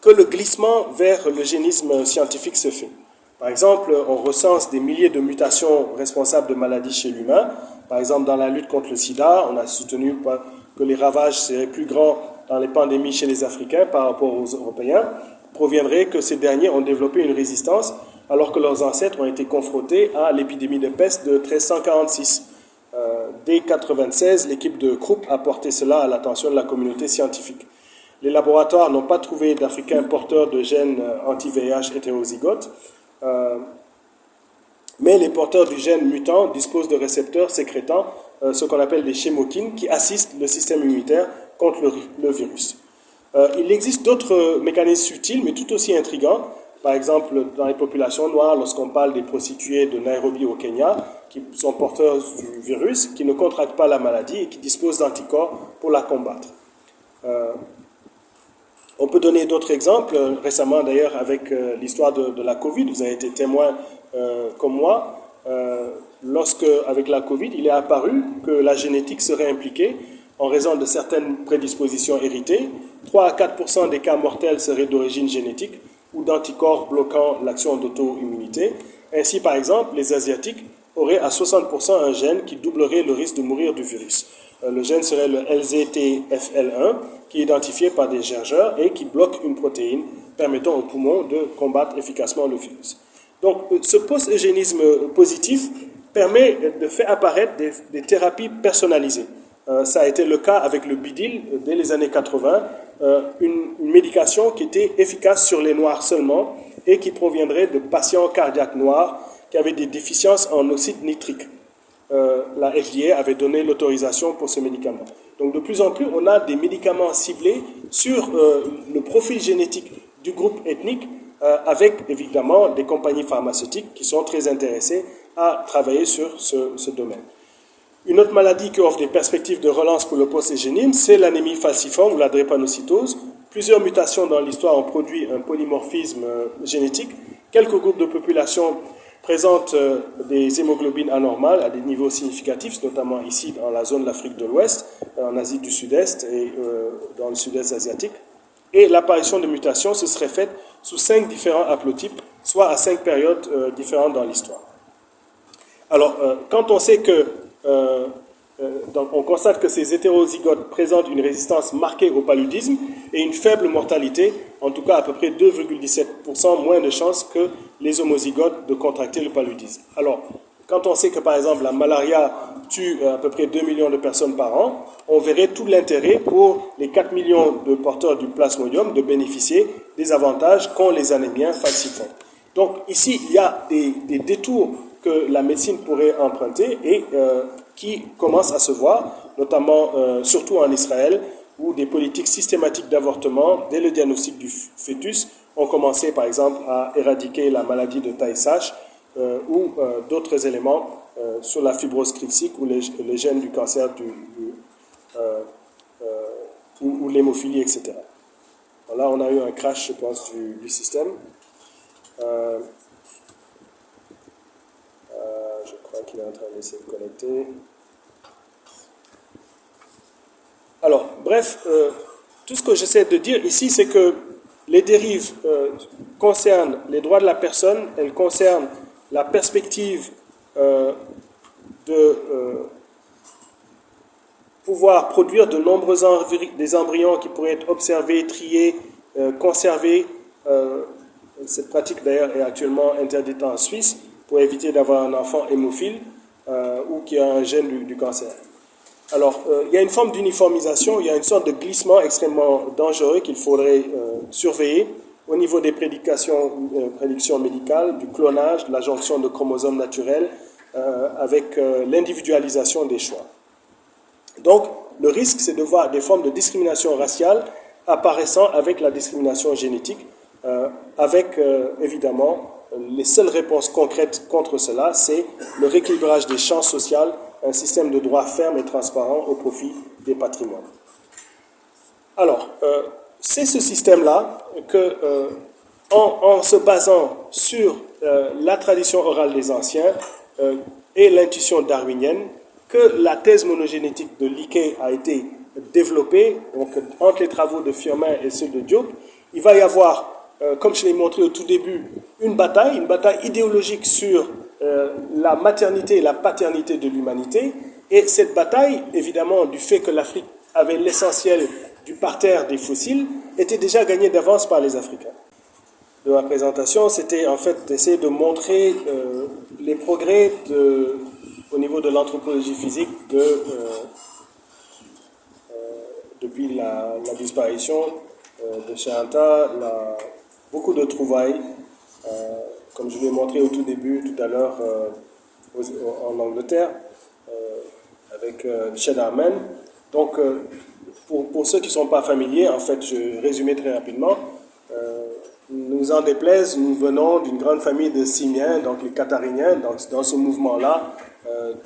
que le glissement vers l'eugénisme scientifique se fait. Par exemple, on recense des milliers de mutations responsables de maladies chez l'humain. Par exemple, dans la lutte contre le sida, on a soutenu que les ravages seraient plus grands dans les pandémies chez les Africains par rapport aux Européens, proviendrait que ces derniers ont développé une résistance alors que leurs ancêtres ont été confrontés à l'épidémie de peste de 1346. Dès 1996, l'équipe de Krupp a porté cela à l'attention de la communauté scientifique. Les laboratoires n'ont pas trouvé d'Africains porteurs de gènes anti-VIH hétérozygotes, mais les porteurs du gène mutant disposent de récepteurs sécrétant ce qu'on appelle des chémokines qui assistent le système immunitaire contre le virus. Il existe d'autres mécanismes subtils, mais tout aussi intrigants. Par exemple, dans les populations noires, lorsqu'on parle des prostituées de Nairobi au Kenya, qui sont porteuses du virus, qui ne contractent pas la maladie et qui disposent d'anticorps pour la combattre. On peut donner d'autres exemples. Récemment, d'ailleurs, avec l'histoire de la Covid, vous avez été témoin comme moi. Lorsque, avec la Covid, il est apparu que la génétique serait impliquée en raison de certaines prédispositions héritées. 3 à 4% des cas mortels seraient d'origine génétique. ou d'anticorps bloquant l'action d'auto-immunité. Ainsi, par exemple, les Asiatiques auraient à 60% un gène qui doublerait le risque de mourir du virus. Le gène serait le LZTFL1, qui est identifié par des chercheurs et qui bloque une protéine permettant aux poumons de combattre efficacement le virus. Donc, ce post-eugénisme positif permet de faire apparaître des thérapies personnalisées. Ça a été le cas avec le bidil dès les années 80, une médication qui était efficace sur les noirs seulement et qui proviendrait de patients cardiaques noirs qui avaient des déficiences en oxyde nitrique. La FDA avait donné l'autorisation pour ce médicament. Donc de plus en plus, on a des médicaments ciblés sur le profil génétique du groupe ethnique, avec évidemment des compagnies pharmaceutiques qui sont très intéressées à travailler sur ce domaine. Une autre maladie qui offre des perspectives de relance pour le post-eugénisme, c'est l'anémie falciforme ou la drépanocytose. Plusieurs mutations dans l'histoire ont produit un polymorphisme génétique. Quelques groupes de population présentent des hémoglobines anormales à des niveaux significatifs, notamment ici dans la zone de l'Afrique de l'Ouest, en Asie du Sud-Est et dans le Sud-Est asiatique. Et l'apparition de mutations se serait faite sous 5 différents haplotypes, soit à 5 périodes différentes dans l'histoire. Alors, quand on sait que donc on constate que ces hétérozygotes présentent une résistance marquée au paludisme et une faible mortalité, en tout cas à peu près 2,17% moins de chances que les homozygotes de contracter le paludisme. Alors, quand on sait que par exemple la malaria tue à peu près 2 millions de personnes par an, on verrait tout l'intérêt pour les 4 millions de porteurs du plasmodium de bénéficier des avantages qu'ont les anémiens falciformes. Donc ici, il y a des détours que la médecine pourrait emprunter et qui commencent à se voir, notamment surtout en Israël, où des politiques systématiques d'avortement, dès le diagnostic du fœtus, ont commencé par exemple à éradiquer la maladie de Tay-Sachs ou d'autres éléments sur la fibrose cryptique ou les gènes du cancer ou l'hémophilie, etc. Alors là, on a eu un crash, je pense, du système. Je crois qu'il est en train d'essayer de connecter. Alors, bref, tout ce que j'essaie de dire ici, c'est que les dérives concernent les droits de la personne, elles concernent la perspective de pouvoir produire de nombreux des embryons qui pourraient être observés, triés, conservés. Cette pratique d'ailleurs est actuellement interdite en Suisse pour éviter d'avoir un enfant hémophile ou qui a un gène du cancer. Alors, il y a une forme d'uniformisation, il y a une sorte de glissement extrêmement dangereux qu'il faudrait surveiller au niveau des prédictions médicales, du clonage, de la jonction de chromosomes naturels, avec l'individualisation des choix. Donc, le risque, c'est de voir des formes de discrimination raciale apparaissant avec la discrimination génétique, avec évidemment les seules réponses concrètes contre cela, c'est le rééquilibrage des chances sociales, un système de droits ferme et transparent au profit des patrimoines. Alors, c'est ce système-là que, en se basant sur la tradition orale des anciens et l'intuition darwinienne, que la thèse monogénétique de Leakey a été développée, donc entre les travaux de Firmin et ceux de Diop, il va y avoir, comme je l'ai montré au tout début, une bataille idéologique sur la maternité et la paternité de l'humanité. Et cette bataille, évidemment, du fait que l'Afrique avait l'essentiel du parterre des fossiles, était déjà gagnée d'avance par les Africains. De ma présentation, c'était en fait d'essayer de montrer les progrès au niveau de l'anthropologie physique depuis la disparition de Cheanta, beaucoup de trouvailles, comme je l'ai montré au tout début, tout à l'heure, en Angleterre, avec Chedarman. Donc, pour ceux qui ne sont pas familiers, en fait, je vais résumer très rapidement. Nous en déplaise, nous venons d'une grande famille de simiens, donc les cathariniens. Dans ce mouvement-là,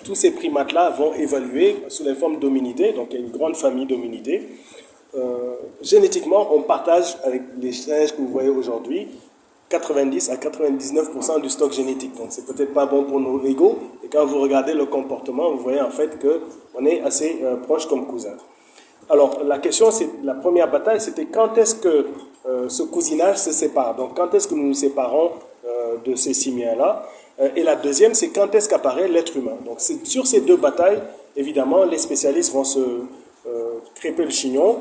tous ces primates-là vont évoluer sous les formes d'hominidés, donc il y a une grande famille d'hominidés. Génétiquement, on partage avec les singes que vous voyez aujourd'hui 90 à 99% du stock génétique. Donc c'est peut-être pas bon pour nos égos, et quand vous regardez le comportement, vous voyez en fait qu'on est assez proches comme cousins. Alors, la première bataille, c'était quand est-ce que ce cousinage se sépare. Donc, quand est-ce que nous nous séparons de ces simiens-là. Et la deuxième, c'est quand est-ce qu'apparaît l'être humain. Donc, sur ces deux batailles, évidemment, les spécialistes vont se crêper le chignon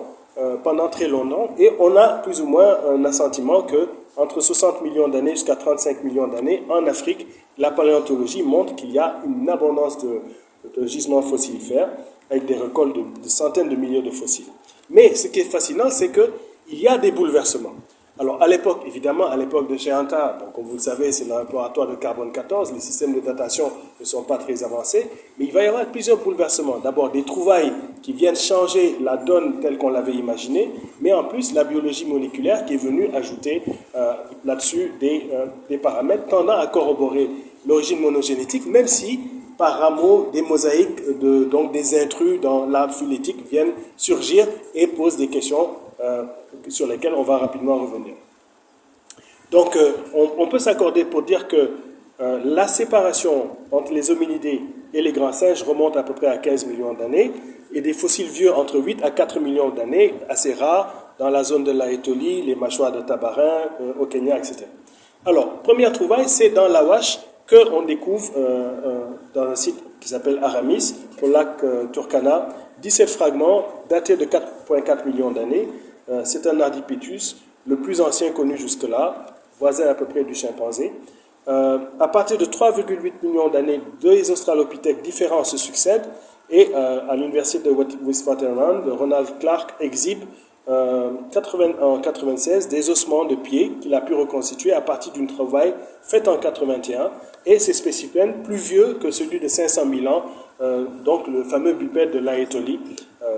pendant très longtemps. Et on a plus ou moins un assentiment que entre 60 millions d'années jusqu'à 35 millions d'années, en Afrique, la paléontologie montre qu'il y a une abondance de gisements fossilifères avec des récoltes de centaines de milliers de fossiles. Mais ce qui est fascinant, c'est qu'il y a des bouleversements. Alors, à l'époque, évidemment, à l'époque de Cheanta, comme vous le savez, c'est le laboratoire de carbone 14, les systèmes de datation ne sont pas très avancés, mais il va y avoir plusieurs bouleversements. D'abord, des trouvailles qui viennent changer la donne telle qu'on l'avait imaginée, mais en plus, la biologie moléculaire qui est venue ajouter là-dessus des paramètres tendant à corroborer l'origine monogénétique, même si, par rameaux, des mosaïques, donc des intrus dans l'arbre phylétique viennent surgir et posent des questions sur lesquelles on va rapidement revenir. Donc, on peut s'accorder pour dire que la séparation entre les hominidés et les grands singes remonte à peu près à 15 millions d'années, et des fossiles vieux entre 8 à 4 millions d'années, assez rares, dans la zone de l'Aétolie, les mâchoires de Tabarin, au Kenya, etc. Alors, première trouvaille, c'est dans l'Awash qu'on découvre dans un site qui s'appelle Aramis, au lac Turkana, 17 fragments datés de 4,4 millions d'années. C'est un Ardipithecus, le plus ancien connu jusque-là, voisin à peu près du chimpanzé. À partir de 3,8 millions d'années, deux australopithèques différents se succèdent, et à l'université de Witwatersrand, Ronald Clark exhibe en 1996 des ossements de pied qu'il a pu reconstituer à partir d'une trouvaille faite en 1981, et ces spécimens plus vieux que celui de 500 000 ans, donc le fameux bipède de l'Aétolie,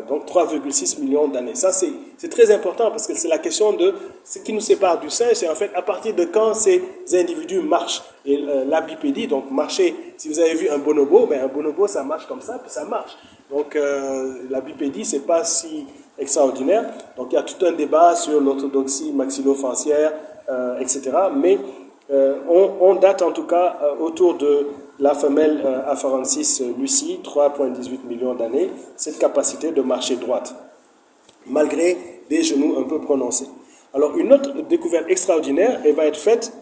donc 3,6 millions d'années. Ça, c'est très important parce que c'est la question de ce qui nous sépare du singe, c'est en fait à partir de quand ces individus marchent. Et la bipédie, donc marcher, si vous avez vu un bonobo, un bonobo ça marche comme ça, puis ça marche. Donc la bipédie, c'est pas si extraordinaire. Donc il y a tout un débat sur l'orthodoxie maxillo-fancière, etc. Mais on date en tout cas autour de la femelle Afarensis lucie, 3,18 millions d'années, cette capacité de marcher droite, malgré des genoux un peu prononcés. Alors une autre découverte extraordinaire, elle va être faite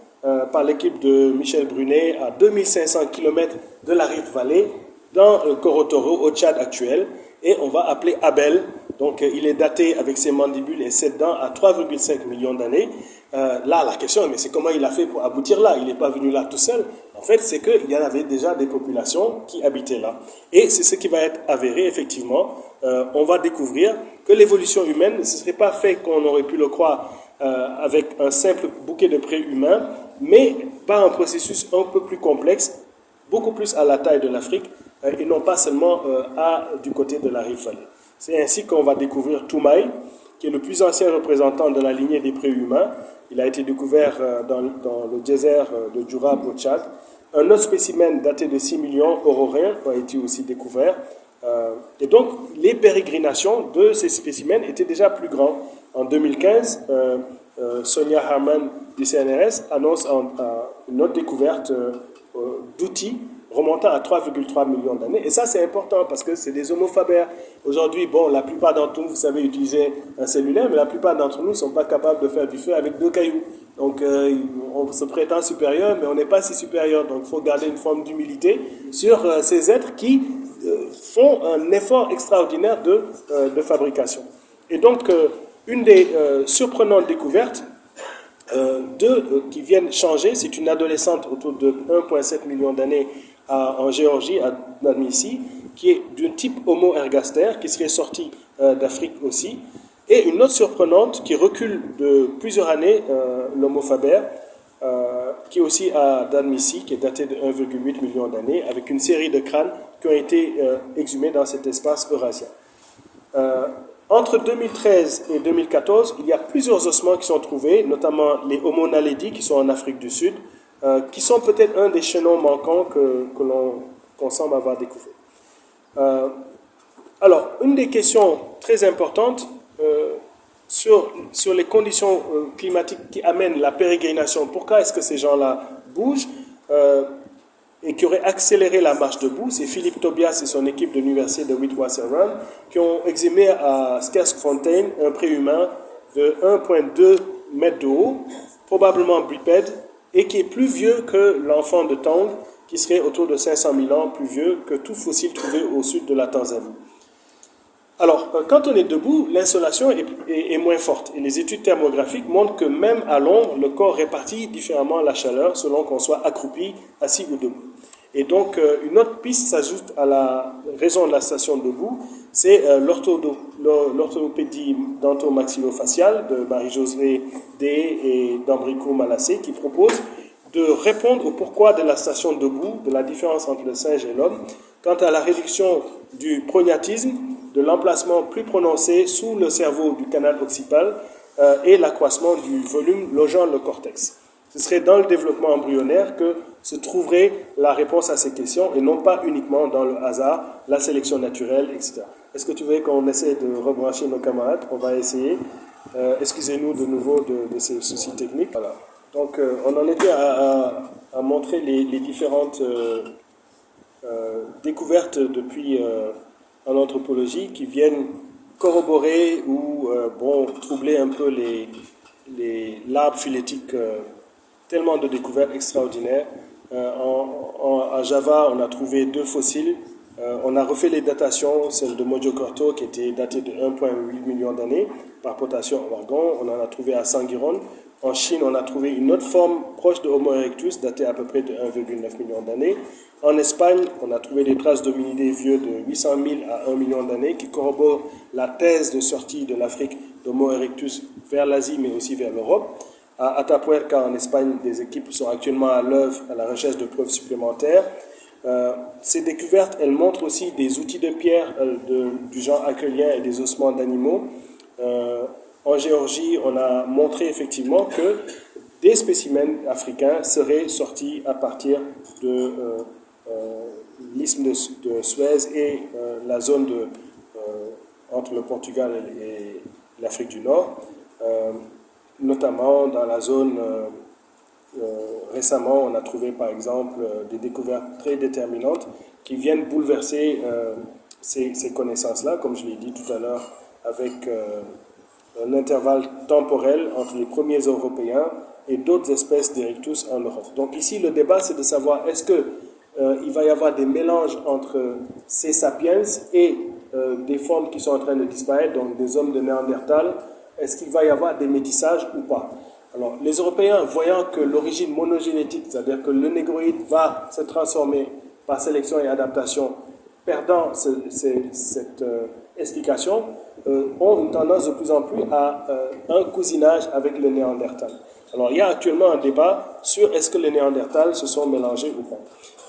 par l'équipe de Michel Brunet à 2500 km de la Rift Valley, dans Korotoro, au Tchad actuel, et on va appeler Abel. Donc il est daté avec ses mandibules et ses dents à 3,5 millions d'années. Là, la question, mais c'est comment il a fait pour aboutir là? Il n'est pas venu là tout seul. En fait, c'est qu'il y en avait déjà des populations qui habitaient là. Et c'est ce qui va être avéré, effectivement. On va découvrir que l'évolution humaine, ce ne serait pas fait qu'on aurait pu le croire avec un simple bouquet de préhumains, mais par un processus un peu plus complexe, beaucoup plus à la taille de l'Afrique, et non pas seulement du côté de la Rift Valley. C'est ainsi qu'on va découvrir Toumaï, qui est le plus ancien représentant de la lignée des préhumains. Il a été découvert dans le désert de Djourab au Tchad. Un autre spécimen daté de 6 millions, aurorien, a été aussi découvert. Et donc, les pérégrinations de ces spécimens étaient déjà plus grands. En 2015, Sonia Harman du CNRS annonce une autre découverte d'outils remontant à 3,3 millions d'années. Et ça, c'est important parce que c'est des Homo faber. Aujourd'hui, la plupart d'entre nous, vous savez utiliser un cellulaire, mais la plupart d'entre nous ne sont pas capables de faire du feu avec 2 cailloux. Donc, on se prétend supérieur, mais on n'est pas si supérieur. Donc, il faut garder une forme d'humilité sur ces êtres qui font un effort extraordinaire de fabrication. Et donc, une des surprenantes découvertes qui viennent changer, c'est une adolescente autour de 1,7 million d'années en Géorgie, à Dmanisi, qui est d'un type Homo ergaster, qui serait sorti d'Afrique aussi. Et une autre surprenante qui recule de plusieurs années, l'Homo faber, qui est aussi à Dmanisi, qui est daté de 1,8 million d'années, avec une série de crânes qui ont été exhumés dans cet espace eurasien. Entre 2013 et 2014, il y a plusieurs ossements qui sont trouvés, notamment les Homo naledi qui sont en Afrique du Sud, qui sont peut-être un des chaînons manquants qu'on semble avoir découvert. Alors, une des questions très importantes sur les conditions climatiques qui amènent la pérégrination, pourquoi est-ce que ces gens-là bougent? et qui aurait accéléré la marche debout. C'est Philippe Tobias et son équipe de l'université de Witwatersrand qui ont exhumé à Skersfontein un préhumain de 1,2 mètres de haut, probablement bipède, et qui est plus vieux que l'enfant de Tong, qui serait autour de 500 000 ans plus vieux que tout fossile trouvé au sud de la Tanzanie. Alors, quand on est debout, l'insolation est moins forte. Et les études thermographiques montrent que même à l'ombre, le corps répartit différemment la chaleur selon qu'on soit accroupi, assis ou debout. Et donc, une autre piste s'ajoute à la raison de la station debout, c'est l'orthopédie dentomaxillofaciale de Marie-Josée D. et d'Ambrico Malassé qui propose de répondre au pourquoi de la station debout, de la différence entre le singe et l'homme, quant à la réduction du prognatisme, de l'emplacement plus prononcé sous le cerveau du canal occipital et l'accroissement du volume logeant le cortex. Ce serait dans le développement embryonnaire que se trouverait la réponse à ces questions et non pas uniquement dans le hasard, la sélection naturelle, etc. Est-ce que tu veux qu'on essaie de rebrancher nos camarades? On va essayer. Excusez-nous de nouveau de ces soucis techniques. Voilà. Donc, on en était à montrer les différentes découvertes depuis en anthropologie qui viennent corroborer ou troubler un peu l'arbre phylétique. Tellement de découvertes extraordinaires. À Java, on a trouvé 2 fossiles. On a refait les datations, celle de Mojokorto qui était datée de 1,8 million d'années par potassium en argon. On en a trouvé à Sangiron. En Chine, on a trouvé une autre forme proche de Homo erectus, datée à peu près de 1,9 million d'années. En Espagne, on a trouvé des traces d'hominidés vieux de 800 000 à 1 million d'années qui corroborent la thèse de sortie de l'Afrique d'Homo erectus vers l'Asie, mais aussi vers l'Europe. À Atapuerca, en Espagne, des équipes sont actuellement à l'œuvre à la recherche de preuves supplémentaires. Ces découvertes, elles montrent aussi des outils de pierre du genre aquelien et des ossements d'animaux. En Géorgie, on a montré effectivement que des spécimens africains seraient sortis à partir de l'isthme de Suez et la zone entre le Portugal et l'Afrique du Nord. Notamment dans la zone, récemment, on a trouvé par exemple des découvertes très déterminantes qui viennent bouleverser ces connaissances-là, comme je l'ai dit tout à l'heure, avec un intervalle temporel entre les premiers Européens et d'autres espèces d'Erectus en Europe. Donc ici, le débat, c'est de savoir est-ce qu'il va y avoir des mélanges entre ces sapiens et des formes qui sont en train de disparaître, donc des hommes de Néandertal. Est-ce qu'il va y avoir des métissages ou pas? Alors, les Européens, voyant que l'origine monogénétique, c'est-à-dire que le négroïde va se transformer par sélection et adaptation, perdant cette explication, ont une tendance de plus en plus à un cousinage avec le Néandertal. Alors, il y a actuellement un débat sur est-ce que les Néandertals se sont mélangés ou pas.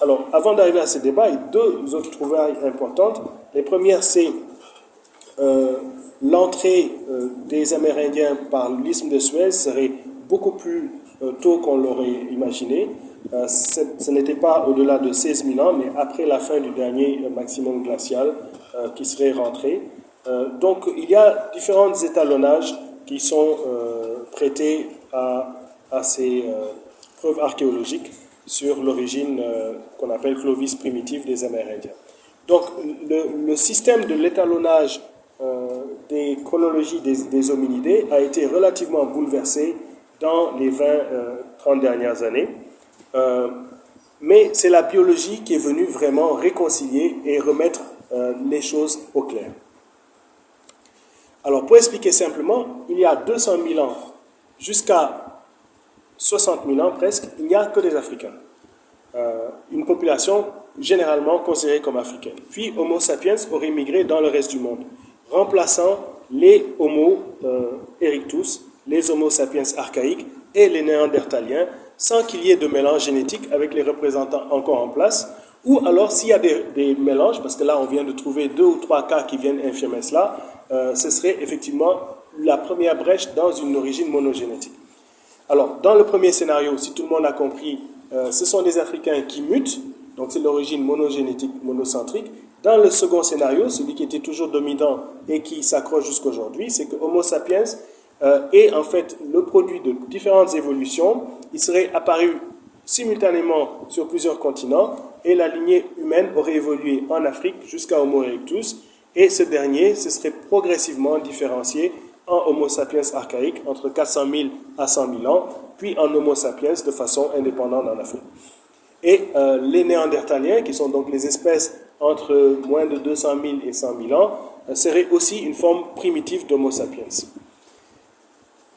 Alors, avant d'arriver à ce débat, il y a 2 autres trouvailles importantes. Les premières, c'est l'entrée des Amérindiens par l'isthme de Suez serait beaucoup plus tôt qu'on l'aurait imaginé. Ce n'était pas au-delà de 16 000 ans, mais après la fin du dernier maximum glacial qui serait rentré. Donc il y a différents étalonnages qui sont prêtés à ces preuves archéologiques sur l'origine qu'on appelle Clovis primitive des Amérindiens. Donc le système de l'étalonnage des chronologies des hominidés a été relativement bouleversé dans les 20-30 dernières années. Mais c'est la biologie qui est venue vraiment réconcilier et remettre les choses au clair. Alors, pour expliquer simplement, il y a 200 000 ans jusqu'à 60 000 ans presque, il n'y a que des Africains. Une population généralement considérée comme africaine. Puis, Homo sapiens aurait migré dans le reste du monde, remplaçant les Homo erectus, les Homo sapiens archaïques et les néandertaliens, sans qu'il y ait de mélange génétique avec les représentants encore en place, ou alors s'il y a des mélanges, parce que là on vient de trouver 2 ou 3 cas qui viennent infirmer cela, ce serait effectivement la première brèche dans une origine monogénétique. Alors, dans le premier scénario, si tout le monde a compris, ce sont des Africains qui mutent, donc c'est l'origine monogénétique, monocentrique. Dans le second scénario, celui qui était toujours dominant et qui s'accroche jusqu'à aujourd'hui, c'est que Homo sapiens est en fait le produit de différentes évolutions. Il serait apparu simultanément sur plusieurs continents et la lignée humaine aurait évolué en Afrique jusqu'à Homo erectus et ce dernier se serait progressivement différencié en Homo sapiens archaïque entre 400 000 à 100 000 ans, puis en Homo sapiens de façon indépendante en Afrique. Et les Néandertaliens, qui sont donc les espèces entre moins de 200 000 et 100 000 ans, seraient aussi une forme primitive d'Homo sapiens.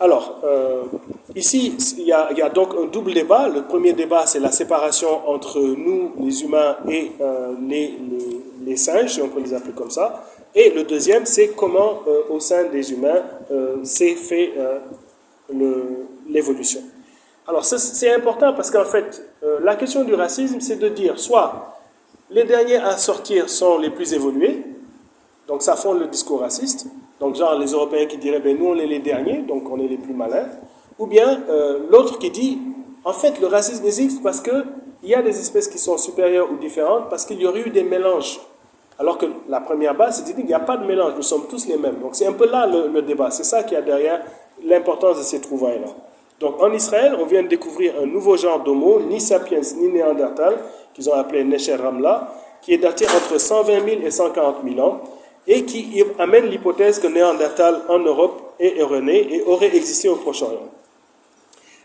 Alors, ici, il y a donc un double débat. Le premier débat, c'est la séparation entre nous, les humains, et les singes, si on peut les appeler comme ça. Et le deuxième, c'est comment, au sein des humains, s'est fait l'évolution. Alors, c'est important parce qu'en fait, la question du racisme, c'est de dire soit les derniers à sortir sont les plus évolués, donc ça fonde le discours raciste, donc genre les Européens qui diraient ben nous on est les derniers, donc on est les plus malins, ou bien l'autre qui dit en fait le racisme existe parce qu'il y a des espèces qui sont supérieures ou différentes parce qu'il y aurait eu des mélanges. Alors que la première base, c'est de dire qu'il n'y a pas de mélange, nous sommes tous les mêmes. Donc c'est un peu là le débat, c'est ça qui y a derrière l'importance de ces trouvailles-là. Donc en Israël, on vient de découvrir un nouveau genre d'homo, ni sapiens ni néandertal, qu'ils ont appelé Necher Ramla, qui est daté entre 120 000 et 140 000 ans, et qui amène l'hypothèse que Néandertal en Europe est erroné et aurait existé au Proche-Orient.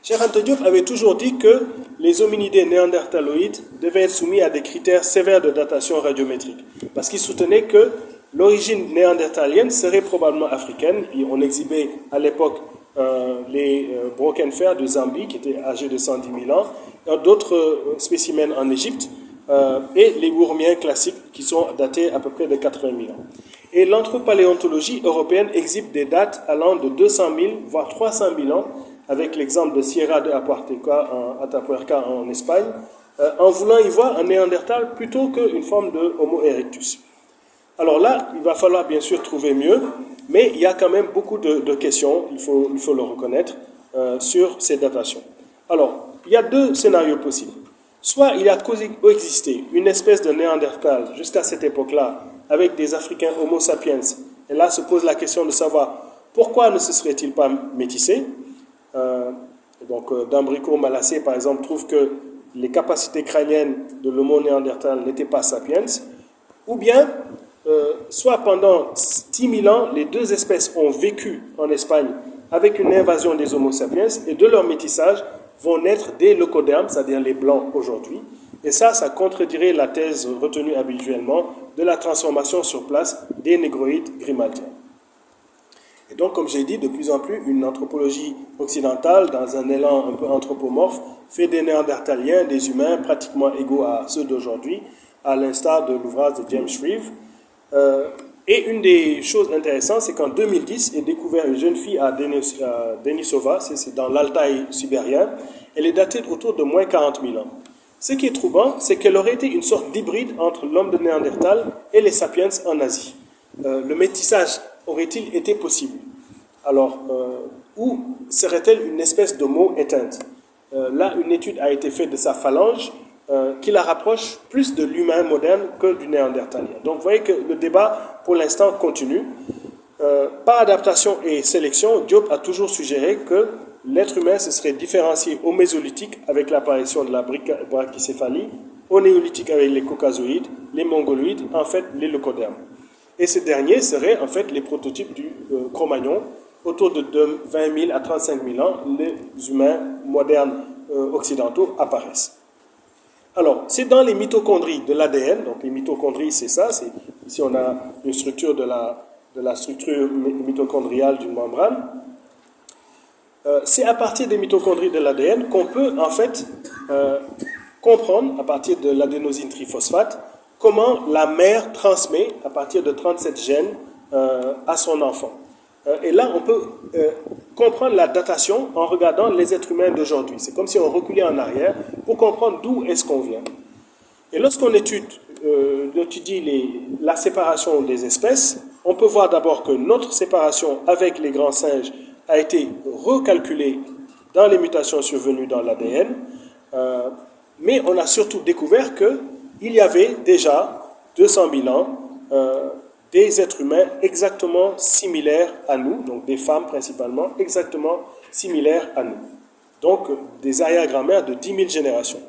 Cheikh Anta Diop avait toujours dit que les hominidés néandertaloïdes devaient être soumis à des critères sévères de datation radiométrique, parce qu'il soutenait que l'origine néandertalienne serait probablement africaine, et on exhibait à l'époque les Brokenfer de Zambie, qui étaient âgés de 110 000 ans, d'autres spécimens en Égypte, et les Wourmiens classiques, qui sont datés à peu près de 80 000 ans. Et l'anthropaléontologie européenne exhibe des dates allant de 200 000, voire 300 000 ans, avec l'exemple de Sierra de Atapuerca en Espagne, en voulant y voir un néandertal plutôt qu'une forme de Homo erectus. Alors là, il va falloir bien sûr trouver mieux, mais il y a quand même beaucoup de questions, il faut le reconnaître, sur ces datations. Alors, il y a deux scénarios possibles. Soit il a coexisté une espèce de néandertal jusqu'à cette époque-là, avec des Africains Homo sapiens, et là se pose la question de savoir pourquoi ne se serait-il pas métissé. Dambricourt Malassé, par exemple, trouve que les capacités crâniennes de l'Homo néandertal n'étaient pas sapiens, ou bien, soit pendant 10 000 ans, les deux espèces ont vécu en Espagne avec une invasion des Homo sapiens, et de leur métissage vont naître des leucodermes, c'est-à-dire les blancs aujourd'hui, et ça contredirait la thèse retenue habituellement de la transformation sur place des négroïdes grimaldiens. Et donc, comme j'ai dit, de plus en plus, une anthropologie occidentale, dans un élan un peu anthropomorphe, fait des néandertaliens des humains pratiquement égaux à ceux d'aujourd'hui, à l'instar de l'ouvrage de James Shreve. Et une des choses intéressantes, c'est qu'en 2010, est découvert une jeune fille à Denisova, c'est dans l'Altaï sibérien. Elle est datée autour de moins 40 000 ans. Ce qui est troublant, c'est qu'elle aurait été une sorte d'hybride entre l'homme de Néandertal et les sapiens en Asie. Le métissage aurait-il été possible? Alors, où serait-elle une espèce d'homo éteinte? Là, une étude a été faite de sa phalange qui la rapproche plus de l'humain moderne que du néandertalien. Donc, vous voyez que le débat, pour l'instant, continue. Par adaptation et sélection, Diop a toujours suggéré que l'être humain se serait différencié au Mésolithique avec l'apparition de la brachycéphalie, au Néolithique avec les caucasoïdes, les mongoloïdes, en fait, les leucodermes. Et ces derniers seraient en fait les prototypes du Cro-Magnon. Autour de 20 000 à 35 000 ans, les humains modernes occidentaux apparaissent. Alors, c'est dans les mitochondries de l'ADN, donc les mitochondries c'est ça, ici on a une structure de la structure mitochondriale d'une membrane. C'est à partir des mitochondries de l'ADN qu'on peut en fait comprendre, à partir de l'adénosine triphosphate, comment la mère transmet, à partir de 37 gènes, à son enfant. Et là, on peut comprendre la datation en regardant les êtres humains d'aujourd'hui. C'est comme si on reculait en arrière pour comprendre d'où est-ce qu'on vient. Et lorsqu'on étudie la séparation des espèces, on peut voir d'abord que notre séparation avec les grands singes a été recalculée dans les mutations survenues dans l'ADN, mais on a surtout découvert qu'il y avait déjà 200 000 ans des êtres humains exactement similaires à nous, donc des femmes principalement, exactement similaires à nous. donc des arrière-grand-mères de 10 000 générations.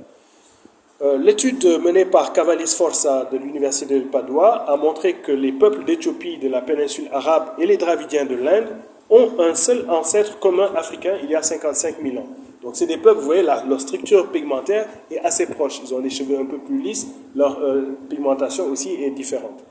L'étude menée par Cavalli Sforza de l'Université de Padua a montré que les peuples d'Éthiopie, de la péninsule arabe et les Dravidiens de l'Inde ont un seul ancêtre commun africain il y a 55 000 ans. Donc c'est des peuples, vous voyez, leur structure pigmentaire est assez proche. Ils ont des cheveux un peu plus lisses, leur pigmentation aussi est différente.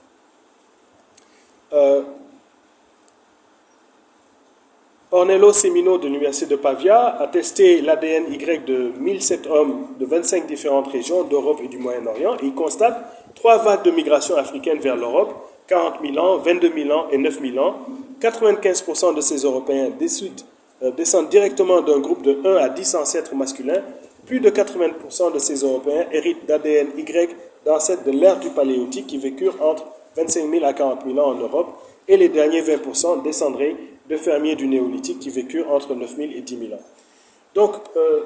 Ornello Semino de l'Université de Pavia a testé l'ADN Y de 1007 hommes de 25 différentes régions d'Europe et du Moyen-Orient et il constate 3 vagues de migration africaine vers l'Europe, 40 000 ans, 22 000 ans et 9 000 ans. 95% de ces Européens descendent directement d'un groupe de 1 à 10 ancêtres masculins. Plus de 80% de ces Européens héritent d'ADN Y d'ancêtres de l'ère du Paléolithique qui vécurent entre 25 000 à 40 000 ans en Europe et les derniers 20% descendraient de fermiers du Néolithique qui vécurent entre 9 000 et 10 000 ans. Donc,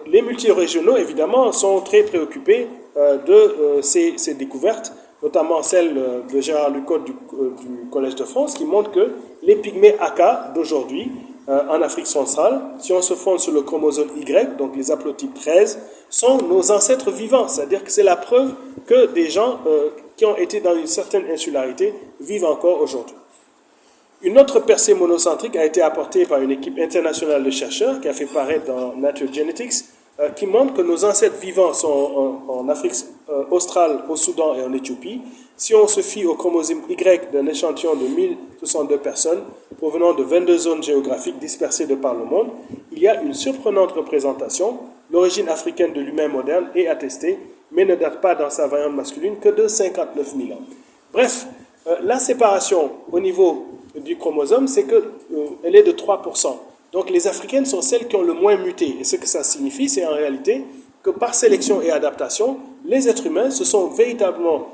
les multirégionaux, évidemment, sont très préoccupés de ces découvertes, notamment celle de Gérard Lucotte du Collège de France, qui montre que les pygmées Aka d'aujourd'hui, en Afrique centrale, si on se fonde sur le chromosome Y, donc les haplotypes 13, sont nos ancêtres vivants, c'est-à-dire que c'est la preuve que des gens qui ont été dans une certaine insularité vivent encore aujourd'hui. Une autre percée monocentrique a été apportée par une équipe internationale de chercheurs qui a fait paraître dans Nature Genetics, qui montre que nos ancêtres vivants sont en Afrique australe, au Soudan et en Éthiopie. Si on se fie au chromosome Y d'un échantillon de 1062 personnes provenant de 22 zones géographiques dispersées de par le monde, il y a une surprenante représentation. L'origine africaine de l'humain moderne est attestée, mais ne date pas dans sa variante masculine que de 59 000 ans. Bref, la séparation au niveau du chromosome, c'est qu'elle est de 3%. Donc les Africaines sont celles qui ont le moins muté. Et ce que ça signifie, c'est en réalité que par sélection et adaptation, les êtres humains se sont véritablement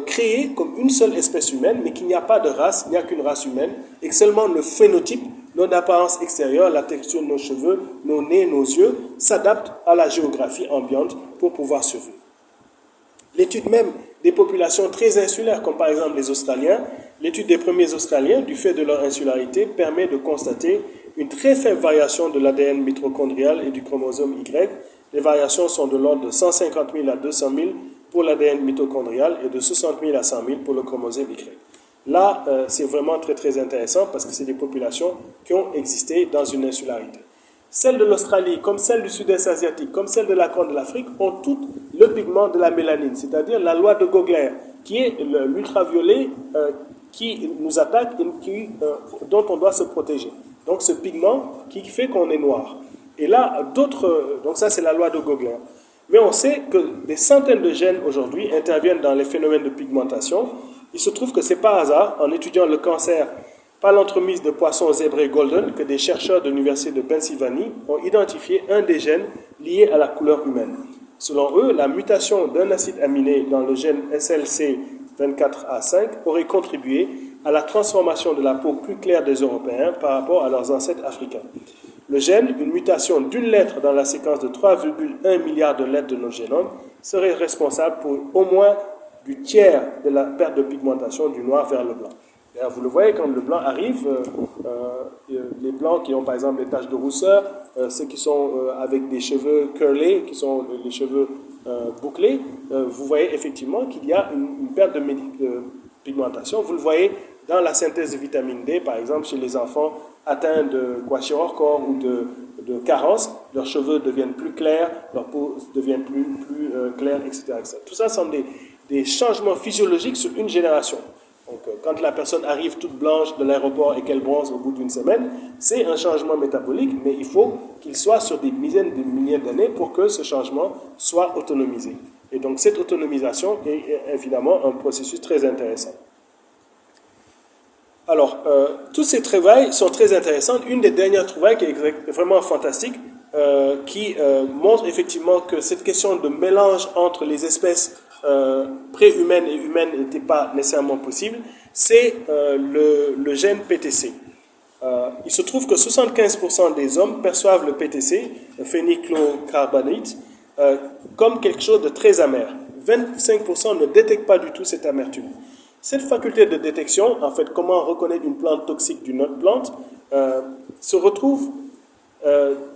créés comme une seule espèce humaine, mais qu'il n'y a pas de race, il n'y a qu'une race humaine, et que seulement le phénotype, notre apparence extérieure, la texture de nos cheveux, nos nez, nos yeux, s'adaptent à la géographie ambiante pour pouvoir survivre. L'étude même des populations très insulaires, comme par exemple les Australiens, l'étude des premiers Australiens, du fait de leur insularité, permet de constater une très faible variation de l'ADN mitochondrial et du chromosome Y. Les variations sont de l'ordre de 150 000 à 200 000 pour l'ADN mitochondrial et de 60 000 à 100 000 pour le chromosome Y. Là, c'est vraiment très très intéressant parce que c'est des populations qui ont existé dans une insularité. Celles de l'Australie, comme celles du sud-est asiatique, comme celles de la Corne de l'Afrique, ont toutes le pigment de la mélanine, c'est-à-dire la loi de Gogler, qui est l'ultraviolet qui nous attaque et dont on doit se protéger. Donc ce pigment qui fait qu'on est noir. Et là, donc ça c'est la loi de Gogler. Mais on sait que des centaines de gènes aujourd'hui interviennent dans les phénomènes de pigmentation. Il se trouve que c'est pas hasard, en étudiant le cancer par l'entremise de poissons zébrés golden, que des chercheurs de l'Université de Pennsylvanie ont identifié un des gènes liés à la couleur humaine. Selon eux, la mutation d'un acide aminé dans le gène SLC24A5 aurait contribué à la transformation de la peau plus claire des Européens par rapport à leurs ancêtres africains. Le gène, une mutation d'une lettre dans la séquence de 3,1 milliards de lettres de notre génome, serait responsable pour au moins du tiers de la perte de pigmentation du noir vers le blanc. Vous le voyez, quand le blanc arrive, les blancs qui ont par exemple des taches de rousseur, ceux qui sont avec des cheveux curlés, qui sont les cheveux bouclés, vous voyez effectivement qu'il y a une perte de pigmentation. Vous le voyez dans la synthèse de vitamine D, par exemple chez les enfants atteints de kwashiorkor ou de carence, leurs cheveux deviennent plus clairs, leur peau devient plus claire, etc., etc. Tout ça sont des changements physiologiques sur une génération. Donc, quand la personne arrive toute blanche de l'aéroport et qu'elle bronze au bout d'une semaine, c'est un changement métabolique, mais il faut qu'il soit sur des dizaines de milliers d'années pour que ce changement soit autonomisé. Et donc, cette autonomisation est évidemment un processus très intéressant. Alors, tous ces trouvailles sont très intéressantes. Une des dernières trouvailles qui est vraiment fantastique, qui montre effectivement que cette question de mélange entre les espèces pré-humaines et humaines n'était pas nécessairement possible, c'est le gène PTC. Il se trouve que 75% des hommes perçoivent le PTC, le phénylchlorcarbonate, comme quelque chose de très amer. 25% ne détectent pas du tout cette amertume. Cette faculté de détection, en fait, comment reconnaître une plante toxique d'une autre plante, se retrouve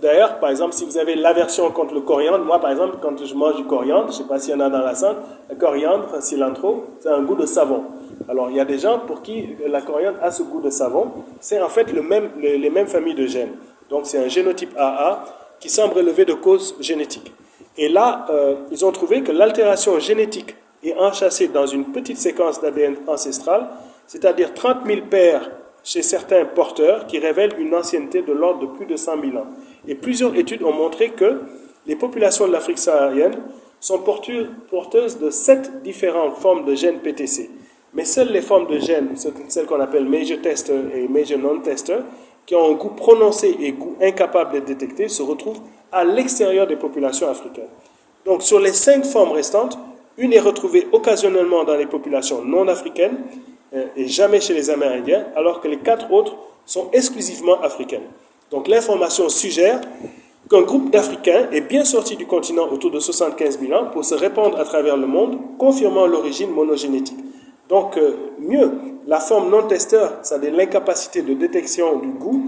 D'ailleurs, par exemple, si vous avez l'aversion contre le coriandre, moi par exemple, quand je mange du coriandre, je ne sais pas s'il y en a dans la salle, le coriandre, cilantro, c'est un goût de savon. Alors, il y a des gens pour qui la coriandre a ce goût de savon. C'est en fait les mêmes familles de gènes. Donc, c'est un génotype AA qui semble relever de causes génétiques. Et là, ils ont trouvé que l'altération génétique est enchâssée dans une petite séquence d'ADN ancestral, c'est-à-dire 30 000 paires chez certains porteurs qui révèlent une ancienneté de l'ordre de plus de 100 000 ans. Et plusieurs études ont montré que les populations de l'Afrique saharienne sont porteuses de 7 différentes formes de gènes PTC. Mais seules les formes de gènes, celles qu'on appelle major tester et major non-tester, qui ont un goût prononcé et goût incapable d'être détecté, se retrouvent à l'extérieur des populations africaines. Donc sur les 5 formes restantes, une est retrouvée occasionnellement dans les populations non africaines, et jamais chez les Amérindiens, alors que les 4 autres sont exclusivement africaines. Donc l'information suggère qu'un groupe d'Africains est bien sorti du continent autour de 75 000 ans pour se répandre à travers le monde, confirmant l'origine monogénétique. Donc mieux, la forme non-testeur, c'est-à-dire l'incapacité de détection du goût,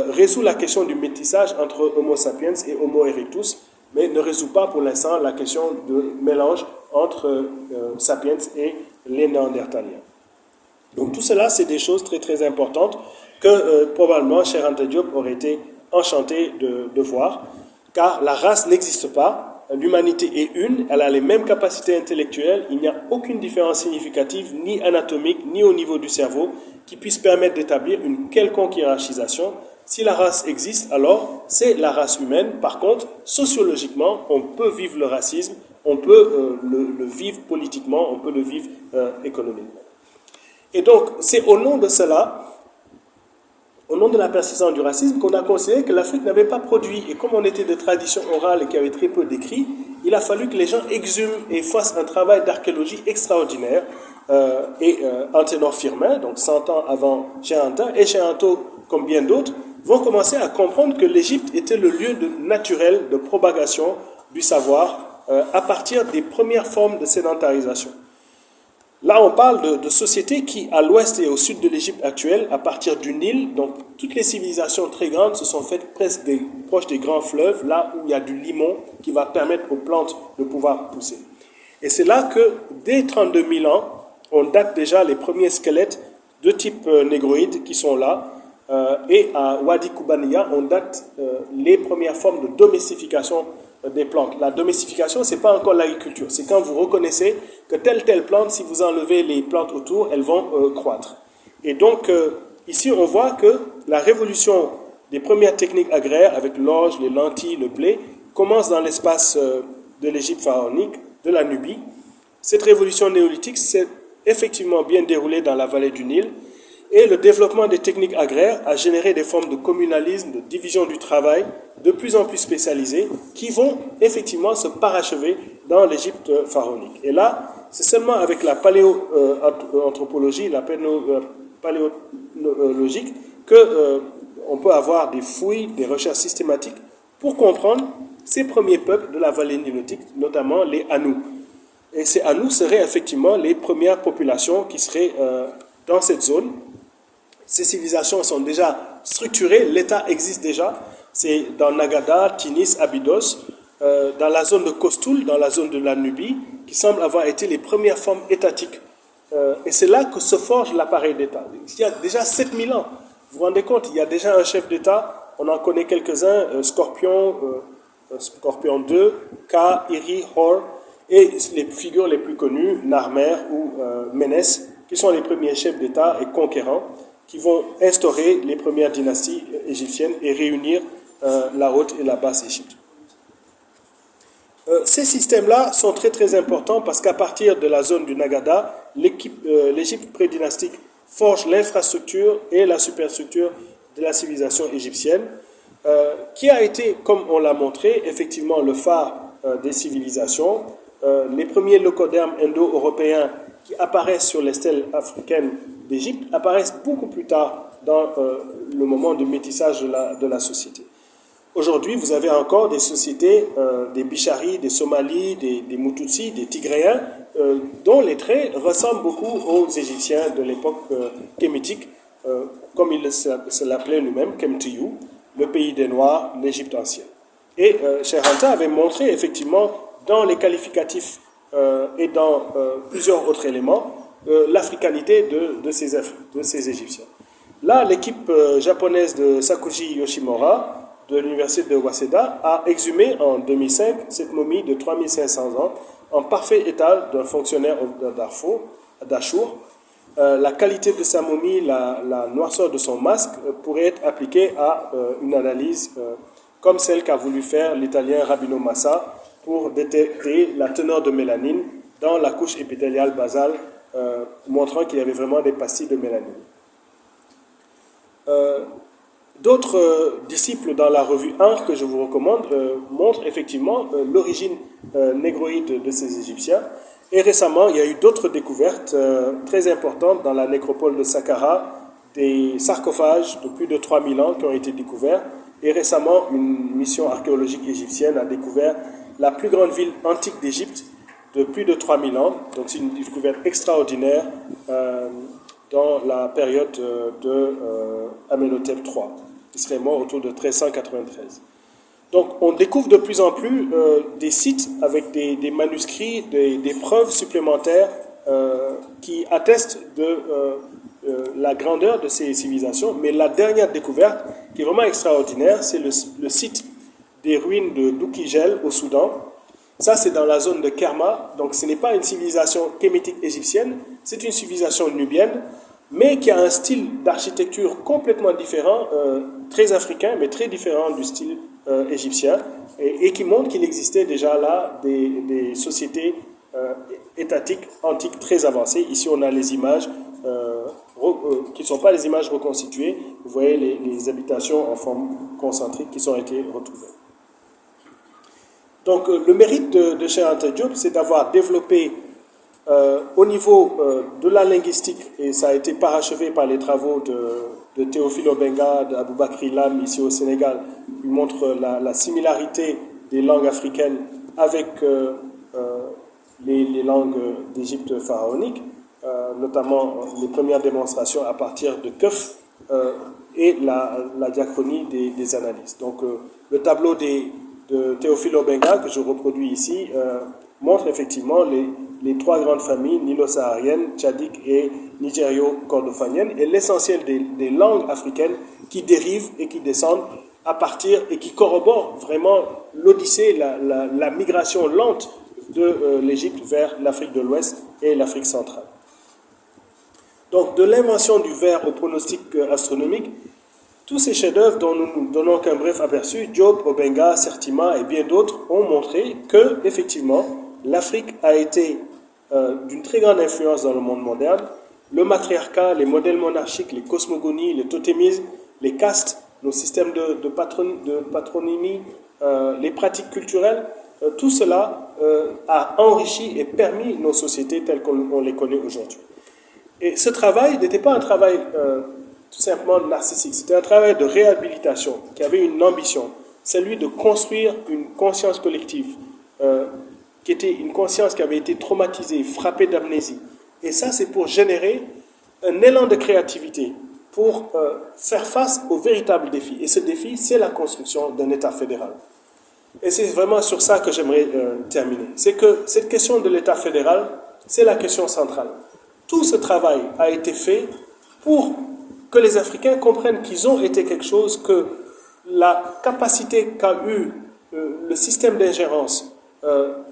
résout la question du métissage entre Homo sapiens et Homo erectus, mais ne résout pas pour l'instant la question de mélange entre sapiens et les néandertaliens. Donc tout cela, c'est des choses très très importantes que probablement Cheikh Anta Diop aurait été enchanté de voir, car la race n'existe pas, l'humanité est une, elle a les mêmes capacités intellectuelles, il n'y a aucune différence significative, ni anatomique, ni au niveau du cerveau, qui puisse permettre d'établir une quelconque hiérarchisation. Si la race existe, alors c'est la race humaine. Par contre, sociologiquement, on peut vivre le racisme, on peut le vivre politiquement, on peut le vivre économiquement. Et donc, c'est au nom de cela, au nom de la persistance du racisme, qu'on a considéré que l'Afrique n'avait pas produit. Et comme on était de tradition orale et qu'il y avait très peu d'écrits, il a fallu que les gens exhument et fassent un travail d'archéologie extraordinaire. Anténor Firmin, donc 100 ans avant Cheikh Anta, et Cheikh Anta, comme bien d'autres, vont commencer à comprendre que l'Égypte était le lieu naturel de propagation du savoir à partir des premières formes de sédentarisation. Là, on parle de sociétés qui, à l'ouest et au sud de l'Égypte actuelle, à partir du Nil, donc toutes les civilisations très grandes se sont faites presque proches des grands fleuves, là où il y a du limon qui va permettre aux plantes de pouvoir pousser. Et c'est là que, dès 32 000 ans, on date déjà les premiers squelettes de type négroïde qui sont là. Et à Wadi Koubaniya, on date les premières formes de domestication des plantes. La domestication, ce n'est pas encore l'agriculture. C'est quand vous reconnaissez que telle plante, si vous enlevez les plantes autour, elles vont croître. Et donc, ici, on voit que la révolution des premières techniques agraires, avec l'orge, les lentilles, le blé, commence dans l'espace de l'Égypte pharaonique, de la Nubie. Cette révolution néolithique s'est effectivement bien déroulée dans la vallée du Nil. Et le développement des techniques agraires a généré des formes de communalisme, de division du travail, de plus en plus spécialisées, qui vont effectivement se parachever dans l'Égypte pharaonique. Et là, c'est seulement avec la paléoanthropologie, la paléologique, qu'on peut avoir des fouilles, des recherches systématiques pour comprendre ces premiers peuples de la vallée nilotique, notamment les Hanous. Et ces Hanous seraient effectivement les premières populations qui seraient dans cette zone. Ces civilisations sont déjà structurées, l'État existe déjà. C'est dans Nagada, Tinis, Abydos, dans la zone de Kostoul, dans la zone de la Nubie, qui semblent avoir été les premières formes étatiques. Et c'est là que se forge l'appareil d'État. Il y a déjà 7000 ans. Vous vous rendez compte, il y a déjà un chef d'État, on en connaît quelques-uns, Scorpion 2, Ka, Iri, Hor, et les figures les plus connues, Narmer ou Ménès, qui sont les premiers chefs d'État et conquérants, qui vont instaurer les premières dynasties égyptiennes et réunir la haute et la basse Égypte. Ces systèmes-là sont très très importants parce qu'à partir de la zone du Nagada, l'Égypte prédynastique forge l'infrastructure et la superstructure de la civilisation égyptienne, qui a été, comme on l'a montré, effectivement le phare des civilisations. Les premiers locodermes indo-européens qui apparaissent sur les stèles africaines d'Égypte apparaissent beaucoup plus tard dans le moment du métissage de la société. Aujourd'hui, vous avez encore des sociétés, des Bicharis, des Somalis, des Moututsis, des Tigréens, dont les traits ressemblent beaucoup aux Égyptiens de l'époque kémitique, comme il se l'appelait lui-même, Kemtiyu. le pays des Noirs, l'Égypte ancienne. Et Cheikh Anta avait montré effectivement dans les qualificatifs et dans plusieurs autres éléments l'africanité de ces Égyptiens. Là, l'équipe japonaise de Sakuji Yoshimura de l'université de Waseda a exhumé en 2005 cette momie de 3500 ans en parfait état d'un fonctionnaire d'Achour. La qualité de sa momie, la noirceur de son masque pourrait être appliquée à une analyse comme celle qu'a voulu faire l'italien Rabino Massa pour détecter la teneur de mélanine dans la couche épithéliale basale, montrant qu'il y avait vraiment des pastilles de mélanine. D'autres disciples dans la revue Ankh que je vous recommande montrent effectivement l'origine négroïde de ces Égyptiens. Et récemment, il y a eu d'autres découvertes très importantes dans la nécropole de Saqqara, des sarcophages de plus de 3000 ans qui ont été découverts. Et récemment, une mission archéologique égyptienne a découvert la plus grande ville antique d'Égypte de plus de 3000 ans. Donc c'est une découverte extraordinaire dans la période de Amenhotep III, qui serait mort autour de 1393. Donc on découvre de plus en plus des sites avec des manuscrits, des preuves supplémentaires qui attestent de la grandeur de ces civilisations. Mais la dernière découverte, qui est vraiment extraordinaire, c'est le site des ruines de Doukigel au Soudan. Ça, c'est dans la zone de Kerma. Donc ce n'est pas une civilisation kémétique égyptienne, c'est une civilisation nubienne, mais qui a un style d'architecture complètement différent, très africain, mais très différent du style égyptien, et qui montre qu'il existait déjà là des sociétés étatiques antiques très avancées. Ici, on a les images qui ne sont pas les images reconstituées. Vous voyez les habitations en forme concentrique qui ont été retrouvées. Donc, le mérite de Cheikh Anta Diop, c'est d'avoir développé au niveau de la linguistique, et ça a été parachevé par les travaux de Théophile Obenga, d'Aboubakri Lam ici au Sénégal. Il montre la similarité des langues africaines avec les langues d'Égypte pharaonique, notamment les premières démonstrations à partir de Keuf et la diachronie des analyses. Donc le tableau de Théophile Obenga que je reproduis ici montre effectivement les trois grandes familles nilo-sahariennes, tchadiques et nigério-kordofaniennes, et l'essentiel des langues africaines qui dérivent et qui descendent à partir et qui corroborent vraiment l'odyssée, la migration lente de l'Égypte vers l'Afrique de l'Ouest et l'Afrique centrale. Donc, de l'invention du verre au pronostic astronomique, tous ces chefs-d'œuvre dont nous ne donnons qu'un bref aperçu, Diop, Obenga, Sertima et bien d'autres, ont montré que, effectivement, l'Afrique a été d'une très grande influence dans le monde moderne. Le matriarcat, les modèles monarchiques, les cosmogonies, le totémisme, les castes, nos systèmes de patronymie, les pratiques culturelles, tout cela a enrichi et permis nos sociétés telles qu'on les connaît aujourd'hui. Et ce travail n'était pas un travail tout simplement narcissique, c'était un travail de réhabilitation qui avait une ambition, celui de construire une conscience collective, qui était une conscience qui avait été traumatisée, frappée d'amnésie. Et ça, c'est pour générer un élan de créativité, pour faire face au véritable défi. Et ce défi, c'est la construction d'un État fédéral. Et c'est vraiment sur ça que j'aimerais terminer. C'est que cette question de l'État fédéral, c'est la question centrale. Tout ce travail a été fait pour que les Africains comprennent qu'ils ont été quelque chose, que la capacité qu'a eu le système d'ingérence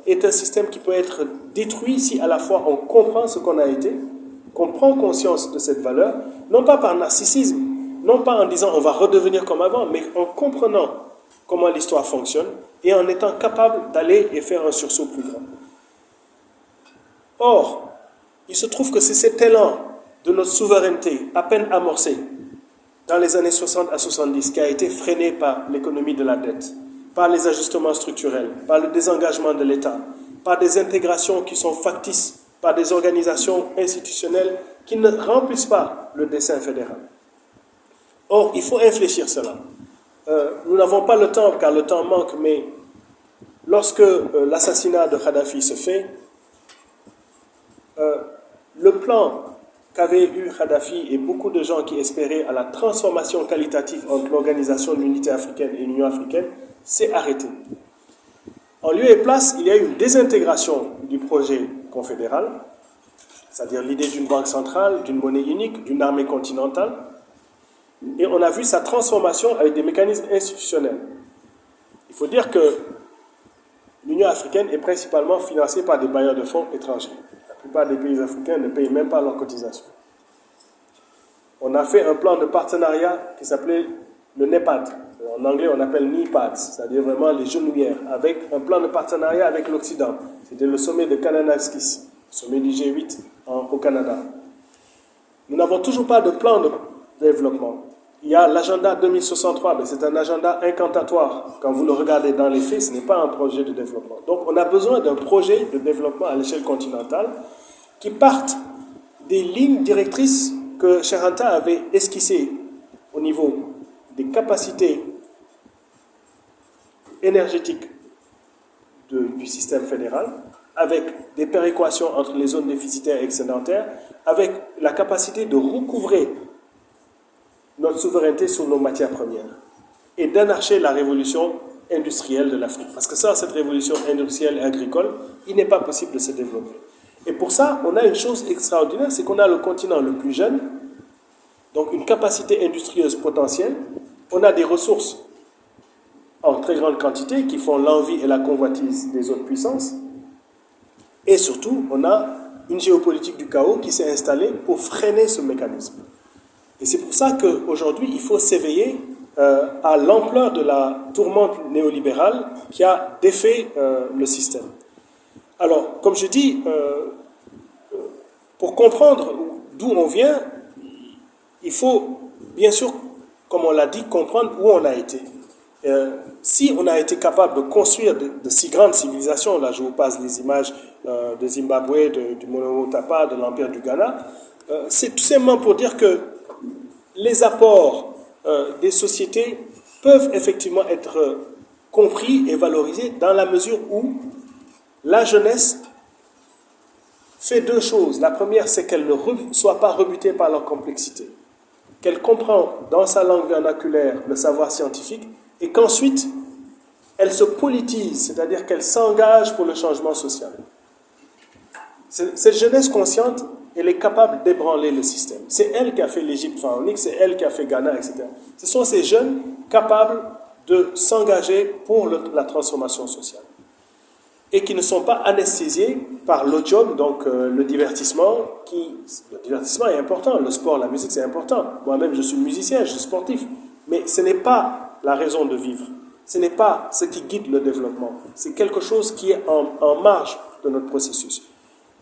est un système qui peut être détruit si à la fois on comprend ce qu'on a été, qu'on prend conscience de cette valeur, non pas par narcissisme, non pas en disant on va redevenir comme avant, mais en comprenant comment l'histoire fonctionne et en étant capable d'aller et faire un sursaut plus grand. Or, il se trouve que c'est cet élan de notre souveraineté à peine amorcé dans les années 60 à 70 qui a été freiné par l'économie de la dette, par les ajustements structurels, par le désengagement de l'État, par des intégrations qui sont factices, par des organisations institutionnelles qui ne remplissent pas le dessein fédéral. Or, il faut infléchir cela. Nous n'avons pas le temps, car le temps manque, mais lorsque l'assassinat de Kadhafi se fait, le plan qu'avait eu Kadhafi et beaucoup de gens qui espéraient à la transformation qualitative entre l'Organisation de l'Unité africaine et l'Union africaine s'est arrêtée. En lieu et place, il y a eu une désintégration du projet confédéral, c'est-à-dire l'idée d'une banque centrale, d'une monnaie unique, d'une armée continentale, et on a vu sa transformation avec des mécanismes institutionnels. Il faut dire que l'Union africaine est principalement financée par des bailleurs de fonds étrangers. La plupart des pays africains ne payent même pas leurs cotisations. On a fait un plan de partenariat qui s'appelait le NEPAD. En anglais, on appelle NEPAD, c'est-à-dire vraiment les genouillères, avec un plan de partenariat avec l'Occident. C'était le sommet de Kananaskis, le sommet du G8 au Canada. Nous n'avons toujours pas de plan de développement. Il y a l'agenda 2063, mais c'est un agenda incantatoire. Quand vous le regardez dans les faits, ce n'est pas un projet de développement. Donc on a besoin d'un projet de développement à l'échelle continentale qui parte des lignes directrices que Cheikh Anta avait esquissées au niveau des capacités énergétiques du système fédéral, avec des péréquations entre les zones déficitaires et excédentaires, avec la capacité de recouvrer notre souveraineté sur nos matières premières et d'anarcher la révolution industrielle de l'Afrique. Parce que sans cette révolution industrielle et agricole, il n'est pas possible de se développer. Et pour ça, on a une chose extraordinaire, c'est qu'on a le continent le plus jeune, donc une capacité industrieuse potentielle, on a des ressources en très grande quantité qui font l'envie et la convoitise des autres puissances, et surtout, on a une géopolitique du chaos qui s'est installée pour freiner ce mécanisme. Et c'est pour ça qu'aujourd'hui, il faut s'éveiller à l'ampleur de la tourmente néolibérale qui a défait le système. Alors, comme je dis, pour comprendre d'où on vient, il faut, bien sûr, comme on l'a dit, comprendre où on a été. Si on a été capable de construire de si grandes civilisations, là je vous passe les images de Zimbabwe, du Monomotapa, de l'Empire du Ghana, c'est tout simplement pour dire que les apports des sociétés peuvent effectivement être compris et valorisés dans la mesure où la jeunesse fait deux choses. La première, c'est qu'elle ne soit pas rebutée par leur complexité, qu'elle comprend dans sa langue vernaculaire le savoir scientifique et qu'ensuite, elle se politise, c'est-à-dire qu'elle s'engage pour le changement social. Cette jeunesse consciente, elle est capable d'ébranler le système. C'est elle qui a fait l'Égypte pharaonique, c'est elle qui a fait Ghana, etc. Ce sont ces jeunes capables de s'engager pour la transformation sociale et qui ne sont pas anesthésiés par l'odium, donc le divertissement. Le divertissement est important, le sport, la musique, c'est important. Moi-même, je suis musicien, je suis sportif, mais ce n'est pas la raison de vivre. Ce n'est pas ce qui guide le développement. C'est quelque chose qui est en marge de notre processus.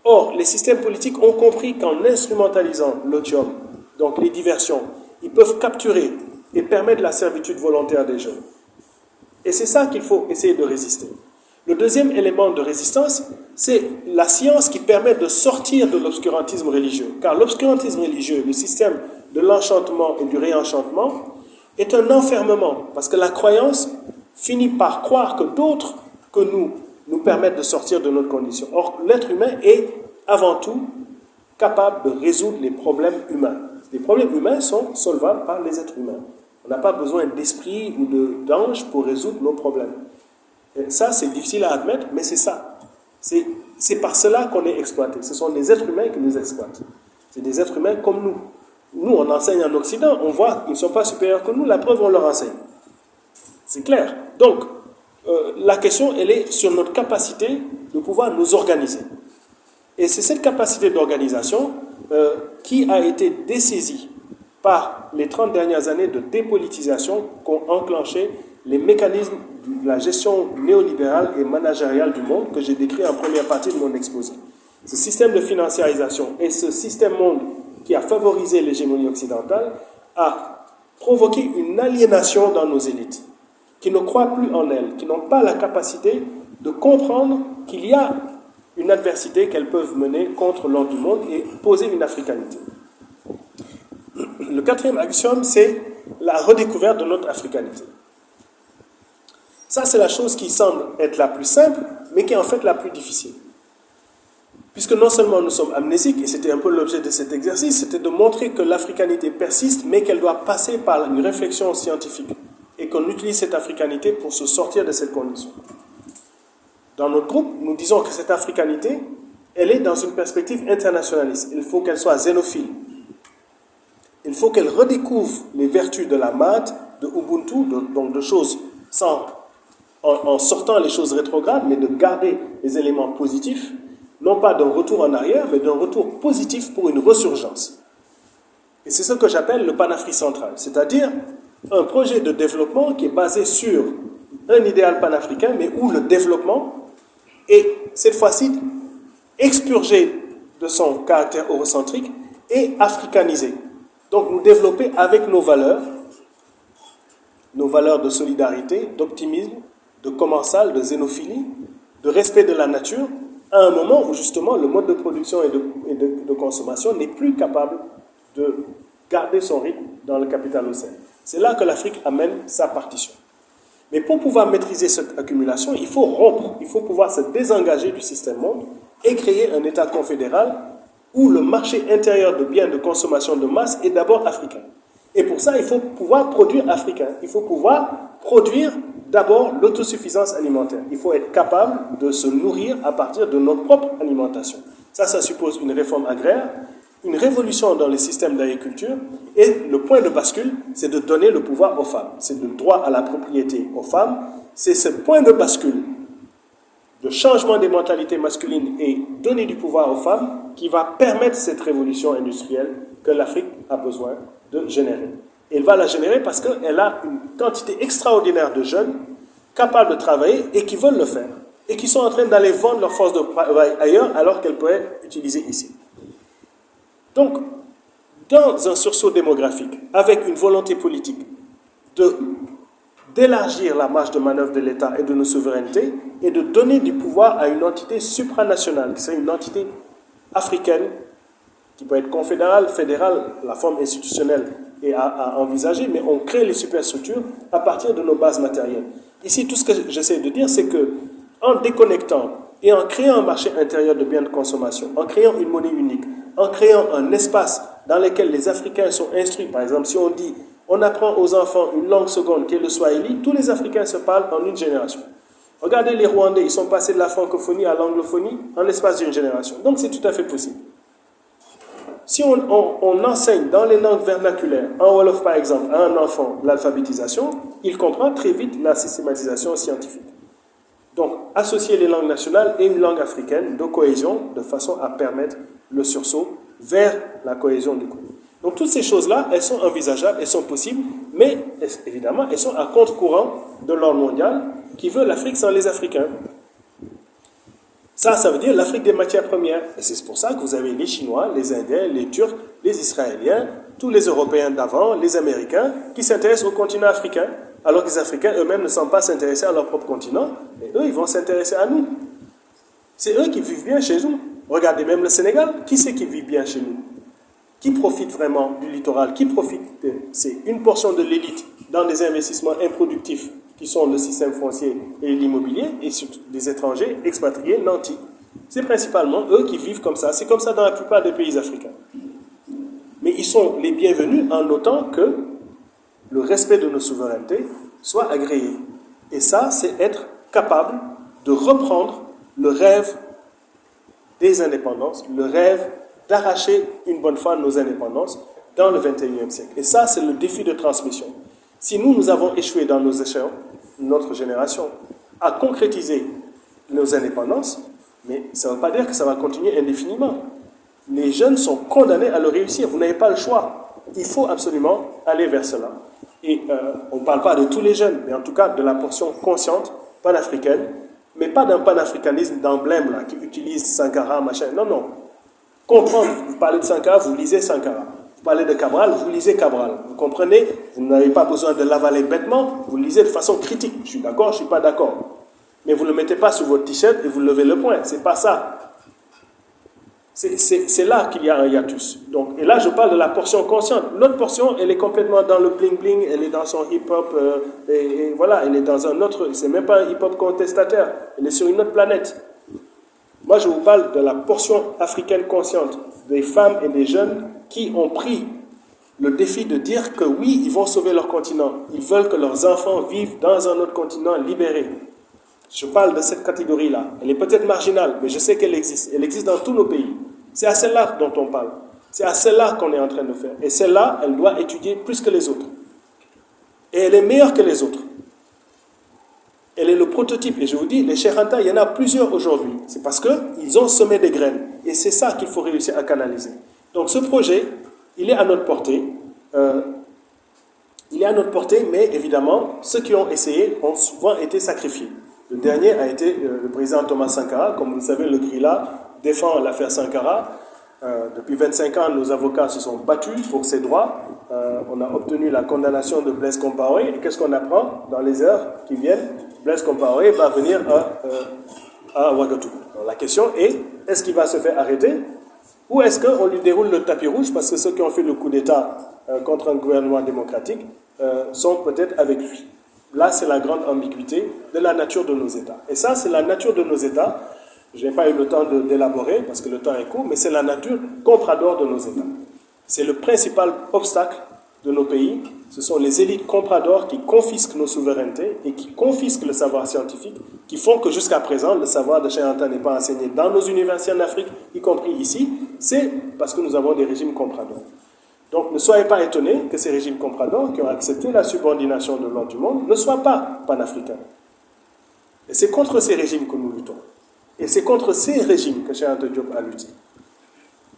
Or, les systèmes politiques ont compris qu'en instrumentalisant l'otium, donc les diversions, ils peuvent capturer et permettre la servitude volontaire des jeunes. Et c'est ça qu'il faut essayer de résister. Le deuxième élément de résistance, c'est la science qui permet de sortir de l'obscurantisme religieux. Car l'obscurantisme religieux, le système de l'enchantement et du réenchantement, est un enfermement. Parce que la croyance finit par croire que d'autres que nous permettent de sortir de notre condition. Or, l'être humain est avant tout capable de résoudre les problèmes humains. Les problèmes humains sont solvables par les êtres humains. On n'a pas besoin d'esprit ou d'ange pour résoudre nos problèmes. Et ça, c'est difficile à admettre, mais c'est ça. C'est par cela qu'on est exploité. Ce sont les êtres humains qui nous exploitent. C'est des êtres humains comme nous. Nous, on enseigne en Occident, on voit qu'ils ne sont pas supérieurs que nous, la preuve, on leur enseigne. C'est clair. Donc, la question, elle est sur notre capacité de pouvoir nous organiser. Et c'est cette capacité d'organisation qui a été dessaisie par les 30 dernières années de dépolitisation qu'ont enclenché les mécanismes de la gestion néolibérale et managériale du monde que j'ai décrit en première partie de mon exposé. Ce système de financiarisation et ce système monde qui a favorisé l'hégémonie occidentale a provoqué une aliénation dans nos élites, qui ne croient plus en elles, qui n'ont pas la capacité de comprendre qu'il y a une adversité qu'elles peuvent mener contre l'ordre du monde et poser une africanité. Le quatrième axiome, c'est la redécouverte de notre africanité. Ça, c'est la chose qui semble être la plus simple, mais qui est en fait la plus difficile. Puisque non seulement nous sommes amnésiques, et c'était un peu l'objet de cet exercice, c'était de montrer que l'africanité persiste, mais qu'elle doit passer par une réflexion scientifique, et qu'on utilise cette africanité pour se sortir de cette condition. Dans notre groupe, nous disons que cette africanité, elle est dans une perspective internationaliste. Il faut qu'elle soit xénophile. Il faut qu'elle redécouvre les vertus de la maths, de Ubuntu, donc de choses en sortant les choses rétrogrades, mais de garder les éléments positifs, non pas d'un retour en arrière, mais d'un retour positif pour une ressurgence. Et c'est ce que j'appelle le panafrique central, c'est-à-dire un projet de développement qui est basé sur un idéal panafricain, mais où le développement est, cette fois-ci, expurgé de son caractère eurocentrique et africanisé. Donc nous développer avec nos valeurs de solidarité, d'optimisme, de commensal, de xénophilie, de respect de la nature, à un moment où justement le mode de production et de consommation n'est plus capable de garder son rythme dans le capital-océan. C'est là que l'Afrique amène sa partition. Mais pour pouvoir maîtriser cette accumulation, il faut rompre, il faut pouvoir se désengager du système monde et créer un État confédéral où le marché intérieur de biens de consommation de masse est d'abord africain. Et pour ça, il faut pouvoir produire africain. Il faut pouvoir produire d'abord l'autosuffisance alimentaire. Il faut être capable de se nourrir à partir de notre propre alimentation. Ça suppose une réforme agraire, une révolution dans les systèmes d'agriculture, et le point de bascule, c'est de donner le pouvoir aux femmes. C'est le droit à la propriété aux femmes. C'est ce point de bascule de changement des mentalités masculines et donner du pouvoir aux femmes qui va permettre cette révolution industrielle que l'Afrique a besoin de générer. Et elle va la générer parce qu'elle a une quantité extraordinaire de jeunes capables de travailler et qui veulent le faire. Et qui sont en train d'aller vendre leur force de travail ailleurs alors qu'elle pourrait être utilisée ici. Donc, dans un sursaut démographique, avec une volonté politique d'élargir la marge de manœuvre de l'État et de nos souverainetés et de donner du pouvoir à une entité supranationale, c'est une entité africaine qui peut être confédérale, fédérale, la forme institutionnelle est à envisager, mais on crée les superstructures à partir de nos bases matérielles. Ici, tout ce que j'essaie de dire, c'est que en déconnectant et en créant un marché intérieur de biens de consommation, en créant une monnaie unique, en créant un espace dans lequel les Africains sont instruits, par exemple, si on dit on apprend aux enfants une langue seconde qui est le Swahili, tous les Africains se parlent en une génération. Regardez les Rwandais, ils sont passés de la francophonie à l'anglophonie en l'espace d'une génération. Donc c'est tout à fait possible. Si on enseigne dans les langues vernaculaires, en Wolof par exemple, à un enfant l'alphabétisation, il comprend très vite la systématisation scientifique. Donc associer les langues nationales et une langue africaine de cohésion de façon à permettre le sursaut vers la cohésion du groupe. Donc toutes ces choses-là, elles sont envisageables, elles sont possibles, mais évidemment, elles sont à contre-courant de l'ordre mondial qui veut l'Afrique sans les Africains. Ça veut dire l'Afrique des matières premières. Et c'est pour ça que vous avez les Chinois, les Indiens, les Turcs, les Israéliens, tous les Européens d'avant, les Américains, qui s'intéressent au continent africain, alors que les Africains eux-mêmes ne semblent pas s'intéresser à leur propre continent, et eux, ils vont s'intéresser à nous. C'est eux qui vivent bien chez nous. Regardez même le Sénégal, qui c'est qui vit bien chez nous? Qui profite vraiment du littoral? Qui profite? C'est une portion de l'élite dans des investissements improductifs qui sont le système foncier et l'immobilier, et surtout des étrangers expatriés nantis. C'est principalement eux qui vivent comme ça. C'est comme ça dans la plupart des pays africains. Mais ils sont les bienvenus en notant que le respect de nos souverainetés soit agréé. Et ça, c'est être capable de reprendre le rêve des indépendances, le rêve d'arracher une bonne fois nos indépendances dans le XXIe siècle. Et ça, c'est le défi de transmission. Si nous avons échoué dans nos échéances, notre génération, à concrétiser nos indépendances, mais ça ne veut pas dire que ça va continuer indéfiniment. Les jeunes sont condamnés à le réussir. Vous n'avez pas le choix. Il faut absolument aller vers cela. Et on ne parle pas de tous les jeunes, mais en tout cas de la portion consciente panafricaine, mais pas d'un panafricanisme d'emblème là, qui utilise Sankara, machin. Non, non. Comprendre, vous parlez de Sankara, vous lisez Sankara. Vous parlez de Cabral, vous lisez Cabral. Vous comprenez? Vous n'avez pas besoin de l'avaler bêtement, vous lisez de façon critique. Je suis d'accord, je ne suis pas d'accord. Mais vous ne le mettez pas sur votre t-shirt et vous levez le poing. Ce n'est pas ça. C'est là qu'il y a un hiatus. Donc, et là, je parle de la portion consciente. L'autre portion, elle est complètement dans le bling-bling, elle est dans son hip-hop, et voilà, elle est dans un autre... C'est même pas un hip-hop contestataire, elle est sur une autre planète. Moi, je vous parle de la portion africaine consciente, des femmes et des jeunes qui ont pris le défi de dire que oui, ils vont sauver leur continent. Ils veulent que leurs enfants vivent dans un autre continent libéré. Je parle de cette catégorie-là. Elle est peut-être marginale, mais je sais qu'elle existe. Elle existe dans tous nos pays. C'est à celle-là dont on parle. C'est à celle-là qu'on est en train de faire. Et celle-là, elle doit étudier plus que les autres. Et elle est meilleure que les autres. Elle est le prototype. Et je vous dis, les Cheikh Anta, il y en a plusieurs aujourd'hui. C'est parce qu'ils ont semé des graines. Et c'est ça qu'il faut réussir à canaliser. Donc ce projet, il est à notre portée. Il est à notre portée, mais évidemment, ceux qui ont essayé ont souvent été sacrifiés. Le dernier a été le président Thomas Sankara. Comme vous le savez, le GRILA défend l'affaire Sankara. Depuis 25 ans, nos avocats se sont battus pour ses droits. On a obtenu la condamnation de Blaise Compaoré. Et qu'est-ce qu'on apprend dans les heures qui viennent? Blaise Compaoré va venir à Ouagadougou. Alors, la question est-ce qu'il va se faire arrêter? Ou est-ce qu'on lui déroule le tapis rouge? Parce que ceux qui ont fait le coup d'État contre un gouvernement démocratique sont peut-être avec lui. Là, c'est la grande ambiguïté de la nature de nos États. Et ça, c'est la nature de nos États. Je n'ai pas eu le temps d'élaborer parce que le temps est court, mais c'est la nature comprador de nos États. C'est le principal obstacle de nos pays. Ce sont les élites compradors qui confisquent nos souverainetés et qui confisquent le savoir scientifique, qui font que jusqu'à présent, le savoir de Cheikh Anta n'est pas enseigné dans nos universités en Afrique, y compris ici. C'est parce que nous avons des régimes compradors. Donc ne soyez pas étonnés que ces régimes compradors qui ont accepté la subordination de l'ordre du monde ne soient pas panafricains. Et c'est contre ces régimes que nous luttons. Et c'est contre ces régimes que Cheikh Anta Diop a lutté.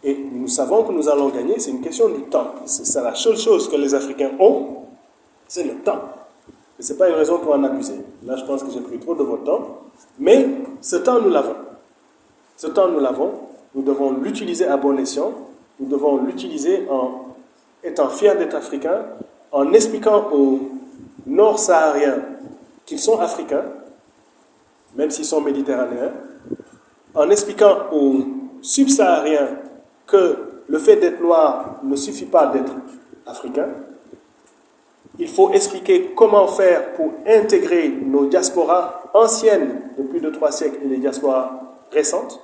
Et nous savons que nous allons gagner, c'est une question du temps. C'est la seule chose que les Africains ont, c'est le temps. Et ce n'est pas une raison pour en abuser. Là, je pense que j'ai pris trop de votre temps. Mais ce temps, nous l'avons. Ce temps, nous l'avons. Nous devons l'utiliser à bon escient. Nous devons l'utiliser en étant fiers d'être africains, en expliquant aux Nord-Sahariens qu'ils sont africains, même s'ils sont méditerranéens, en expliquant aux Subsahariens que le fait d'être noir ne suffit pas d'être africain. Il faut expliquer comment faire pour intégrer nos diasporas anciennes de plus de 3 siècles et les diasporas récentes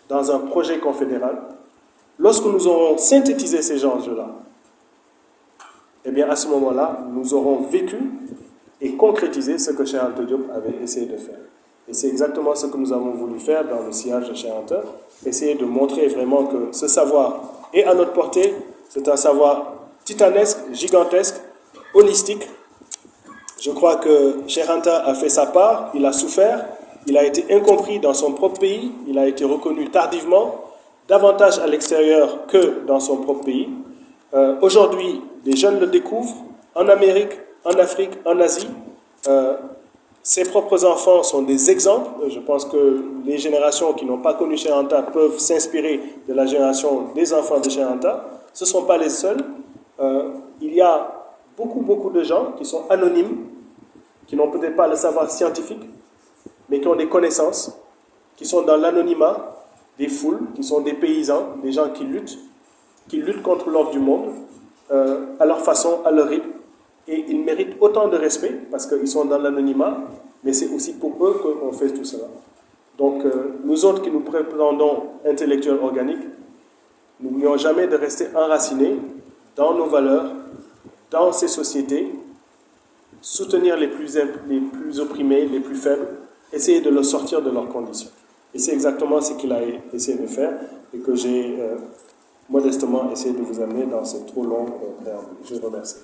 dans un projet confédéral. Lorsque nous aurons synthétisé ces enjeux-là, eh bien à ce moment-là, nous aurons vécu et concrétisé ce que Cheikh Anta Diop avait essayé de faire. Et c'est exactement ce que nous avons voulu faire dans le sillage de Cheikh Anta, essayer de montrer vraiment que ce savoir est à notre portée, c'est un savoir titanesque, gigantesque, holistique. Je crois que Cheikh Anta a fait sa part, il a souffert, il a été incompris dans son propre pays, il a été reconnu tardivement, davantage à l'extérieur que dans son propre pays. Aujourd'hui, les jeunes le découvrent, en Amérique, en Afrique, en Asie. Ses propres enfants sont des exemples. Je pense que les générations qui n'ont pas connu Cheikh Anta peuvent s'inspirer de la génération des enfants de Cheikh Anta. Ce ne sont pas les seuls. Il y a beaucoup de gens qui sont anonymes, qui n'ont peut-être pas le savoir scientifique, mais qui ont des connaissances, qui sont dans l'anonymat des foules, qui sont des paysans, des gens qui luttent contre l'ordre du monde, à leur façon, à leur rythme. Et ils méritent autant de respect parce qu'ils sont dans l'anonymat, mais c'est aussi pour eux qu'on fait tout cela. Donc, nous autres qui nous prétendons intellectuels organiques, n'oublions jamais de rester enracinés dans nos valeurs, dans ces sociétés, soutenir les plus opprimés, les plus faibles, essayer de les sortir de leurs conditions. Et c'est exactement ce qu'il a essayé de faire et que j'ai modestement essayé de vous amener dans ce trop long préambule. Je vous remercie.